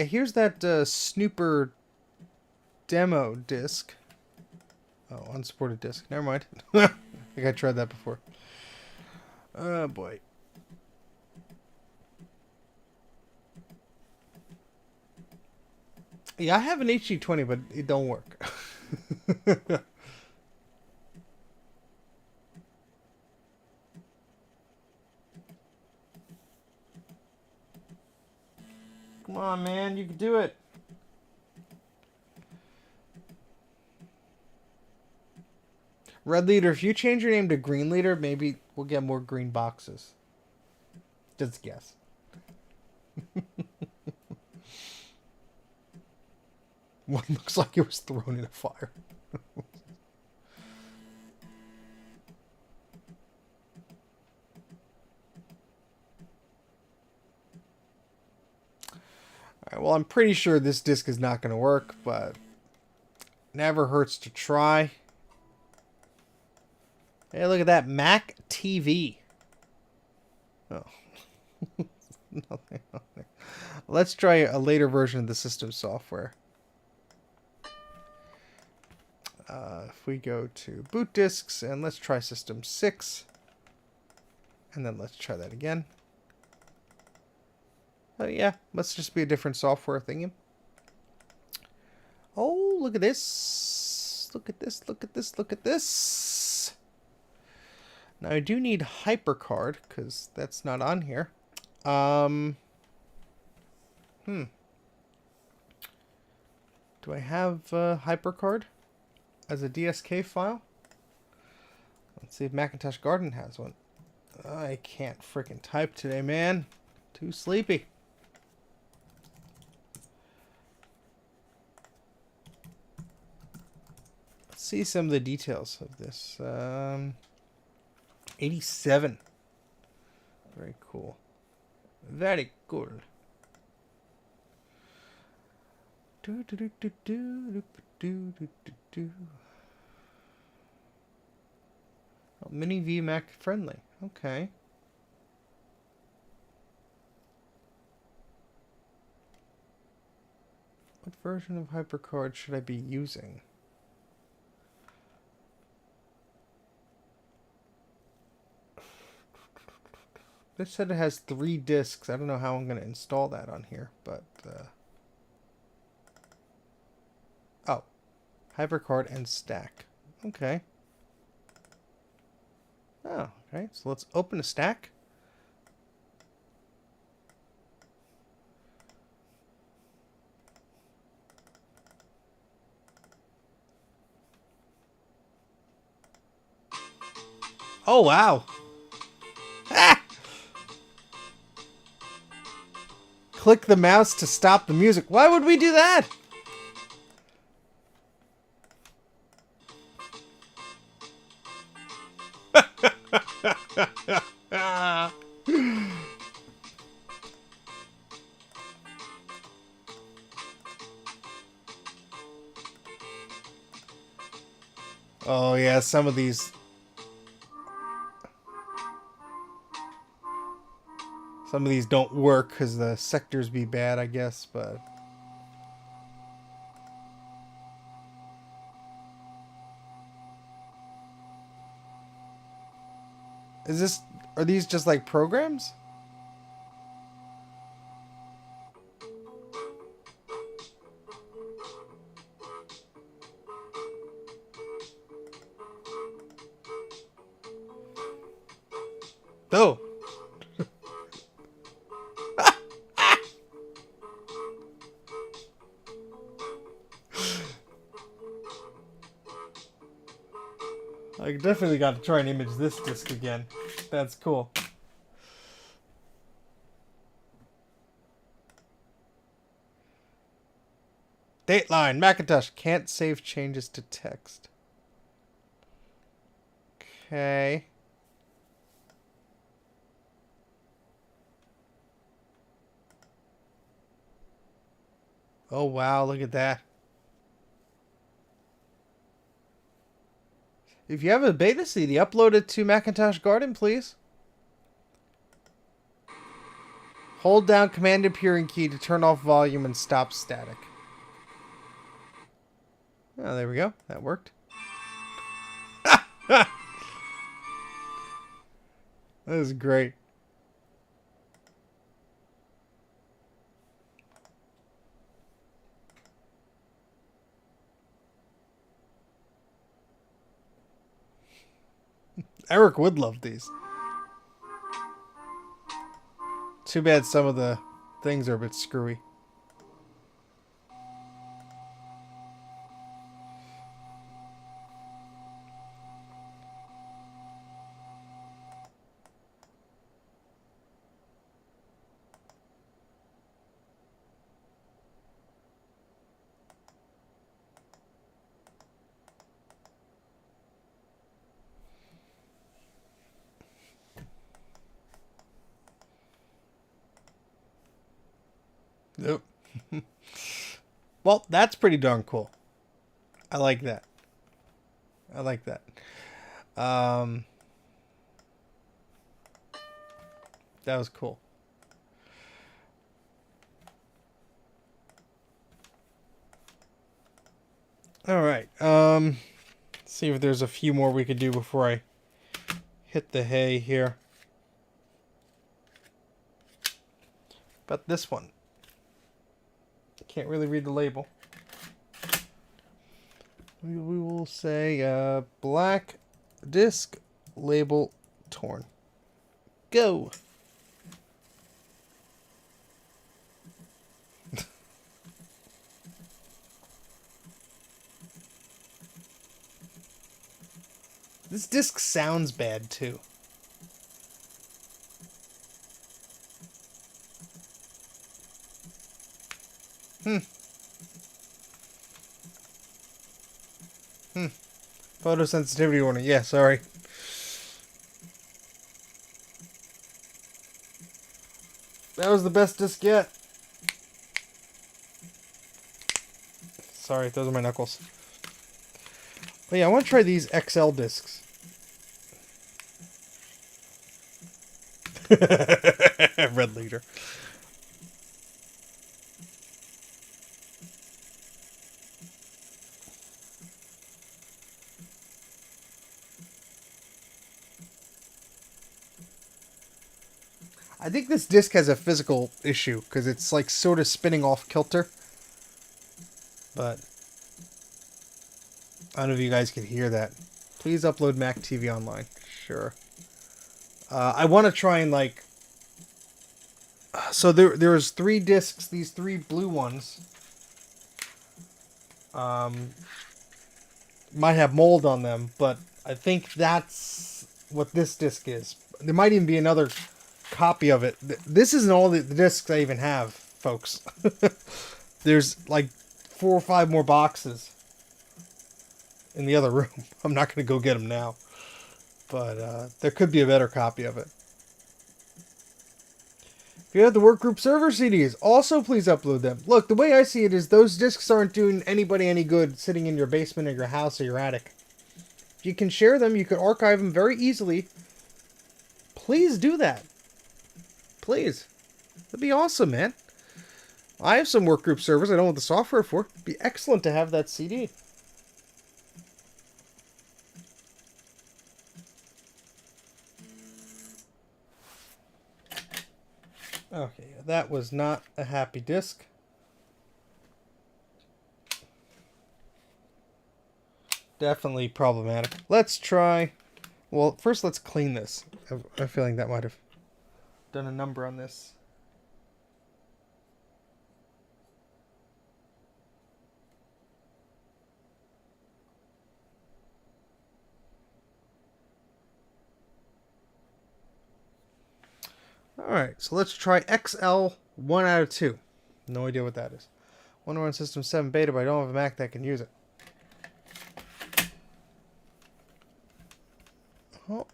here's that Snooper demo disc. Oh, unsupported disc. Never mind. I think I tried that before. Oh, boy. Yeah, I have an HD20, but it don't work. Come on, man. You can do it. Red Leader, if you change your name to Green Leader, maybe we'll get more green boxes. Just a guess. One looks like it was thrown in a fire. Alright, well, I'm pretty sure this disc is not going to work, but never hurts to try. Hey, look at that. Mac TV. Oh. Nothing. Let's try a later version of the system software. If we go to boot disks and let's try system 6. And then let's try that again. Oh yeah, must just be a different software thingy. Oh, look at this. Look at this, look at this, look at this. Now I do need HyperCard, because that's not on here. Do I have HyperCard as a DSK file? Let's see if Macintosh Garden has one. I can't freaking type today, man. Too sleepy. Let's see some of the details of this. 87. Very cool. Very cool. Oh, Mini VMAC friendly. Okay. What version of HyperCard should I be using? This said it has 3 discs. I don't know how I'm going to install that on here, but... Oh. HyperCard and stack. Okay. Oh, okay. So let's open a stack. Oh, wow. Ah! Click the mouse to stop the music. Why would we do that? Oh, yeah, some of these... Some of these don't work because the sectors be bad, I guess, but... Is this... Are these just like programs? Oh! I definitely got to try and image this disc again. That's cool. Dateline, Macintosh can't save changes to text. Okay. Oh wow, look at that. If you have a beta CD, upload it to Macintosh Garden, please. Hold down Command and Peering key to turn off volume and stop static. Oh, there we go. That worked. That is great. Eric would love these. Too bad some of the things are a bit screwy. Nope. Well, that's pretty darn cool. I like that. I like that. That was cool. All right. See if there's a few more we could do before I hit the hay here. But this one. Can't really read the label. We will say black disc label torn. Go. This disc sounds bad too. Photosensitivity warning. Yeah, sorry. That was the best disc yet. Sorry, those are my knuckles. But yeah, I want to try these XL discs. Red leader. I think this disc has a physical issue because it's like sort of spinning off kilter. But I don't know if you guys can hear that. Please upload Mac TV online. Sure. I want to try and like. So there's 3 discs. These 3 blue ones. Might have mold on them, but I think that's what this disc is. There might even be another copy of it. This isn't all the discs I even have, folks. There's like 4 or 5 more boxes in the other room. I'm not going to go get them now, but there could be a better copy of it. If you have the workgroup server CDs, also please upload them. Look, the way I see it is those discs aren't doing anybody any good sitting in your basement or your house or your attic. If you can share them, you could archive them very easily. Please do that. Please. That'd be awesome, man. I have some workgroup servers I don't have the software for. It'd be excellent to have that CD. Okay, that was not a happy disc. Definitely problematic. Let's try... Well, first let's clean this. I'm feeling that might have done a number on this. Alright, so let's try XL 1 out of 2. No idea what that is. Want to run System 7 Beta, but I don't have a Mac that can use it. Oh,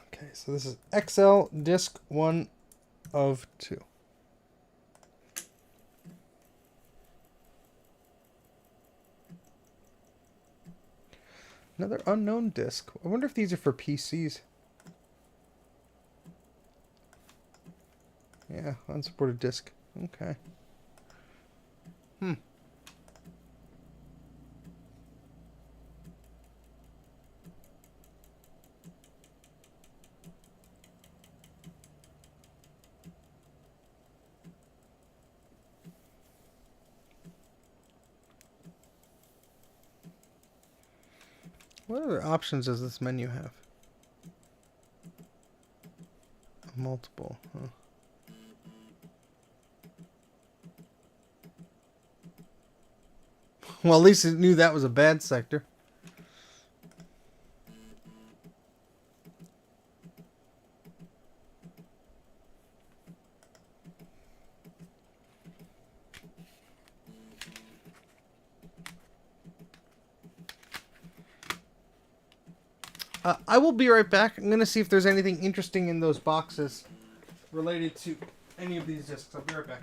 okay, so this is XL Disk 1 of 2. Another unknown disk. I wonder if these are for PCs. Yeah, unsupported disk. Okay. What other options does this menu have? Multiple, huh? Well, at least it knew that was a bad sector. I will be right back. I'm going to see if there's anything interesting in those boxes related to any of these discs. I'll be right back.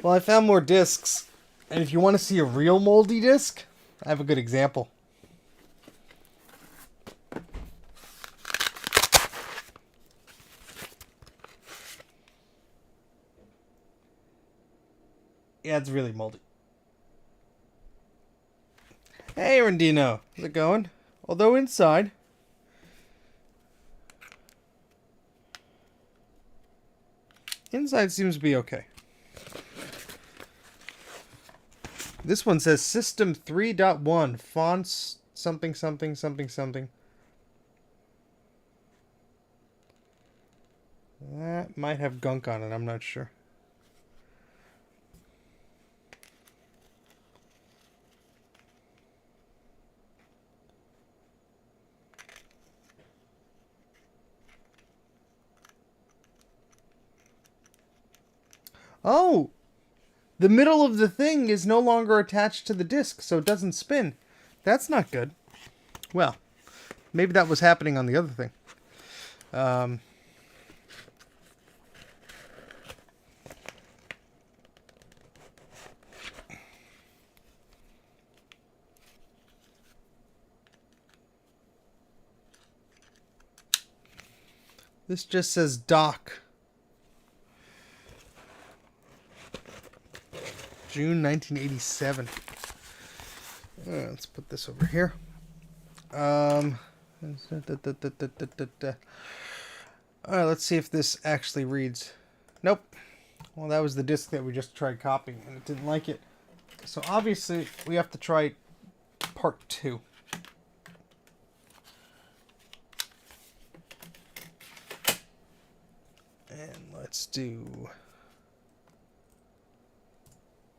Well, I found more discs, and if you want to see a real moldy disc, I have a good example. Yeah, it's really moldy. Hey, Randino. How's it going? Although inside... Inside seems to be okay. This one says System 3.1, fonts something, something, something, something. That might have gunk on it, I'm not sure. Oh! The middle of the thing is no longer attached to the disc, so it doesn't spin. That's not good. Well, maybe that was happening on the other thing. This just says dock. June 1987. Let's put this over here. Alright, let's see if this actually reads. Nope. Well, that was the disk that we just tried copying, and it didn't like it. So obviously, we have to try part 2. And let's do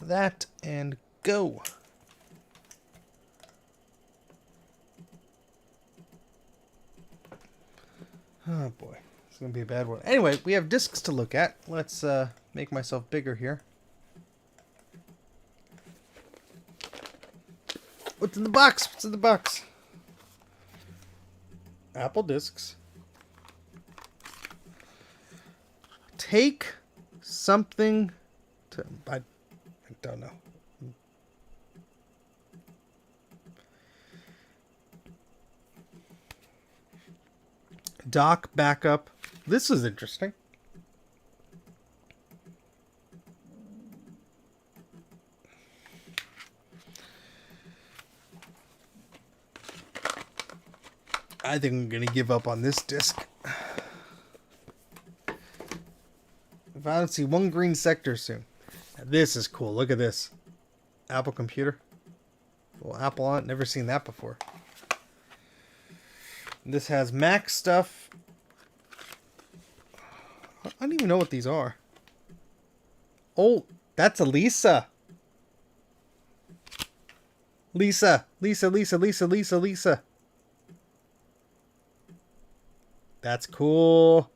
that and go. Oh boy, it's gonna be a bad one. Anyway, we have discs to look at. Let's make myself bigger here. What's in the box? What's in the box? Apple discs. Take something to... I don't know. Dock backup. This is interesting. I think I'm going to give up on this disc. If I don't see one green sector soon. This is cool. Look at this. Apple computer. Well, Apple on it. Never seen that before. This has Mac stuff. I don't even know what these are. Oh, that's a Lisa. Lisa. That's cool.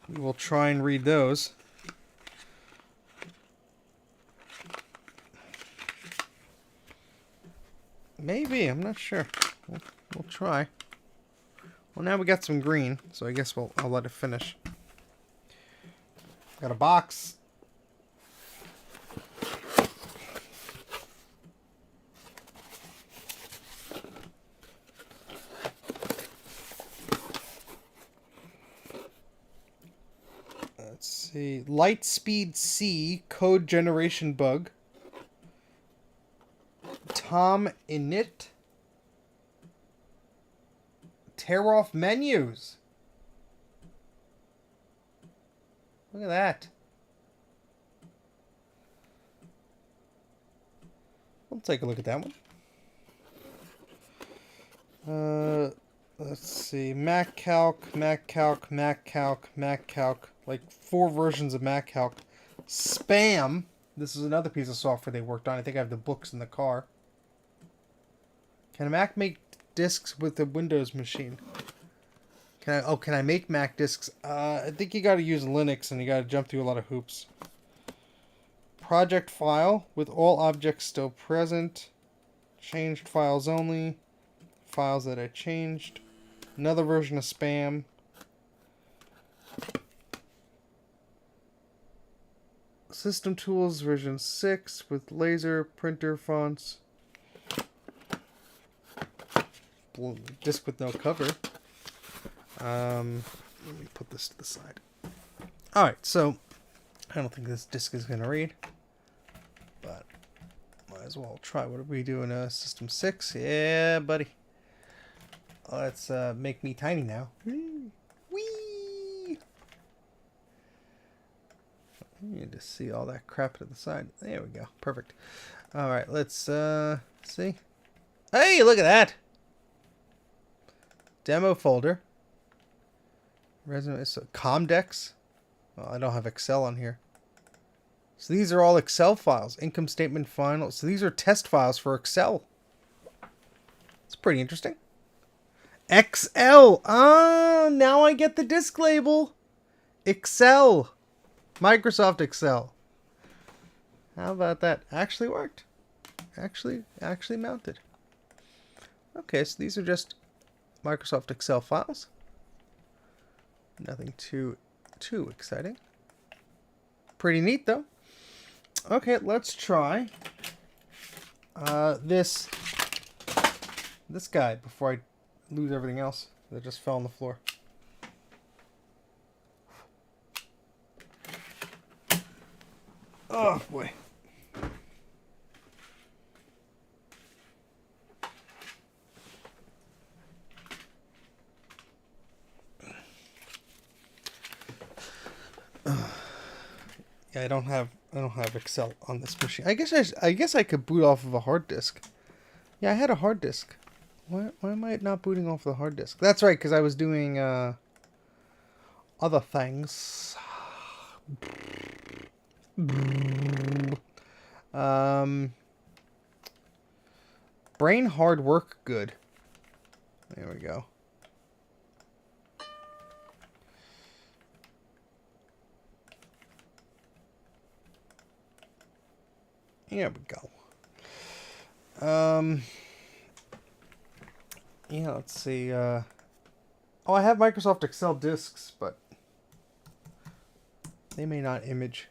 We will try and read those. Maybe, I'm not sure. We'll try. Well, now we got some green, so I guess I'll let it finish. Got a box. Let's see. Lightspeed C code generation bug. Tom init. Tear off menus. Look at that. We'll take a look at that one. Let's see. MacCalc. Like 4 versions of MacCalc. Spam. This is another piece of software they worked on. I think I have the books in the car. Can a Mac make discs with a Windows machine? Can I make Mac discs? I think you got to use Linux and you got to jump through a lot of hoops. Project file with all objects still present. Changed files only. Files that I changed. Another version of spam. System Tools version 6 with laser printer fonts. Disk with no cover. Let me put this to the side. Alright, so I don't think this disk is going to read, but might as well try. What are we doing? System 6? Yeah, buddy. Let's make me tiny now. Whee! I need to see all that crap to the side. There we go. Perfect. Alright, let's see. Hey, look at that! Demo folder. Resume. So Comdex. Well, I don't have Excel on here. So these are all Excel files. Income statement final. So these are test files for Excel. It's pretty interesting. XL. Oh, now I get the disk label. Excel. Microsoft Excel. How about that? Actually worked. Actually mounted. Okay, so these are just Microsoft Excel files. Nothing too exciting. Pretty neat though. Okay, let's try this guide before I lose everything else that just fell on the floor. Oh boy. Yeah, I don't have Excel on this machine. I guess I could boot off of a hard disk. Yeah, I had a hard disk. Why am I not booting off the hard disk? That's right, because I was doing other things. Brain hard work good. There we go. Here we go. Yeah, let's see. Oh, I have Microsoft Excel disks, but they may not image.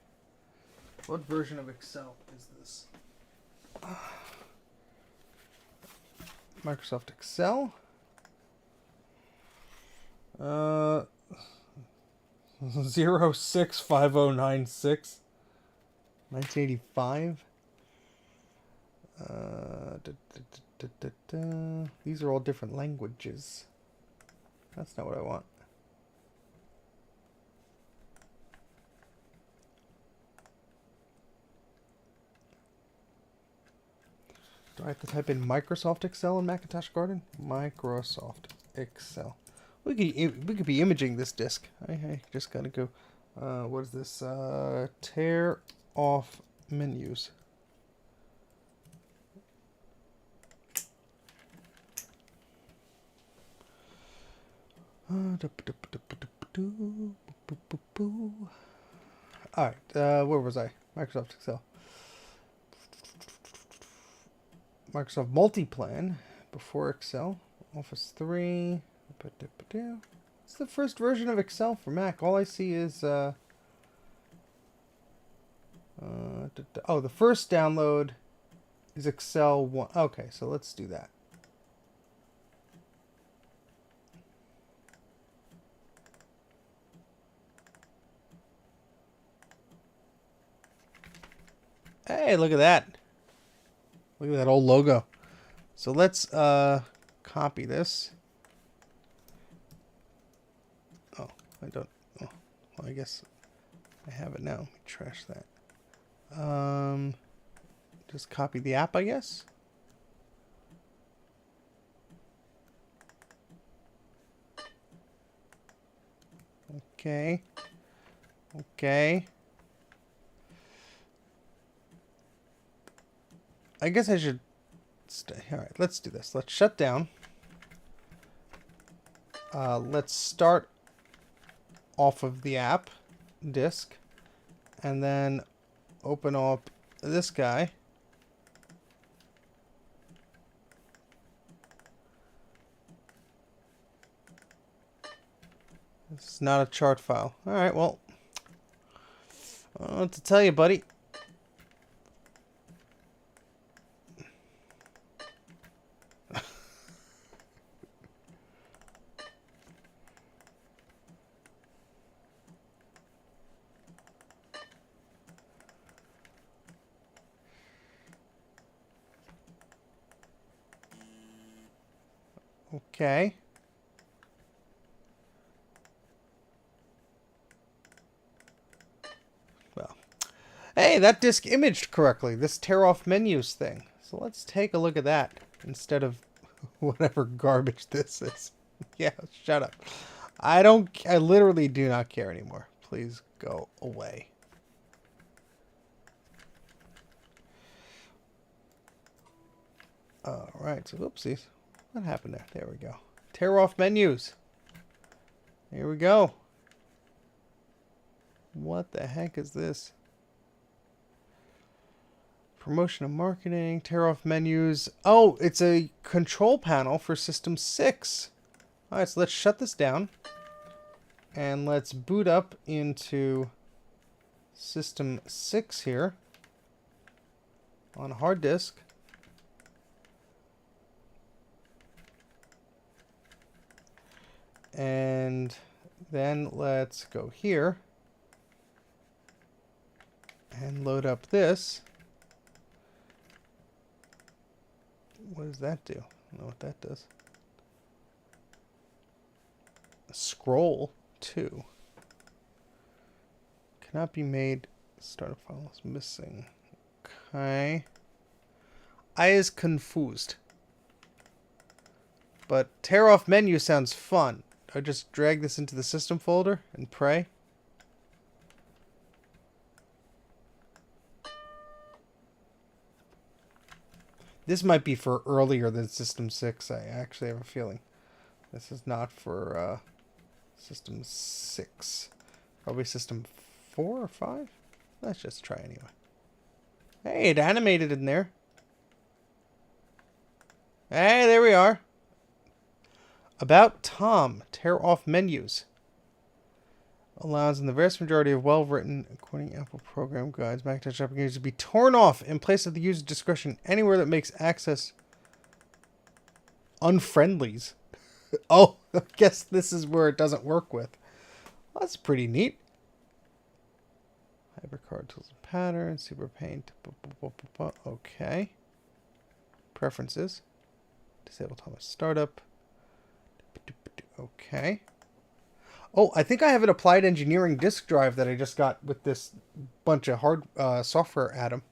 What version of Excel is this? Microsoft Excel. 065096. 1985. These are all different languages. That's not what I want. Do I have to type in Microsoft Excel in Macintosh Garden? Microsoft Excel. We could be imaging this disk. I just gotta go. What is this? Tear off menus. Alright, where was I? Microsoft Excel. Microsoft Multiplan before Excel. Office 3. It's the first version of Excel for Mac. All I see is oh, the first download is Excel 1. Okay, so let's do that. Hey, look at that. Look at that old logo. So let's copy this. Oh, I don't. Oh, well, I guess I have it now. Let me trash that. Just copy the app, I guess. Okay. Okay. I guess I should stay. All right, let's do this. Let's shut down. Let's start off of the app disk and then open up this guy. This is not a chart file. All right, well, I don't know what to tell you, buddy. Okay. Well, hey, that disk imaged correctly. This tear off menus thing. So let's take a look at that instead of whatever garbage this is. Yeah, shut up. I literally do not care anymore. Please go away. Alright, so oopsies. What happened there? There we go. Tear off menus. Here we go. What the heck is this? Promotion and marketing, tear off menus. Oh, it's a control panel for System 6. Alright, so let's shut this down. And let's boot up into System 6 here. On a hard disk. And then let's go here. And load up this. What does that do? I don't know what that does. Scroll 2. Cannot be made. Start a file is missing. Okay. I is confused. But tear off menu sounds fun. I just drag this into the system folder and pray. This might be for earlier than System 6. I actually have a feeling. This is not for System 6. Probably System 4 or 5? Let's just try anyway. Hey, it animated in there. Hey, there we are. About Tom. Tear off menus. Allows in the vast majority of well-written, according to Apple program guides, Macintosh applications to be torn off in place of the user discretion anywhere that makes access unfriendlies. Oh, I guess this is where it doesn't work with. Well, that's pretty neat. Hypercard tools and patterns, super paint. Okay. Preferences. Disable Thomas startup. Okay. Oh, I think I have an applied engineering disk drive that I just got with this bunch of hard software atom.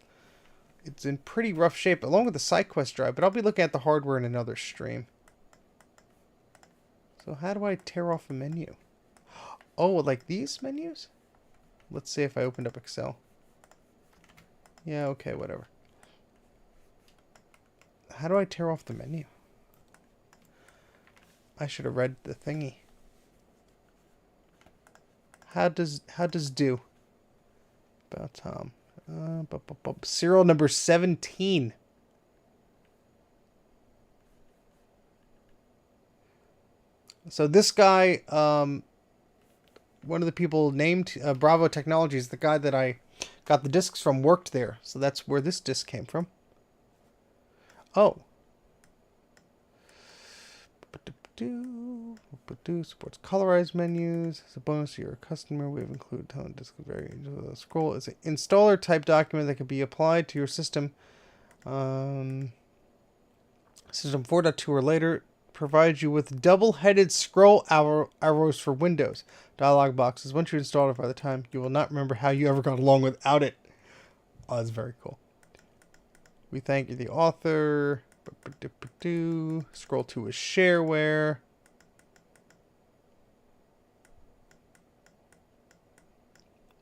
It's in pretty rough shape, along with the SideQuest drive, but I'll be looking at the hardware in another stream. So how do I tear off a menu? Oh, like these menus? Let's see if I opened up Excel. Yeah, okay, whatever. How do I tear off the menu? I should have read the thingy. How does do? About Tom. Serial number 17. So this guy, one of the people named Bravo Technologies, the guy that I got the discs from, worked there. So that's where this disc came from. Oh. Supports colorized menus. As a bonus to your customer, we have included tone disk variant. Scroll is an installer type document that can be applied to your system. System 4.2 or later provides you with double-headed scroll arrows for Windows. Dialog boxes. Once you install it, by the time you will not remember how you ever got along without it. Oh, that's very cool. We thank you, the author. Scroll 2 is shareware.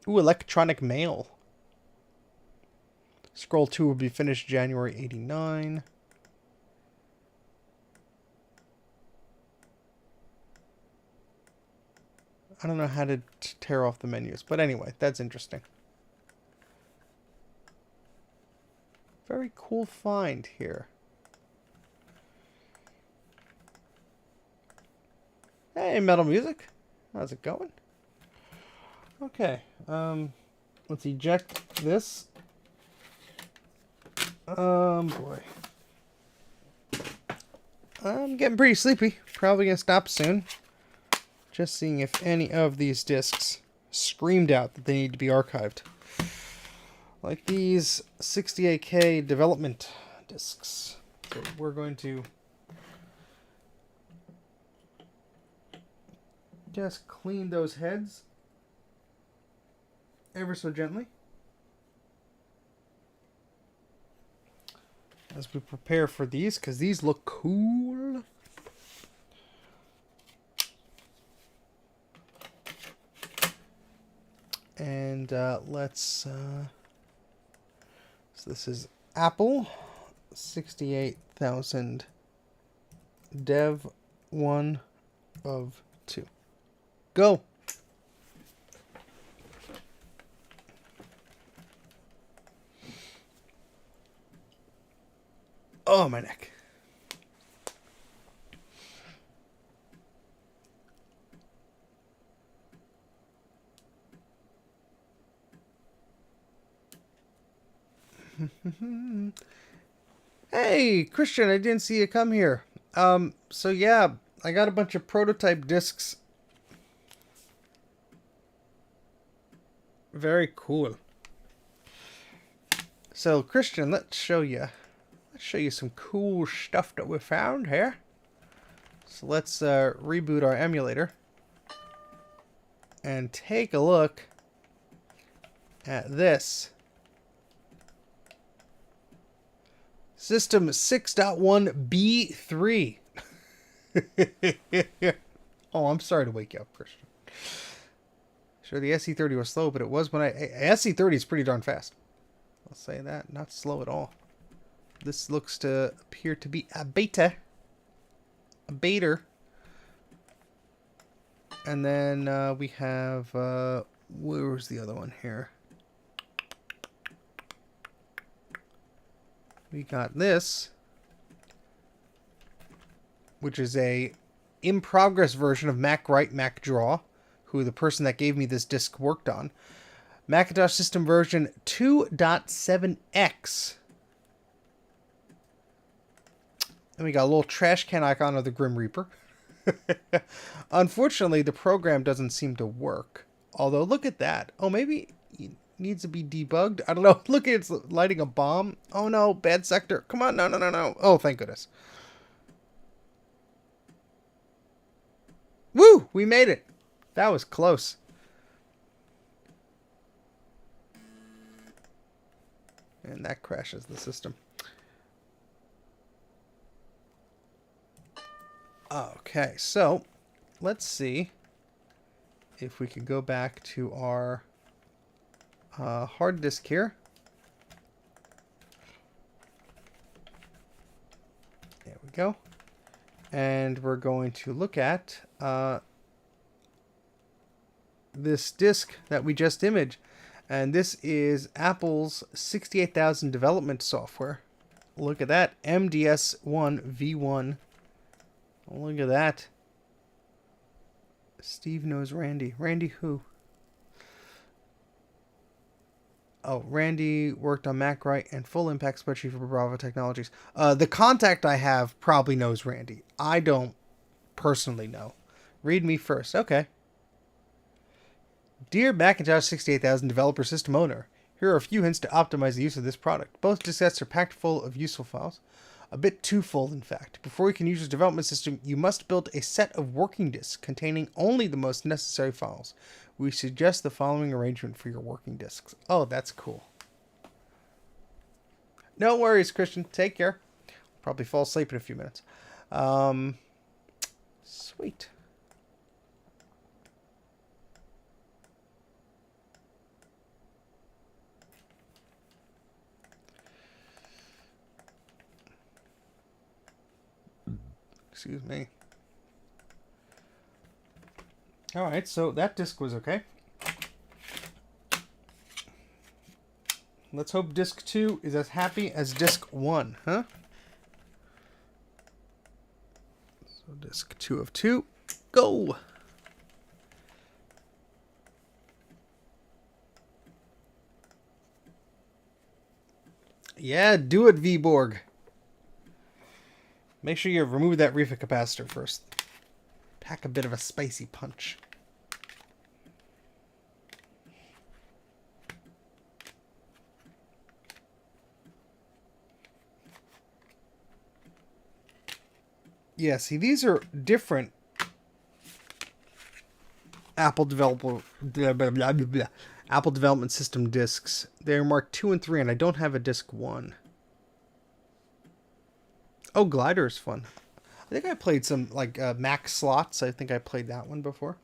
Ooh, electronic mail. Scroll 2 will be finished January 89. I don't know how to tear off the menus, but anyway, that's interesting. Very cool find here. Hey, Metal Music. How's it going? Okay. Let's eject this. Boy. I'm getting pretty sleepy. Probably gonna stop soon. Just seeing if any of these discs screamed out that they need to be archived. Like these 68K development discs. So we're going to just clean those heads ever so gently as we prepare for these, because these look cool. And let's so this is Apple 68,000 Dev 1 of 2. Go. Oh, my neck. Hey, Christian, I didn't see you come here. So yeah, I got a bunch of prototype discs. Very cool. So, Christian, let's show you some cool stuff that we found here. So let's reboot our emulator and take a look at this. System 6.1 B3. Oh, I'm sorry to wake you up, Christian. Sure, the SE30 was slow, but it was when SE30 is pretty darn fast. I'll say that. Not slow at all. This looks to appear to be a beta. A beta. And then we have... where was the other one here? We got this, which is a in-progress version of Mac Write, Mac Draw, who the person that gave me this disk worked on. Macintosh system version 2.7x. And we got a little trash can icon of the Grim Reaper. Unfortunately, the program doesn't seem to work. Although, look at that. Oh, maybe it needs to be debugged. I don't know. Look, it's lighting a bomb. Oh, no. Bad sector. Come on. No, no, no, no. Oh, thank goodness. Woo! We made it. That was close. And that crashes the system. Okay, so let's see if we could go back to our hard disk here. There we go. And we're going to look at this disk that we just imaged. And this is Apple's 68,000 development software. Look at that. MDS1 V1. Oh, look at that. Steve knows Randy. Randy who? Oh, Randy worked on Mac Write and Full Impact Spreadsheet for Bravo Technologies. The contact I have probably knows Randy. I don't personally know. Read me first. Okay. Dear Macintosh 68,000 developer system owner, here are a few hints to optimize the use of this product. Both diskettes are packed full of useful files. A bit too full, in fact. Before you can use your development system, you must build a set of working disks containing only the most necessary files. We suggest the following arrangement for your working disks. Oh, that's cool. No worries, Christian. Take care. Probably fall asleep in a few minutes. Sweet. Excuse me. Alright, so that disk was okay. Let's hope disk 2 is as happy as disk 1, huh? So disk 2 of 2, go! Yeah, do it, VBorg. Make sure you remove that reefer capacitor first. Pack a bit of a spicy punch. Yeah, see, these are different Apple Development System discs. They're marked 2 and 3, and I don't have a disc 1. Oh, Glider is fun. I think I played some, like, Mac Slots. I think I played that one before.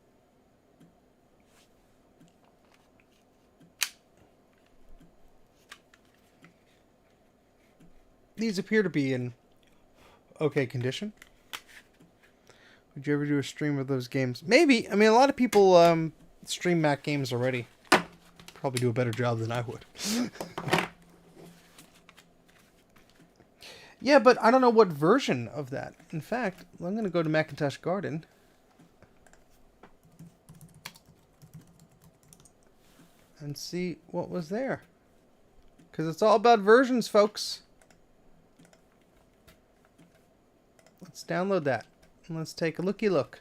These appear to be in okay condition. Would you ever do a stream of those games? Maybe. I mean, a lot of people stream Mac games already. Probably do a better job than I would. Yeah, but I don't know what version of that. In fact, I'm going to go to Macintosh Garden. And see what was there. Because it's all about versions, folks. Let's download that. And let's take a looky look.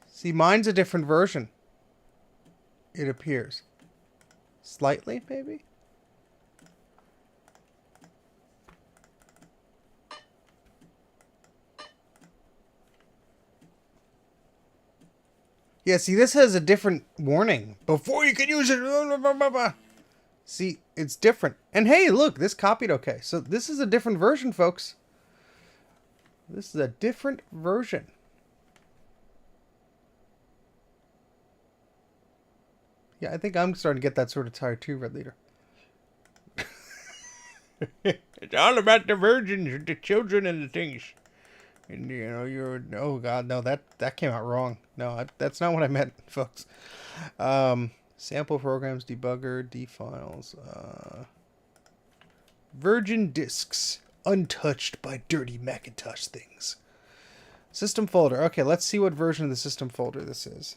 See, mine's a different version. It appears. Slightly, maybe? Yeah, see, this has a different warning. Before you can use it. See, it's different. And hey, look, this copied okay. So this is a different version, folks. This is a different version. Yeah, I think I'm starting to get that sort of tired too, Red Leader. It's all about the virgins, the children, and the things. And, you know, you're... Oh, God, no, that came out wrong. No, that's not what I meant, folks. Sample programs, debugger, dfiles. Virgin disks. Untouched by dirty Macintosh things. System folder. Okay, let's see what version of the system folder this is.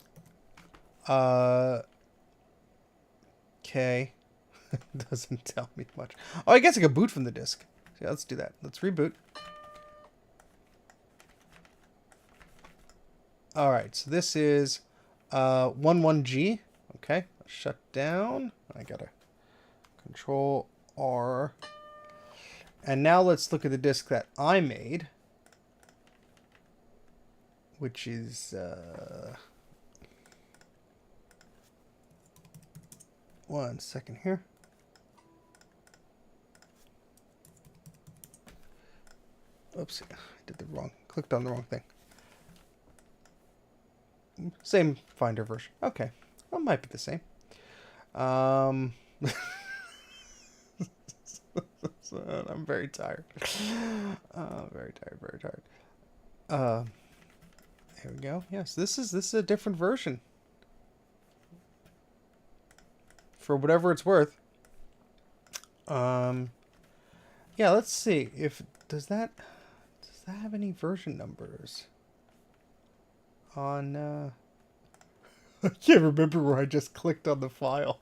Okay. Doesn't tell me much. Oh, I guess I could boot from the disk. Yeah, let's do that. Let's reboot. Alright, so this is 11G. Okay, shut down. I gotta Control R. And now let's look at the disk that I made, which is one second here. Oops, I did the wrong, clicked on the wrong thing. Same Finder version. Okay, well, might be the same. I'm very tired. Very tired. There we go. Yes, this is a different version. For whatever it's worth. Yeah, let's see if does that have any version numbers on I can't remember where I just clicked on the file.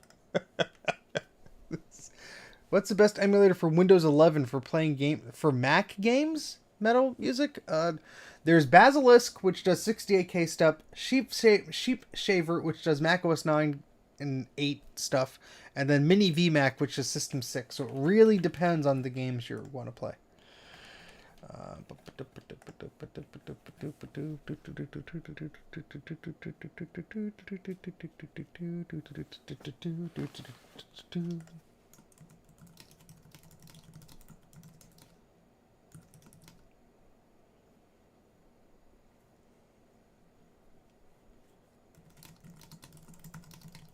What's the best emulator for Windows 11 for playing for Mac games? Metal music? There's Basilisk, which does 68K stuff. Sheep Shaver, which does macOS 9 and 8 stuff. And then Mini VMac, which is System 6. So it really depends on the games you want to play.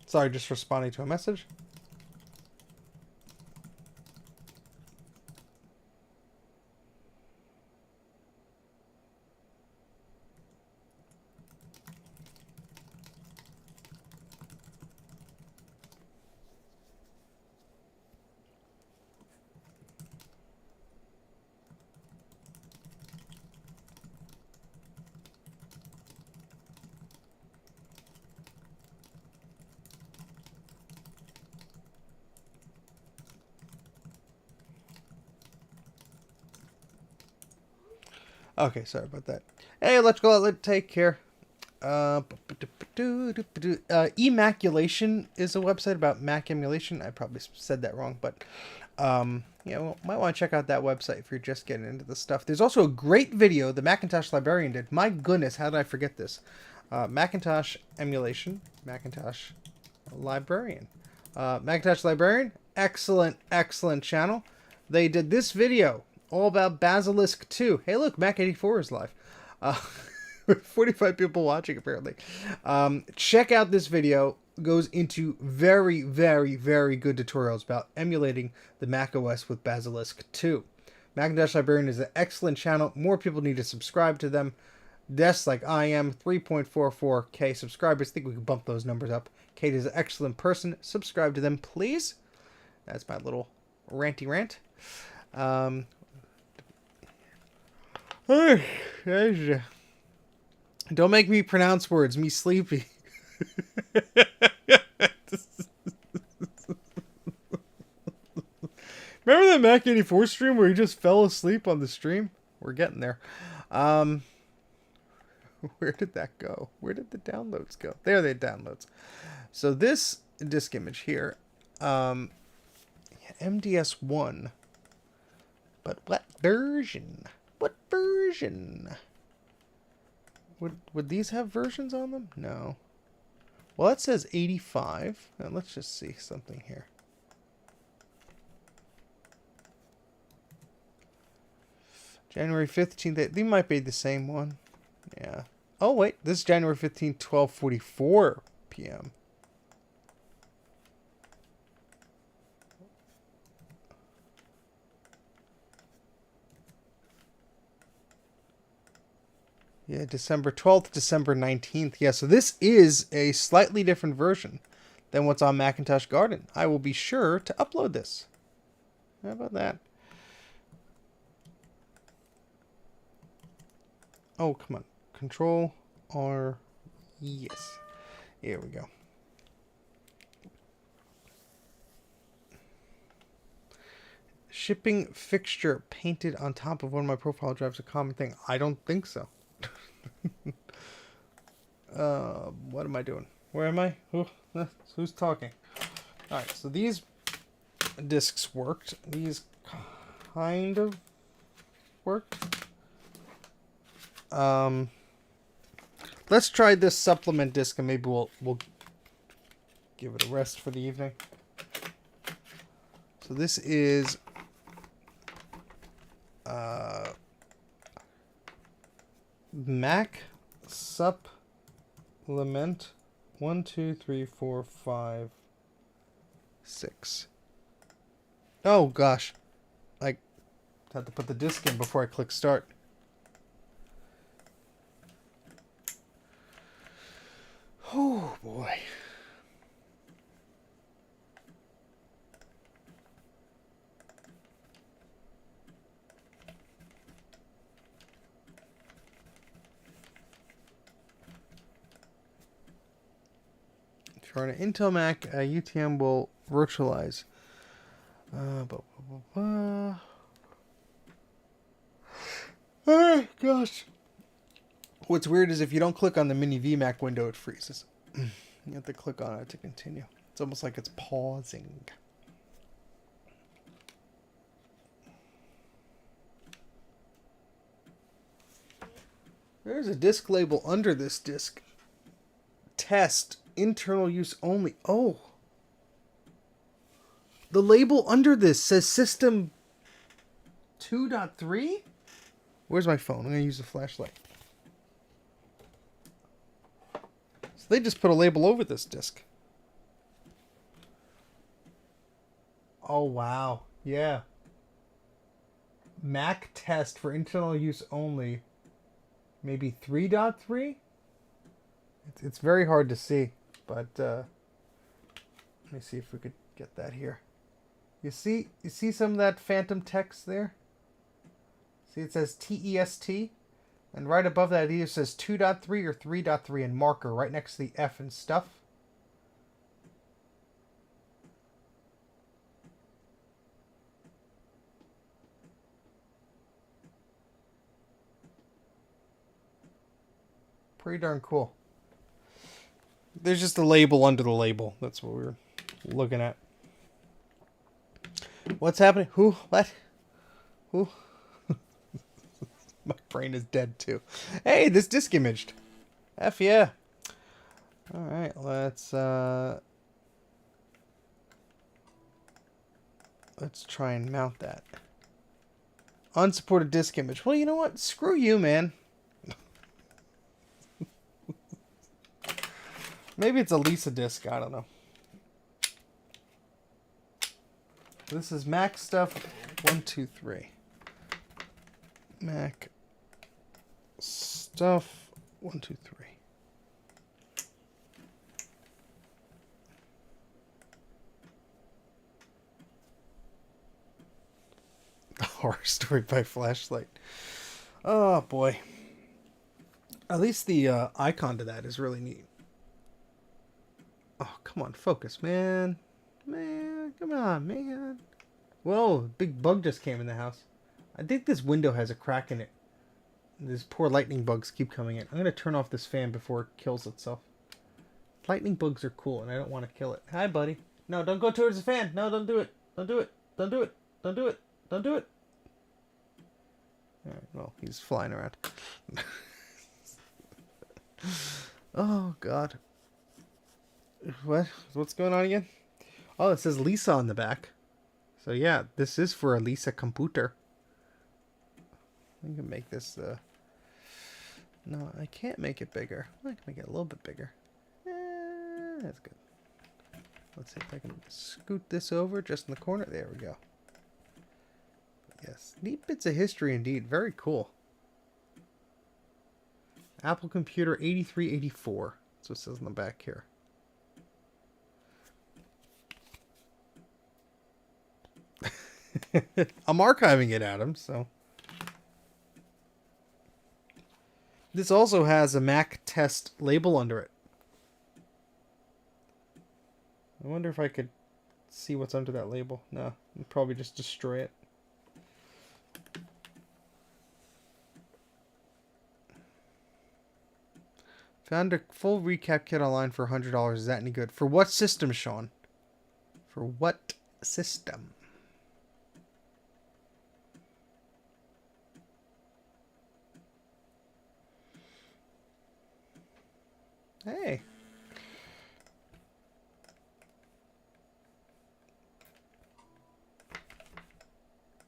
Sorry, just responding to a message. Okay, sorry about that. Hey, electrical outlet, take care. Emulation is a website about Mac emulation. I probably said that wrong, but yeah, well, might want to check out that website if you're just getting into the stuff. There's also a great video the Macintosh librarian did. My goodness, how did I forget this? Macintosh emulation, Macintosh librarian. Macintosh librarian, excellent channel. They did this video all about Basilisk 2. Hey, look, Mac84 is live. 45 people watching, apparently. Check out this video. Goes into very good tutorials about emulating the Mac OS with Basilisk 2. Macintosh Librarian is an excellent channel. More people need to subscribe to them. Yes, like I am, 3.44K subscribers. I think we can bump those numbers up. Kate is an excellent person. Subscribe to them, please. That's my little ranty rant. Don't make me pronounce words. Me sleepy. Remember that Mac84 stream where he just fell asleep on the stream? We're getting there. Where did that go? Where did the downloads go? There they downloads. So this disk image here, MDS1. But what version? What version? Would these have versions on them? No. Well, that says 85. And let's just see something here. January 15th. They might be the same one. Yeah. Oh, wait. This is January 15th, 12:44 p.m. Yeah, December 12th, December 19th. Yeah, so this is a slightly different version than what's on Macintosh Garden. I will be sure to upload this. How about that? Oh, come on. Control R. Yes. Here we go. Shipping fixture painted on top of one of my profile drives, a common thing. I don't think so. What am I doing? Where am I? Who's talking? Alright, so these discs worked. These kind of worked. Let's try this supplement disc and maybe we'll give it a rest for the evening. So this is Mac supplement 1, 2, 3, 4, 5, 6. Oh gosh, I had to put the disc in before I click start. Oh boy. If you're on an Intel Mac, UTM will virtualize. Oh gosh. What's weird is if you don't click on the mini VMAC window, it freezes. You have to click on it to continue. It's almost like it's pausing. There's a disk label under this disk. Test. Internal use only. Oh. The label under this says System 2.3? Where's my phone? I'm going to use the flashlight. So they just put a label over this disk. Oh, wow. Yeah. Mac test for internal use only. Maybe 3.3? It's very hard to see, but let me see if we could get that here. You see some of that phantom text there? See, it says TEST, and right above that it either says 2.3 or 3.3 in marker right next to the F and stuff. Pretty darn cool. There's just a label under the label. That's what we're looking at. What's happening? Who? What? Who? My brain is dead too. Hey, this disk imaged. F yeah. Alright, let's try and mount that. Unsupported disk image. Well, you know what? Screw you, man. Maybe it's a Lisa disk. I don't know. This is Mac stuff 123. Mac stuff 123. The horror story by flashlight. Oh boy. At least the icon to that is really neat. Oh, come on, focus, man. Man, come on, man. Whoa, big bug just came in the house. I think this window has a crack in it. These poor lightning bugs keep coming in. I'm going to turn off this fan before it kills itself. Lightning bugs are cool, and I don't want to kill it. Hi, buddy. No, don't go towards the fan. No, don't do it. Don't do it. Don't do it. Don't do it. Don't do it. Alright, well, he's flying around. Oh, God. What? What's going on again? Oh, it says Lisa on the back. So yeah, this is for a Lisa computer. I can make this, no, I can't make it bigger. I can make it a little bit bigger. That's good. Let's see if I can scoot this over just in the corner. There we go. Yes, neat bits of history indeed. Very cool. Apple Computer 8384. That's what it says on the back here. I'm archiving it, Adam, so. This also has a Mac test label under it. I wonder if I could see what's under that label. No, I'll probably just destroy it. Found a full recap kit online for $100. Is that any good? For what system, Sean? For what system? Hey.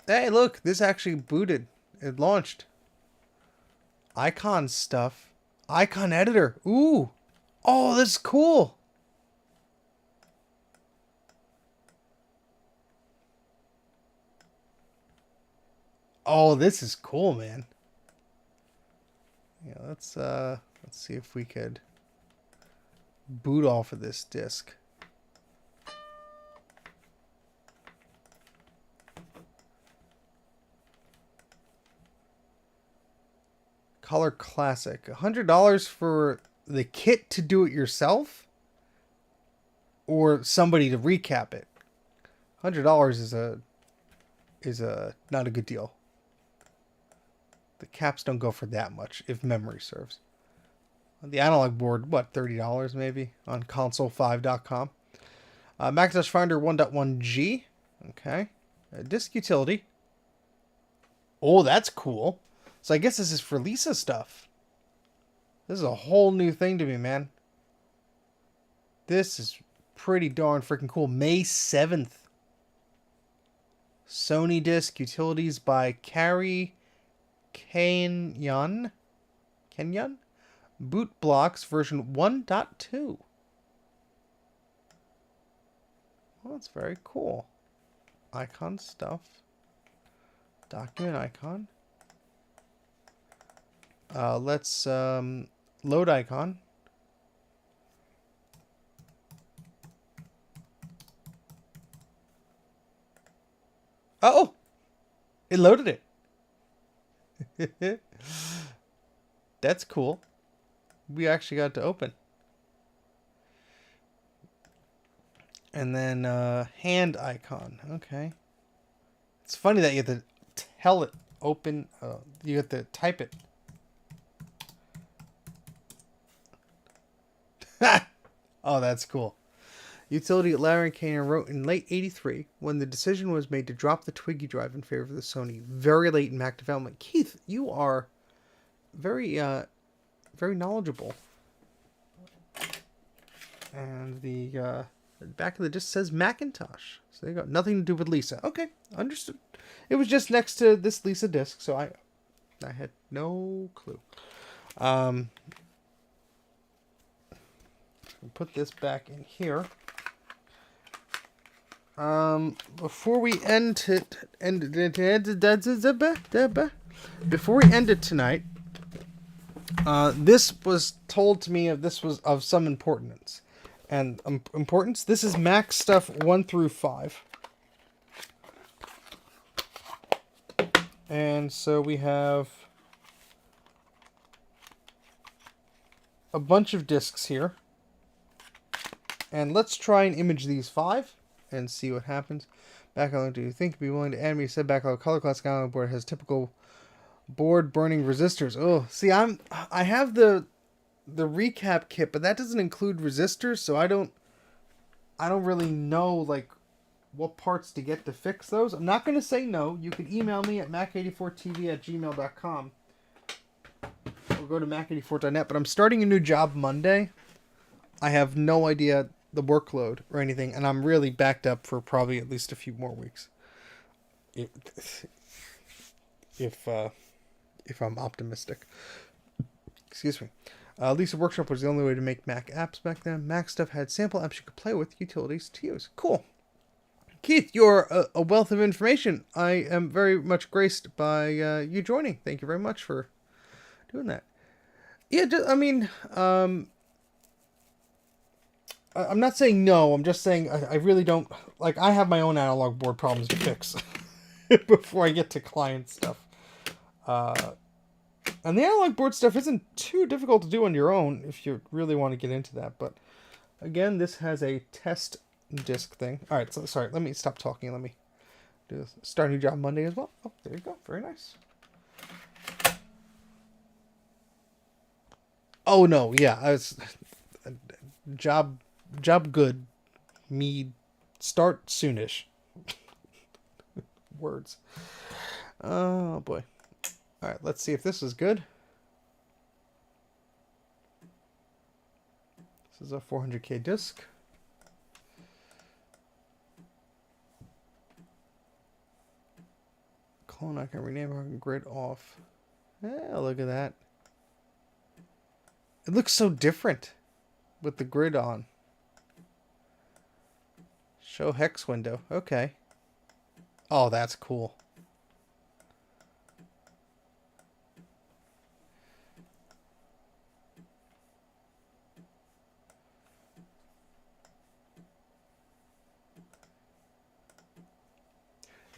Hey, look, this actually booted. It launched. Icon stuff. Icon editor. Ooh. Oh, this is cool. Oh, this is cool, man. Yeah, let's see if we could boot off of this disk. Color Classic. $100 for the kit to do it yourself? Or somebody to recap it? $100 is a not a good deal. The caps don't go for that much, if memory serves. The analog board, what, $30 maybe? On console5.com. Macintosh Finder 1.1G. Okay. Disk utility. Oh, that's cool. So I guess this is for Lisa stuff. This is a whole new thing to me, man. This is pretty darn freaking cool. May 7th. Sony Disk Utilities by Carrie Kenyon. Kenyon? Boot blocks version 1.2. Well, that's very cool. Icon stuff. Document icon. Let's load icon. Oh! It loaded it. That's cool. We actually got to open. And then hand icon. Okay. It's funny that you have to open. You have to type it. Oh, that's cool. Utility Larry Kaner wrote in late '83 when the decision was made to drop the Twiggy drive in favor of the Sony very late in Mac development. Keith, you are very, very knowledgeable. And the back of the disc says Macintosh. So there you go. Nothing to do with Lisa. Okay, understood. It was just next to this Lisa disc, so I had no clue. Put this back in here. Before we end it, before we end it tonight, this was told to me this was of some importance. And importance, this is Mac stuff 1 through 5. And so we have a bunch of discs here. And let's try and image these 5 and see what happens. Backlog, do you think you'd be willing to add me? Said backlog color class analog board has typical board burning resistors. Oh, see, I have the recap kit, but that doesn't include resistors, so I don't really know like what parts to get to fix those. I'm not going to say no. You can email me at mac84tv@gmail.com or go to mac84.net, but I'm starting a new job Monday. I have no idea the workload or anything, and I'm really backed up for probably at least a few more weeks. If I'm optimistic. Excuse me. Lisa Workshop was the only way to make Mac apps back then. Mac stuff had sample apps you could play with, utilities to use. Cool. Keith, you're a wealth of information. I am very much graced by you joining. Thank you very much for doing that. Yeah, I mean, I'm not saying no. I'm just saying I really don't... Like, I have my own analog board problems to fix before I get to client stuff. And the analog board stuff isn't too difficult to do on your own if you really want to get into that. But again, this has a test disk thing. All right, so sorry, let me stop talking. Let me do this. Start a new job Monday as well. Oh, there you go. Very nice. Oh no, yeah, I was job good. Me start soonish. Words. Oh boy. All right, let's see if this is good. This is a 400K disc. Clone, I can rename our grid off. Yeah, look at that. It looks so different with the grid on. Show hex window. Okay. Oh, that's cool.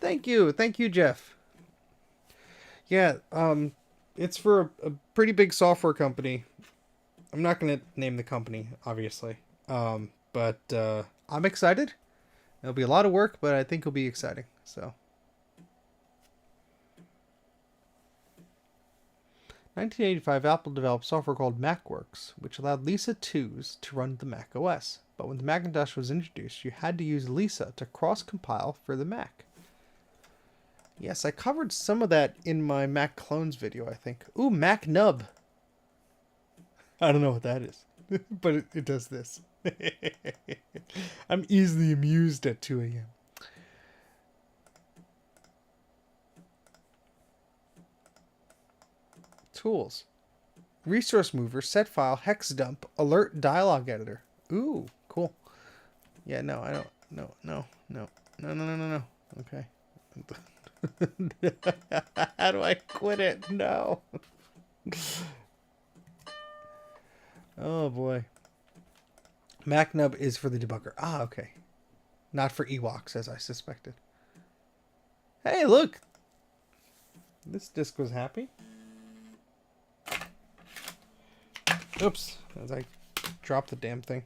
Thank you, Jeff. Yeah, it's for a pretty big software company. I'm not going to name the company, obviously. But I'm excited. It'll be a lot of work, but I think it'll be exciting. So, 1985, Apple developed software called MacWorks, which allowed Lisa 2s to run the Mac OS. But when the Macintosh was introduced, you had to use Lisa to cross-compile for the Mac. Yes, I covered some of that in my Mac clones video, I think. Ooh, Mac Nub. I don't know what that is, but it does this. I'm easily amused at 2 a.m. Tools. Resource mover, set file, hex dump, alert dialog editor. Ooh, cool. Yeah, no, I don't. No. Okay. How do I quit it? No. Oh boy. MacNub is for the debugger. Ah, okay. Not for Ewoks, as I suspected. Hey, look! This disc was happy. Oops, as I dropped the damn thing.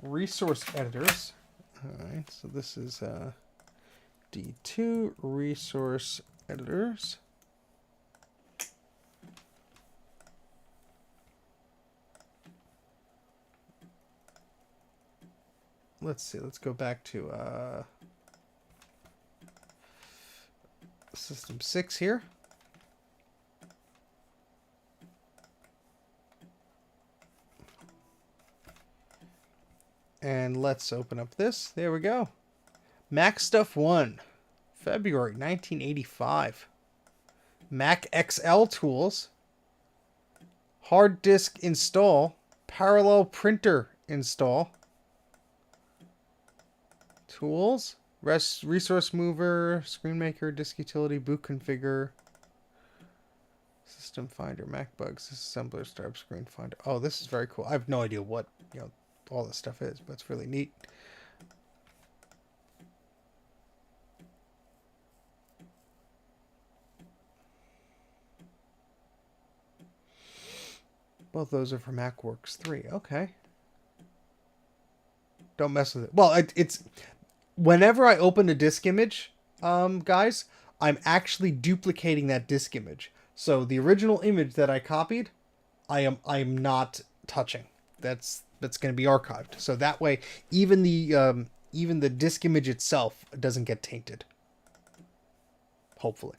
Resource editors. Alright, so this is D2 resource editors. let's see. Let's go back to System 6 here. And let's open up this. There we go. Mac Stuff 1, February 1985. Mac XL tools. Hard disk install. Parallel printer install. Tools. Resource mover. Screen maker. Disk utility. Boot configure. System finder. Mac bugs. Assembler. Startup screen finder. Oh, this is very cool. I have no idea what all this stuff is, but it's really neat. Both those are for MacWorks 3. Okay. Don't mess with it. Well, it's whenever I open a disk image, guys, I'm actually duplicating that disk image. So the original image that I copied, I'm not touching. That's going to be archived. So that way, even the disk image itself doesn't get tainted. Hopefully.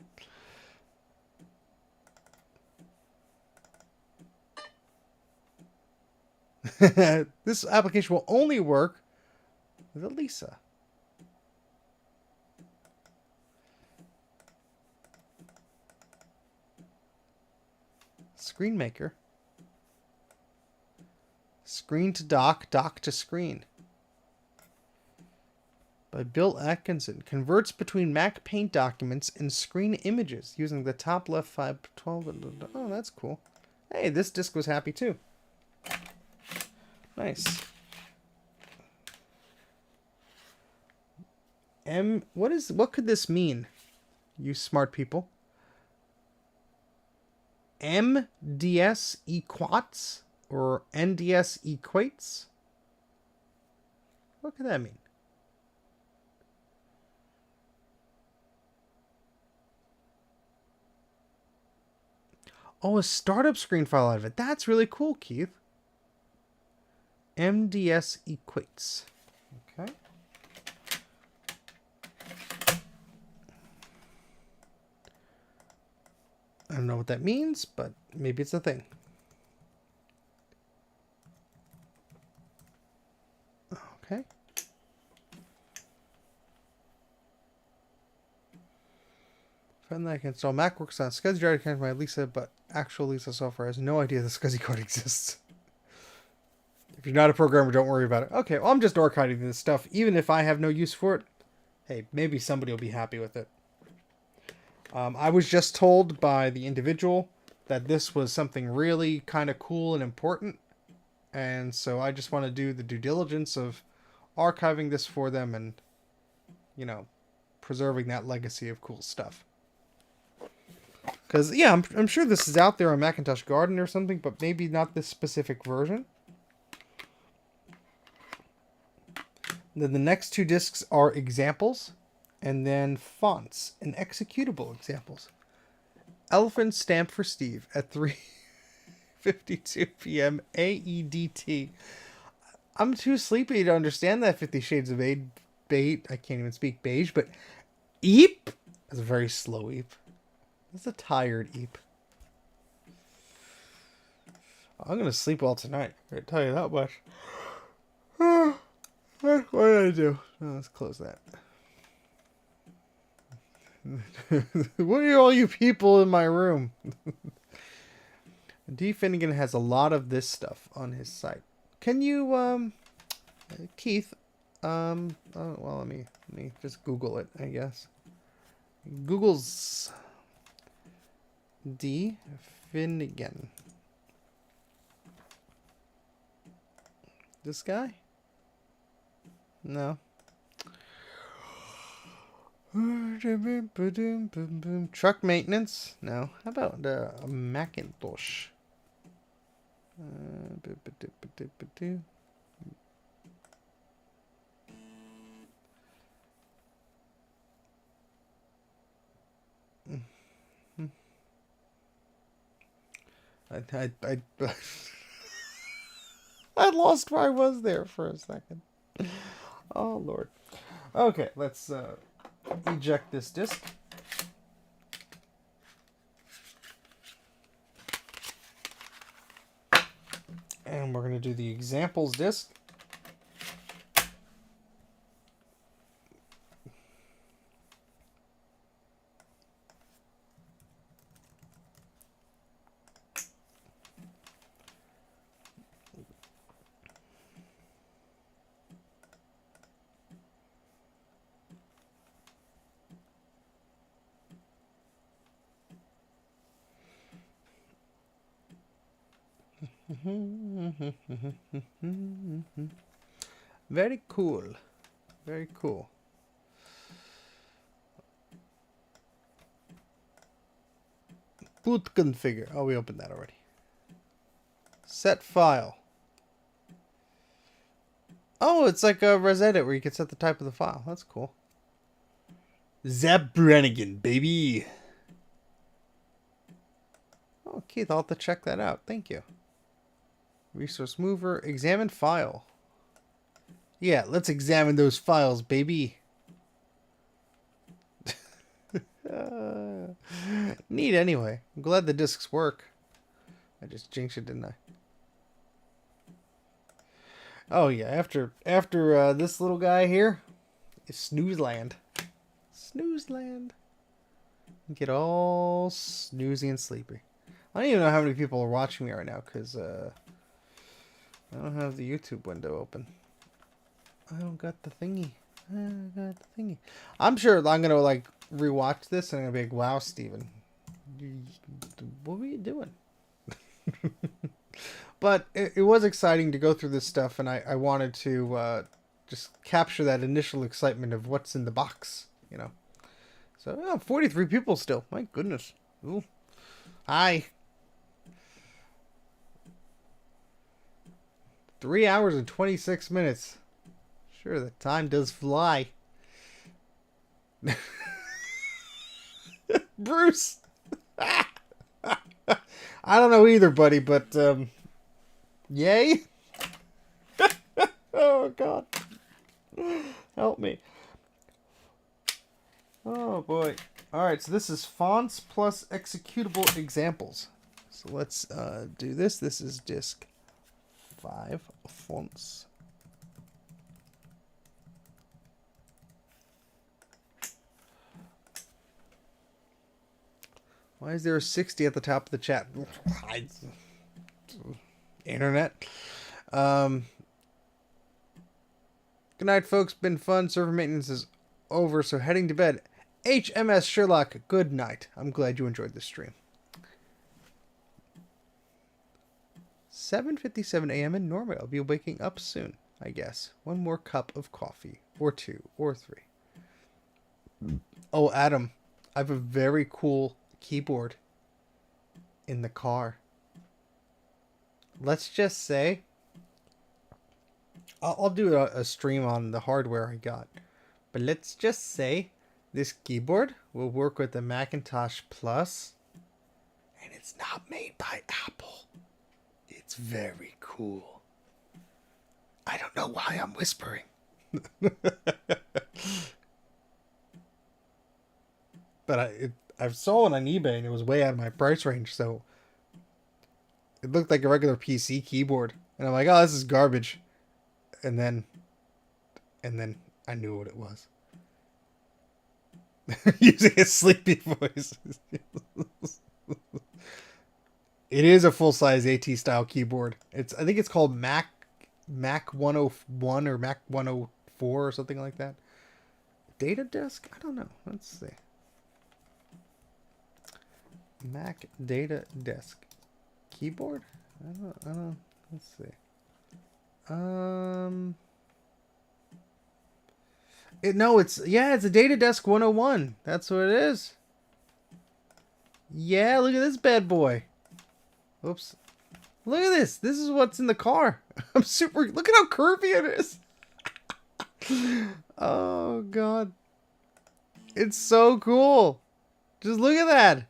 This application will only work with a Lisa. Screen maker. Screen to dock, dock to screen. By Bill Atkinson. Converts between Mac Paint documents and screen images using the top left 512. Oh, that's cool. Hey, this disk was happy too. Nice. What could this mean, you smart people? MDS equates or NDS equates? What could that mean? Oh, a startup screen file out of it. That's really cool, Keith. MDS equates. Okay. I don't know what that means, but maybe it's a thing. Okay. Found that I can install MacWorks on SCSI drive to connect my Lisa, but actual Lisa software has no idea the SCSI code exists. If you're not a programmer, don't worry about it. Okay, well, I'm just archiving this stuff. Even if I have no use for it, hey, maybe somebody will be happy with it. I was just told by the individual that this was something really kind of cool and important. And so I just want to do the due diligence of archiving this for them and, preserving that legacy of cool stuff. Because, yeah, I'm sure this is out there on Macintosh Garden or something, but maybe not this specific version. Then the next two discs are examples, and then fonts and executable examples. Elephant stamp for Steve at 3:52 p.m. AEDT. I'm too sleepy to understand that 50 Shades of Beige. I can't even speak beige, but eep. That's a very slow eep. That's a tired eep. I'm gonna sleep well tonight. I can tell you that much. What did I do? Oh, let's close that. What are all you people in my room? D. Finnegan has a lot of this stuff on his site. Can you, Keith? Well, let me just Google it, I guess. Google's D. Finnegan. This guy? No. Truck maintenance? No. How about a Macintosh? I lost where I was there for a second. Oh, Lord. Okay, let's eject this disk. And we're going to do the examples disk. Very cool. Very cool. Boot configure. Oh, we opened that already. Set file. Oh, it's like a ResEdit where you can set the type of the file. That's cool. Zap Brannigan, baby. Oh, Keith, I'll have to check that out. Thank you. Resource mover. Examine file. Yeah, let's examine those files, baby. Neat anyway. I'm glad the discs work. I just jinxed it, didn't I? Oh yeah, after this little guy here is Snoozeland. Snoozeland. Get all snoozy and sleepy. I don't even know how many people are watching me right now because I don't have the YouTube window open. I don't got the thingy. I'm sure I'm gonna like rewatch this and I'm gonna be like, wow, Steven, what were you doing? But it was exciting to go through this stuff, and I wanted to just capture that initial excitement of what's in the box, you know. So 43 people still. My goodness. Ooh. Hi. 3 hours and 26 minutes. Sure, the time does fly. Bruce. I don't know either, buddy, but yay. Oh God. Help me. Oh boy. Alright, so this is fonts plus executable examples. So let's do this. This is disk 5 fonts. Why is there a 60 at the top of the chat? Internet. Good night, folks. Been fun. Server maintenance is over, so heading to bed. HMS Sherlock, good night. I'm glad you enjoyed this stream. 7:57 a.m. in Norway. I'll be waking up soon, I guess. One more cup of coffee, or 2, or 3. Oh, Adam, I have a very cool keyboard in the car. Let's just say I'll do a stream on the hardware I got, but let's just say this keyboard will work with the Macintosh Plus, and it's not made by Apple. It's very cool. I don't know why I'm whispering. But I saw it on eBay and it was way out of my price range, so it looked like a regular PC keyboard. And I'm like, oh, this is garbage. And then I knew what it was. Using a sleepy voice. It is a full-size AT style keyboard. I think it's called Mac 101 or Mac 104 or something like that. Data desk? I don't know. Let's see. Mac data desk keyboard? I don't. Let's see. It's a Data Desk 101. That's what it is. Yeah, look at this bad boy. Oops. Look at this. This is what's in the car. I'm super. Look at how curvy it is. Oh God. It's so cool. Just look at that.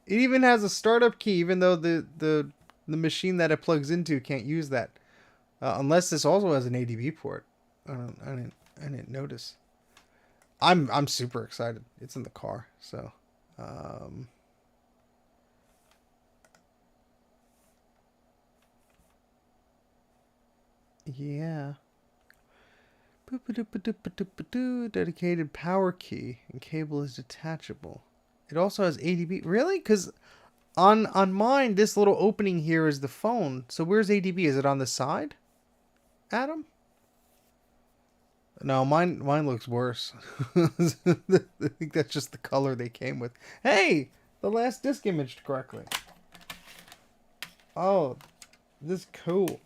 It even has a startup key, even though the machine that it plugs into can't use that, unless this also has an ADB port. I don't. I didn't notice. I'm super excited. It's in the car, so yeah. Dedicated power key and cable is detachable. It also has ADB. Really? Because on mine, this little opening here is the phone. So where's ADB? Is it on the side, Adam? No, mine looks worse. I think that's just the color they came with. Hey, the last disc imaged correctly. Oh, this is cool.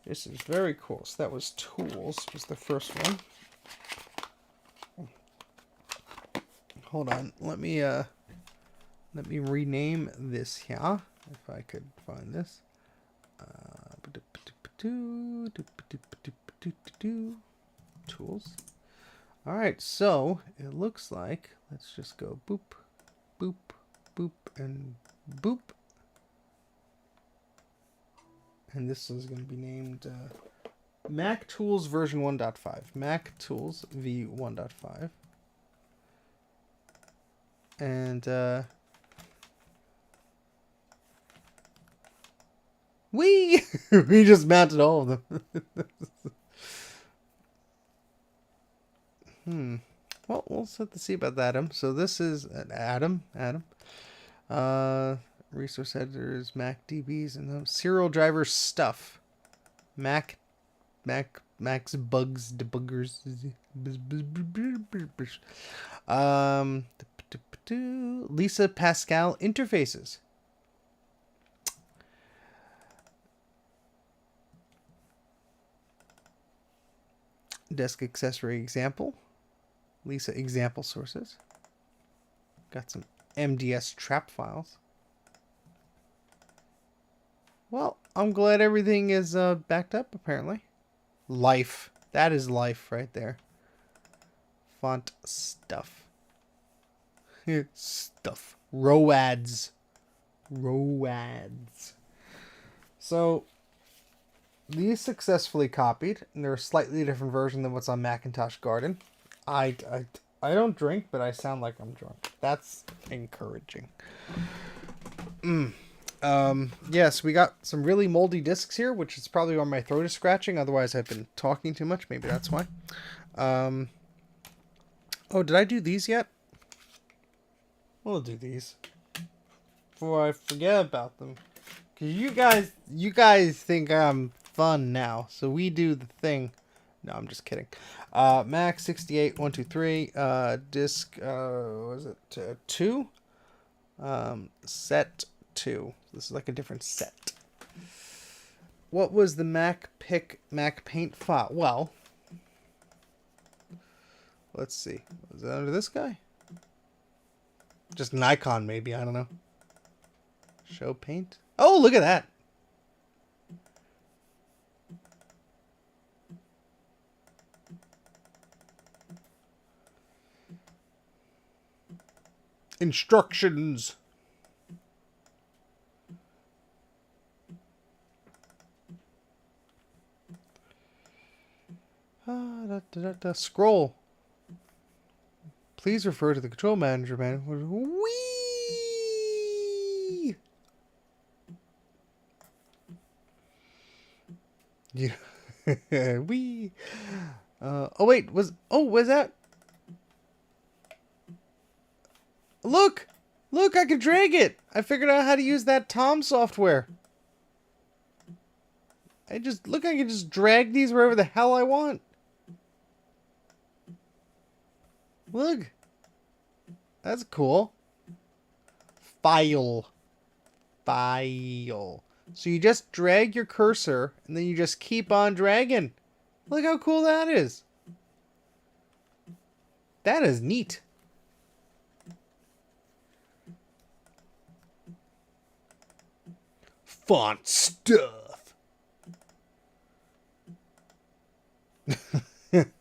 This is very cool. So that was Tools, was the first one. Hold on, let me rename this here, if I could find this. Tools. All right, so it looks like, let's just go boop, boop, boop, and boop. And this is going to be named Mac Tools version 1.5. Mac Tools v1.5. And we just mounted all of them. Well, we'll have to see about that, Adam. So this is Adam. Resource editors, Mac DBs, and serial driver stuff. Mac's bugs, debuggers. Lisa Pascal interfaces. Desk accessory example. Lisa example sources. Got some MDS trap files. Well, I'm glad everything is backed up, apparently. Life. That is life right there. Font stuff. Stuff. ROADs. So, these successfully copied, and they're a slightly different version than what's on Macintosh Garden. I don't drink, but I sound like I'm drunk. That's encouraging. Yes, we got some really moldy discs here, which is probably why my throat is scratching. Otherwise, I've been talking too much. Maybe that's why. Oh, did I do these yet? We'll do these before I forget about them. Cause you guys think I'm fun now, so we do the thing. No, I'm just kidding. Mac68 123 disc. Was it 2? Set 2. This is like a different set. What was the Mac Paint file? Well, let's see. Was it under this guy? Just an icon, maybe. I don't know. Show paint. Oh, look at that. Instructions. Scroll. Please refer to the control manager manual. Whee! Yeah. Wee. Oh wait, was that? Look, I can drag it. I figured out how to use that Tom software. I can just drag these wherever the hell I want. Look. That's cool. File. So you just drag your cursor, and then you just keep on dragging. Look how cool that is. That is neat. Font stuff.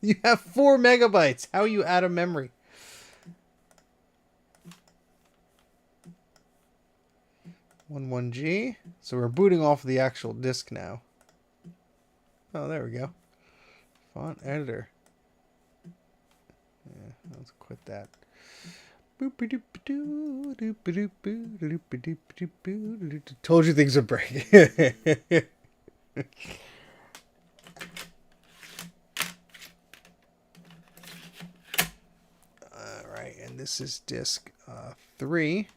You have 4 megabytes. How are you out of memory? .11G. So we're booting off the actual disk now. Oh, there we go. Font editor. Yeah, let's quit that. Told you things would break. Alright, and this is disk 3.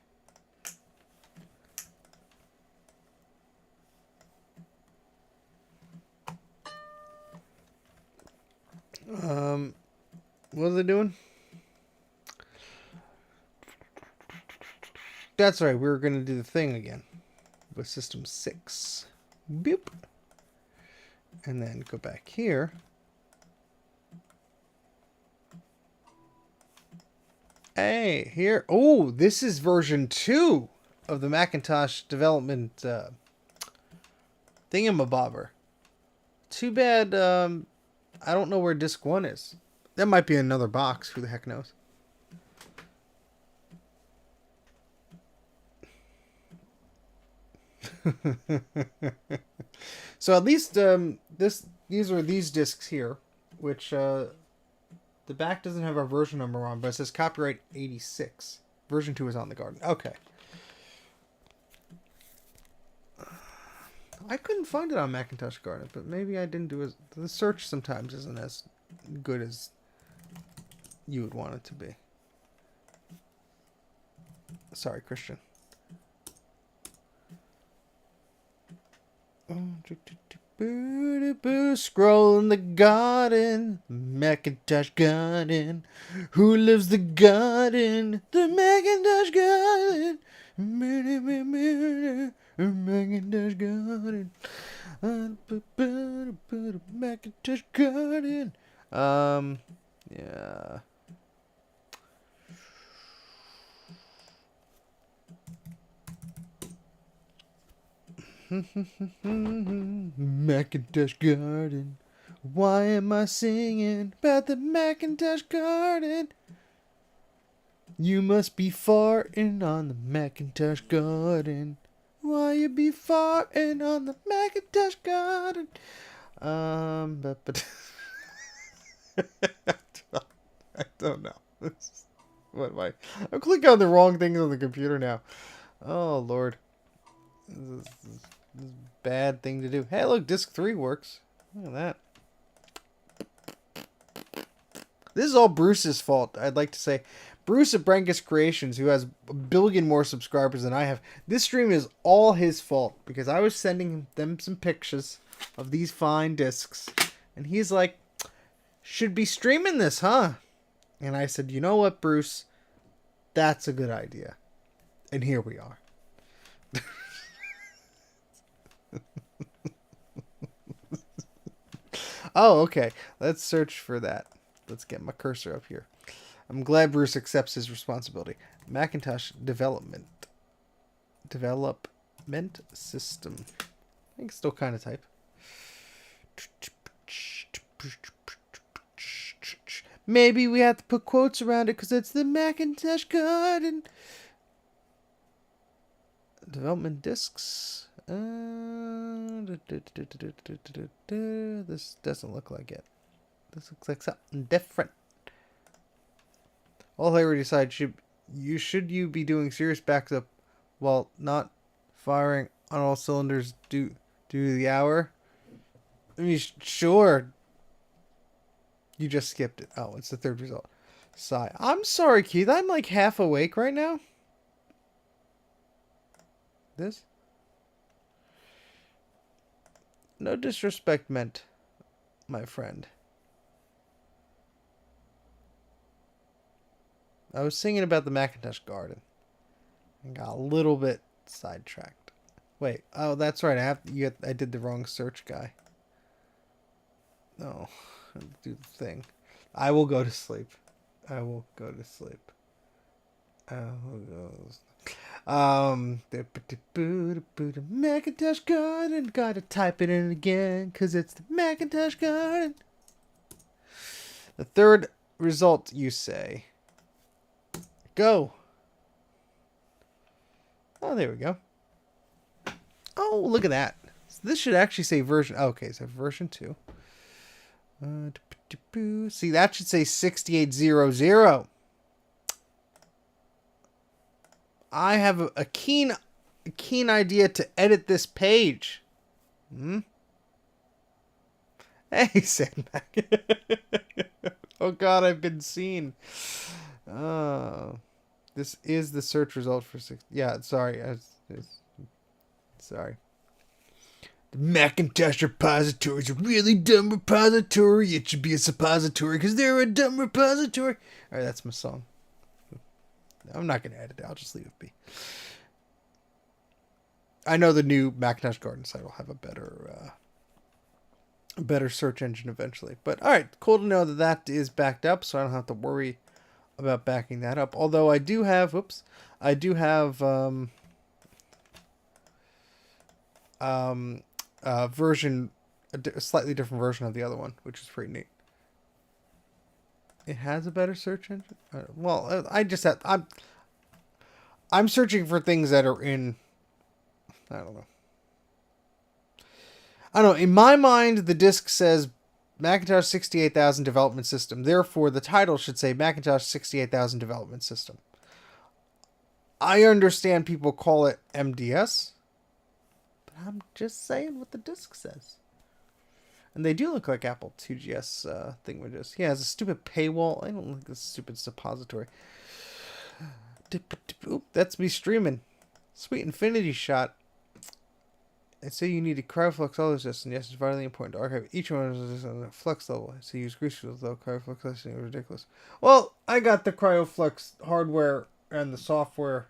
What are they doing? That's right, we were going to do the thing again with system 6. Boop. And then go back here. Hey, here. Oh, this is version 2 of the Macintosh development thingamabobber. Too bad I don't know where disk 1 is. That might be another box. Who the heck knows? So at least these are these discs here, which the back doesn't have our version number on, but it says copyright 86. Version 2 is on the garden. Okay. I couldn't find it on Macintosh Garden, but maybe I didn't do as... The search sometimes isn't as good as you would want it to be. Sorry, Christian. Scroll in the garden, Macintosh garden. Who lives the garden? The Macintosh garden. Macintosh garden. Macintosh garden. Yeah. Macintosh garden. Why am I singing about the Macintosh garden? You must be farting on the Macintosh garden. Why you be farting on the Macintosh garden? But I don't know. What am I? I'm clicking on the wrong things on the computer now. Oh Lord. This is a bad thing to do. Hey, look, disk 3 works. Look at that. This is all Bruce's fault, I'd like to say. Bruce of Brankus Creations, who has a billion more subscribers than I have. This stream is all his fault, because I was sending them some pictures of these fine discs. And he's like, should be streaming this, huh? And I said, you know what, Bruce? That's a good idea. And here we are. Oh, okay. Let's search for that. Let's get my cursor up here. I'm glad Bruce accepts his responsibility. Macintosh development system. I can still kind of type. Maybe we have to put quotes around it because it's the Macintosh garden. Development discs. This doesn't look like it. This looks like something different. All I already decided should you be doing serious backup while not firing on all cylinders due to the hour? I mean, sure. You just skipped it. Oh, it's the third result. Sigh. I'm sorry, Keith. I'm like half awake right now. This? No disrespect meant, my friend. I was singing about the Macintosh garden. I got a little bit sidetracked. Wait, oh, that's right. I did the wrong search guy. No, I have to do the thing. I will go to sleep. I will go to sleep. Macintosh garden. Gotta type it in again, cause it's the Macintosh garden. The third result, you say. Go. Oh, there we go. Oh, look at that. So this should actually say version. Oh, okay, so version 2. See, that should say 6800. I have a keen idea to edit this page. Hey, Sandbag. Oh God, I've been seen. This is the search result for 6. Yeah, sorry. Sorry. The Macintosh repository is a really dumb repository. It should be a suppository because they're a dumb repository. All right, that's my song. I'm not going to edit it. I'll just leave it be. I know the new Macintosh Garden site will have a better search engine eventually. But all right, cool to know that that is backed up, so I don't have to worry about backing that up. Although I do have, version, a slightly different version of the other one, which is pretty neat. It has a better search engine. Well, I'm searching for things that are in. I don't know. In my mind, the disk says Macintosh 68000 Development System. Therefore, the title should say Macintosh 68000 Development System. I understand people call it MDS, but I'm just saying what the disk says. And they do look like Apple 2GS thingamages. Yeah, it has a stupid paywall. I don't like this stupid suppository. Oop, that's me streaming. Sweet infinity shot. And say you need to cryoflux all this, and yes, it's vitally important to archive each one on a flux level. So use grease fields, though cryoflux testing is ridiculous. Well, I got the cryoflux hardware and the software,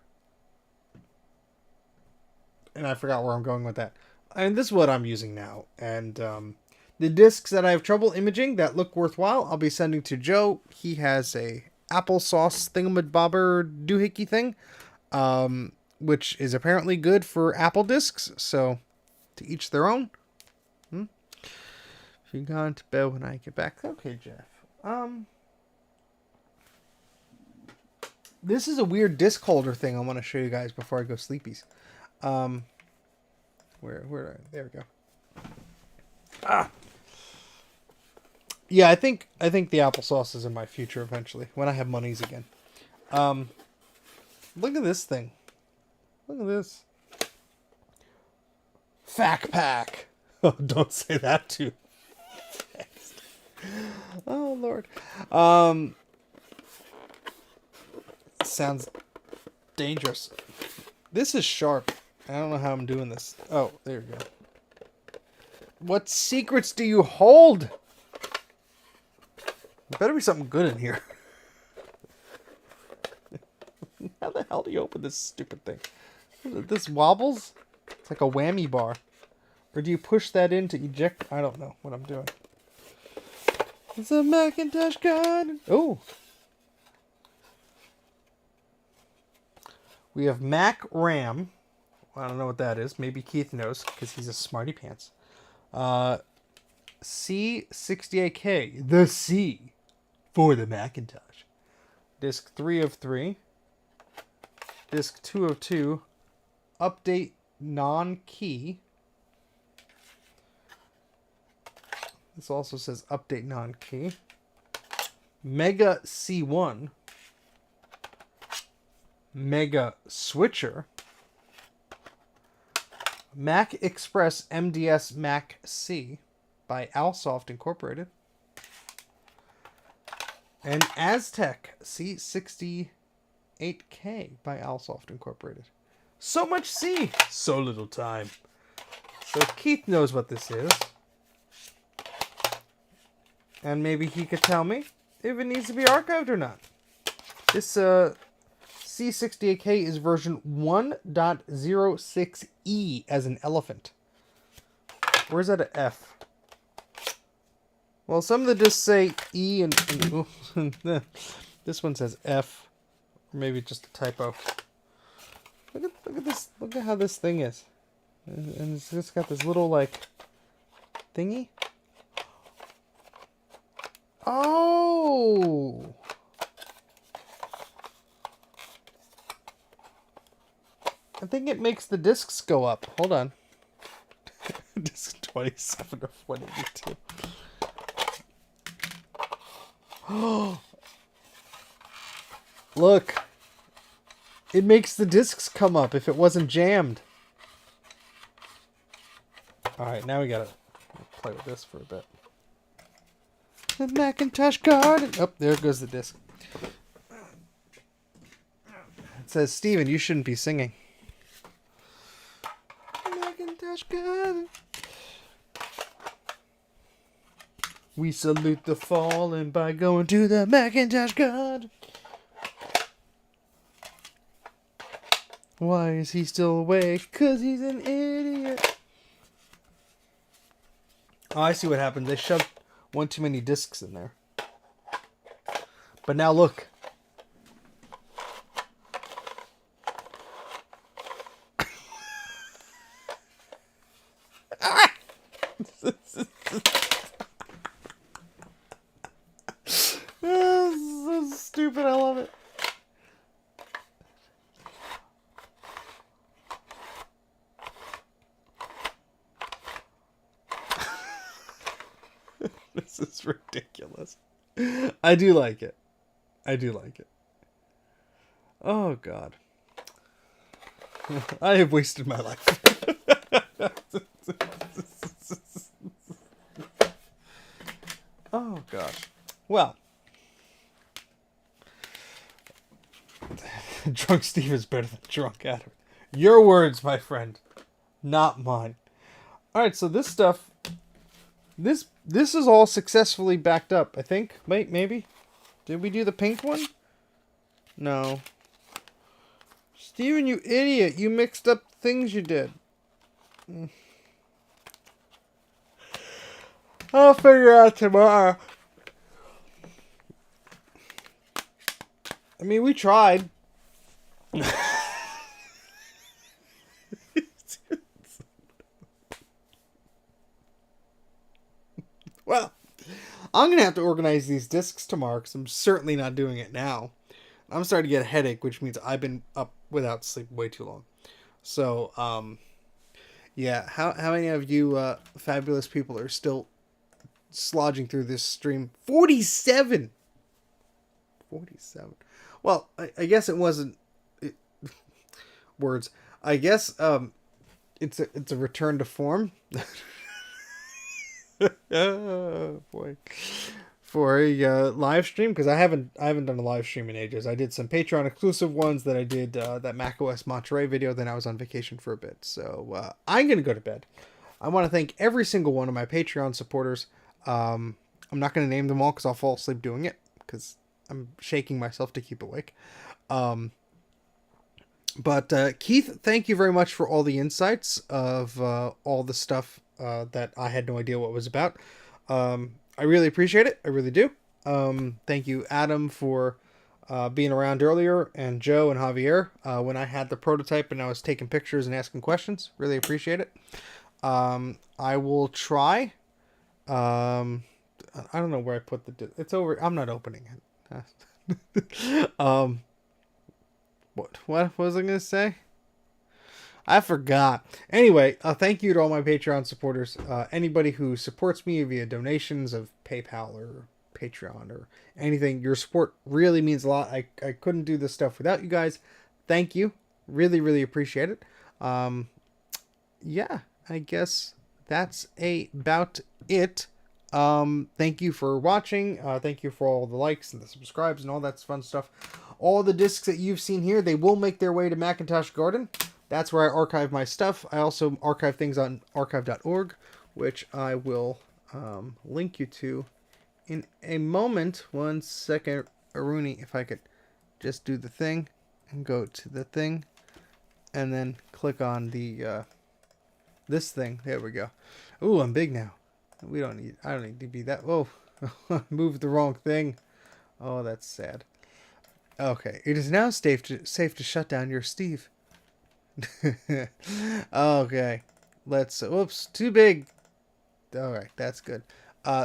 and I forgot where I'm going with that. And this is what I'm using now. And the discs that I have trouble imaging that look worthwhile, I'll be sending to Joe. He has a applesauce thingamabobber doohickey thing, which is apparently good for Apple discs. So. To each their own. If you're going to bed when I get back. Okay, Jeff. This is a weird disc holder thing I want to show you guys before I go sleepies. There we go. Yeah, I think the applesauce is in my future eventually when I have monies again. Look at this thing. Look at this. Fact pack. Oh, don't say that too fast. Oh Lord. Sounds dangerous. This is sharp. I don't know how I'm doing this. Oh, there you go. What secrets do you hold? There better be something good in here. How the hell do you open this stupid thing? This wobbles? It's like a whammy bar. Or do you push that in to eject? I don't know what I'm doing. It's a Macintosh Garden. Oh. We have Mac RAM. I don't know what that is. Maybe Keith knows because he's a smarty pants. C68K. The C for the Macintosh. Disk 3 of 3. Disk 2 of 2. Update non-key. This also says update non-key. Mega C1. Mega Switcher. Mac Express MDS Mac C by Alsoft Incorporated. And Aztec C68K by Alsoft Incorporated. So much C, so little time. So Keith knows what this is. And maybe he could tell me if it needs to be archived or not. This C68K is version 1.06E as an elephant. Where's that a F? Well, some of the discs say E and this one says F. Or maybe just a typo. Look at this. Look at how this thing is. And it's just got this little, like, thingy. Oh! I think it makes the discs go up. Hold on. Disc 27 of 182. Look. It makes the discs come up if it wasn't jammed. Alright, now we gotta play with this for a bit. The Macintosh Garden. Oh, there goes the disc. It says, Steven, you shouldn't be singing. Macintosh Garden. We salute the fallen by going to the Macintosh Garden. Why is he still awake? 'Cause he's an idiot. Oh, I see what happened. They shoved one too many discs in there. But now look. This is so stupid. I love it. This is ridiculous. I do like it. I do like it. Oh, God. I have wasted my life. Oh, gosh. Well. Drunk Steve is better than drunk Adam. Your words, my friend. Not mine. Alright, so this stuff... This is all successfully backed up, I think. Wait, maybe? Did we do the pink one? No. Steven, you idiot. You mixed up things you did. I'll figure out tomorrow. I mean, we tried. Well, I'm going to have to organize these discs tomorrow because I'm certainly not doing it now. I'm starting to get a headache, which means I've been up without sleep way too long. So, yeah, how many of you fabulous people are still slogging through this stream? 47! 47. Well, I guess it wasn't... words. I guess it's a return to form. Oh boy, for a live stream, because I haven't done a live stream in ages. I did some Patreon exclusive ones. That I did that macOS Monterey video. Then I was on vacation for a bit, so I'm gonna go to bed. I want to thank every single one of my Patreon supporters. I'm not gonna name them all because I'll fall asleep doing it because I'm shaking myself to keep awake. But Keith, thank you very much for all the insights of all the stuff that I had no idea what it was about. I really appreciate it. I really do. Thank you, Adam, for being around earlier, and Joe and Javier when I had the prototype and I was taking pictures and asking questions. Really appreciate it. I will try. I don't know where I put the... It's over. I'm not opening it. What was I going to say? I forgot. Anyway, thank you to all my Patreon supporters. Anybody who supports me via donations of PayPal or Patreon or anything. Your support really means a lot. I couldn't do this stuff without you guys. Thank you. Really, really appreciate it. Yeah, I guess that's about it. Thank you for watching. Thank you for all the likes and the subscribes and all that fun stuff. All the discs that you've seen here, they will make their way to Macintosh Garden. That's where I archive my stuff. I also archive things on archive.org, which I will link you to in a moment. 1 second, Aruni, if I could just do the thing and go to the thing and then click on the this thing. There we go. Ooh, I'm big now. I don't need to be that. Oh, moved the wrong thing. Oh, that's sad. Okay, it is now safe to shut down your Steve. Okay, let's. Whoops, too big. All right, that's good.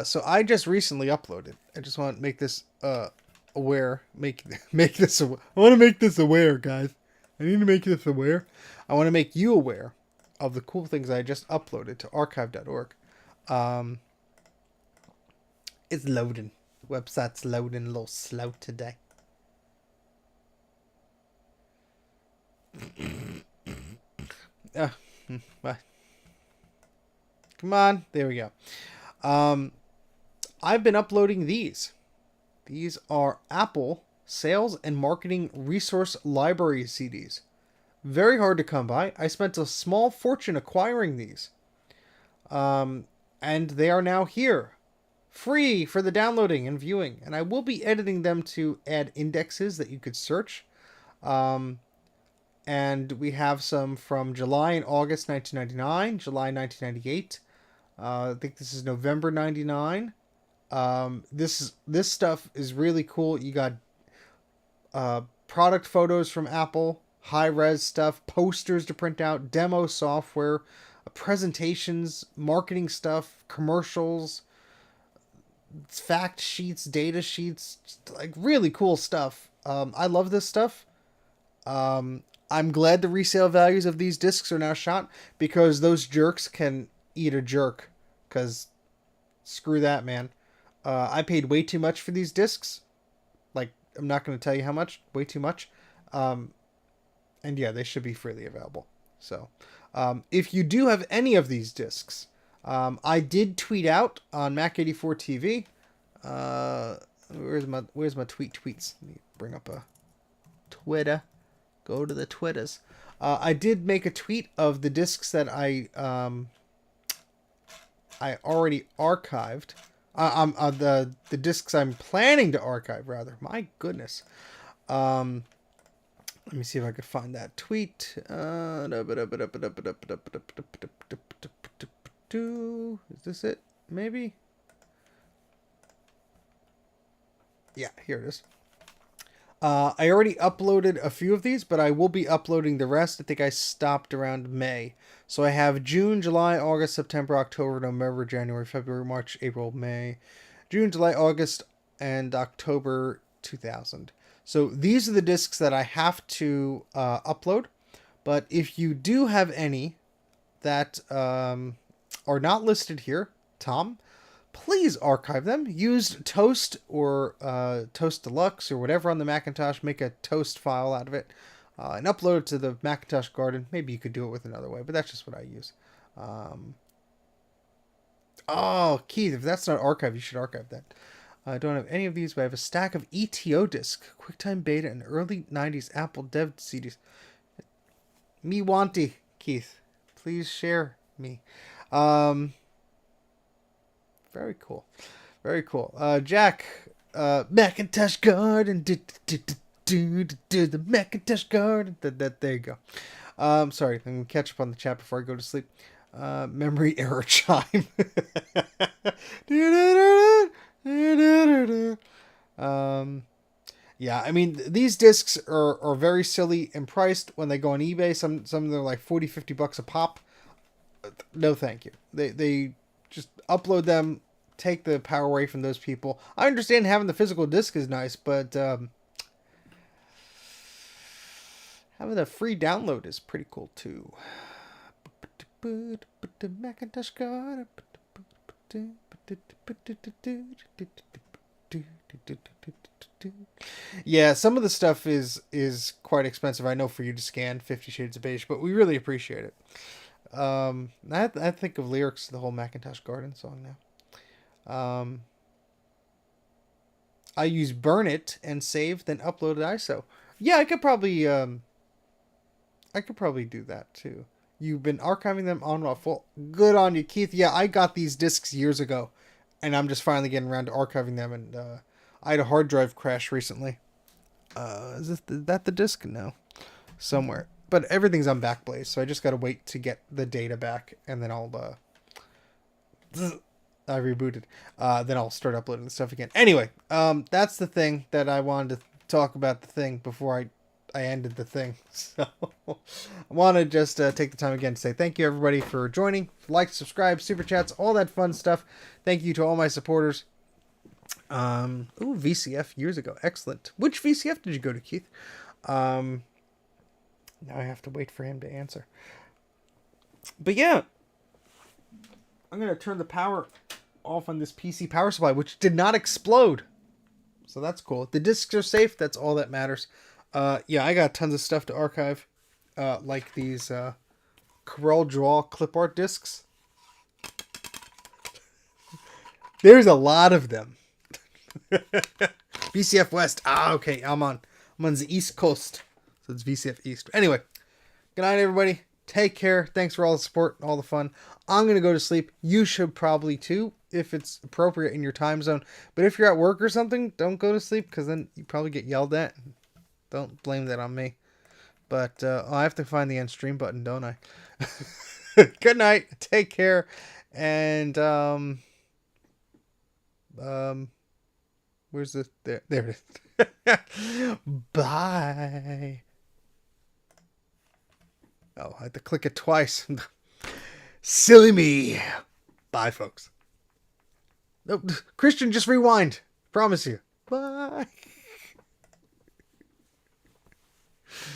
So I just recently uploaded. I just want to make this aware. Make this. I want to make this aware, guys. I need to make this aware. I want to make you aware of the cool things I just uploaded to archive.org. It's loading. Website's loading a little slow today. What? Come on. There we go. I've been uploading these. These are Apple Sales and Marketing Resource Library CDs. Very hard to come by. I spent a small fortune acquiring these. And they are now here. Free for the downloading and viewing. And I will be editing them to add indexes that you could search. And we have some from July and August 1999, July 1998. I think this is November 99. This stuff is really cool. You got product photos from Apple, high-res stuff, posters to print out, demo software, presentations, marketing stuff, commercials, fact sheets, data sheets, like really cool stuff. I love this stuff. I'm glad the resale values of these discs are now shot because those jerks can eat a jerk. Because screw that, man. I paid way too much for these discs. Like, I'm not going to tell you how much. Way too much. And yeah, they should be freely available. So, if you do have any of these discs, I did tweet out on Mac84 TV. Where's my tweets? Let me bring up a Twitter. Go to the Twitters. I did make a tweet of the discs that I already archived. The discs I'm planning to archive, rather. My goodness. Let me see if I can find that tweet. Is this it? Maybe? Yeah, here it is. I already uploaded a few of these, but I will be uploading the rest. I think I stopped around May. So I have June, July, August, September, October, November, January, February, March, April, May, June, July, August, and October 2000. So these are the discs that I have to upload. But if you do have any that are not listed here, Tom, please archive them. Use Toast or Toast Deluxe or whatever on the Macintosh. Make a Toast file out of it and upload it to the Macintosh Garden. Maybe you could do it with another way, but that's just what I use. Oh, Keith, if that's not archived, you should archive that. I don't have any of these, but I have a stack of ETO discs, QuickTime Beta, and early 90s Apple Dev CDs. Me wanty, Keith. Please share me. Very cool. Very cool. Jack, Macintosh Garden. The Macintosh Garden. There you go. Sorry, I'm going to catch up on the chat before I go to sleep. Memory error chime. Yeah, I mean, these discs are very silly and priced when they go on eBay. Some of them are like $40-50 a pop. No, thank you. They just upload them, take the power away from those people. I understand having the physical disc is nice, but having the free download is pretty cool too. Macintosh Garden. Yeah, some of the stuff is quite expensive. I know for you to scan 50 Shades of Beige, but we really appreciate it. I think of lyrics to the whole Macintosh Garden song now. I use Burn It and save, then upload it ISO. Yeah, I could probably do that too. You've been archiving them on and off. Well, good on you, Keith. Yeah, I got these discs years ago, and I'm just finally getting around to archiving them. And I had a hard drive crash recently. Is that the disc? No, somewhere. But everything's on Backblaze, so I just got to wait to get the data back, and then I'll I rebooted. Then I'll start uploading the stuff again. Anyway, that's the thing that I wanted to talk about the thing before I ended the thing. So I want to just take the time again to say thank you everybody for joining. Like, subscribe, super chats, all that fun stuff. Thank you to all my supporters. VCF years ago. Excellent. Which VCF did you go to, Keith? Now I have to wait for him to answer. But yeah, I'm going to turn the power off on this PC power supply, which did not explode. So that's cool. The discs are safe. That's all that matters. Yeah, I got tons of stuff to archive, like these Corel Draw clip art discs. There's a lot of them. VCF West. Okay. I'm on the East Coast, so it's VCF East. Anyway, good night, everybody. Take care. Thanks for all the support and all the fun. I'm going to go to sleep. You should probably too, if it's appropriate in your time zone. But if you're at work or something, don't go to sleep, because then you probably get yelled at. Don't blame that on me. But I have to find the end stream button, don't I? Good night. Take care. And where's the there it is. Bye. Oh, I had to click it twice. Silly me. Bye, folks. Nope. Christian, just rewind. Promise you. Bye.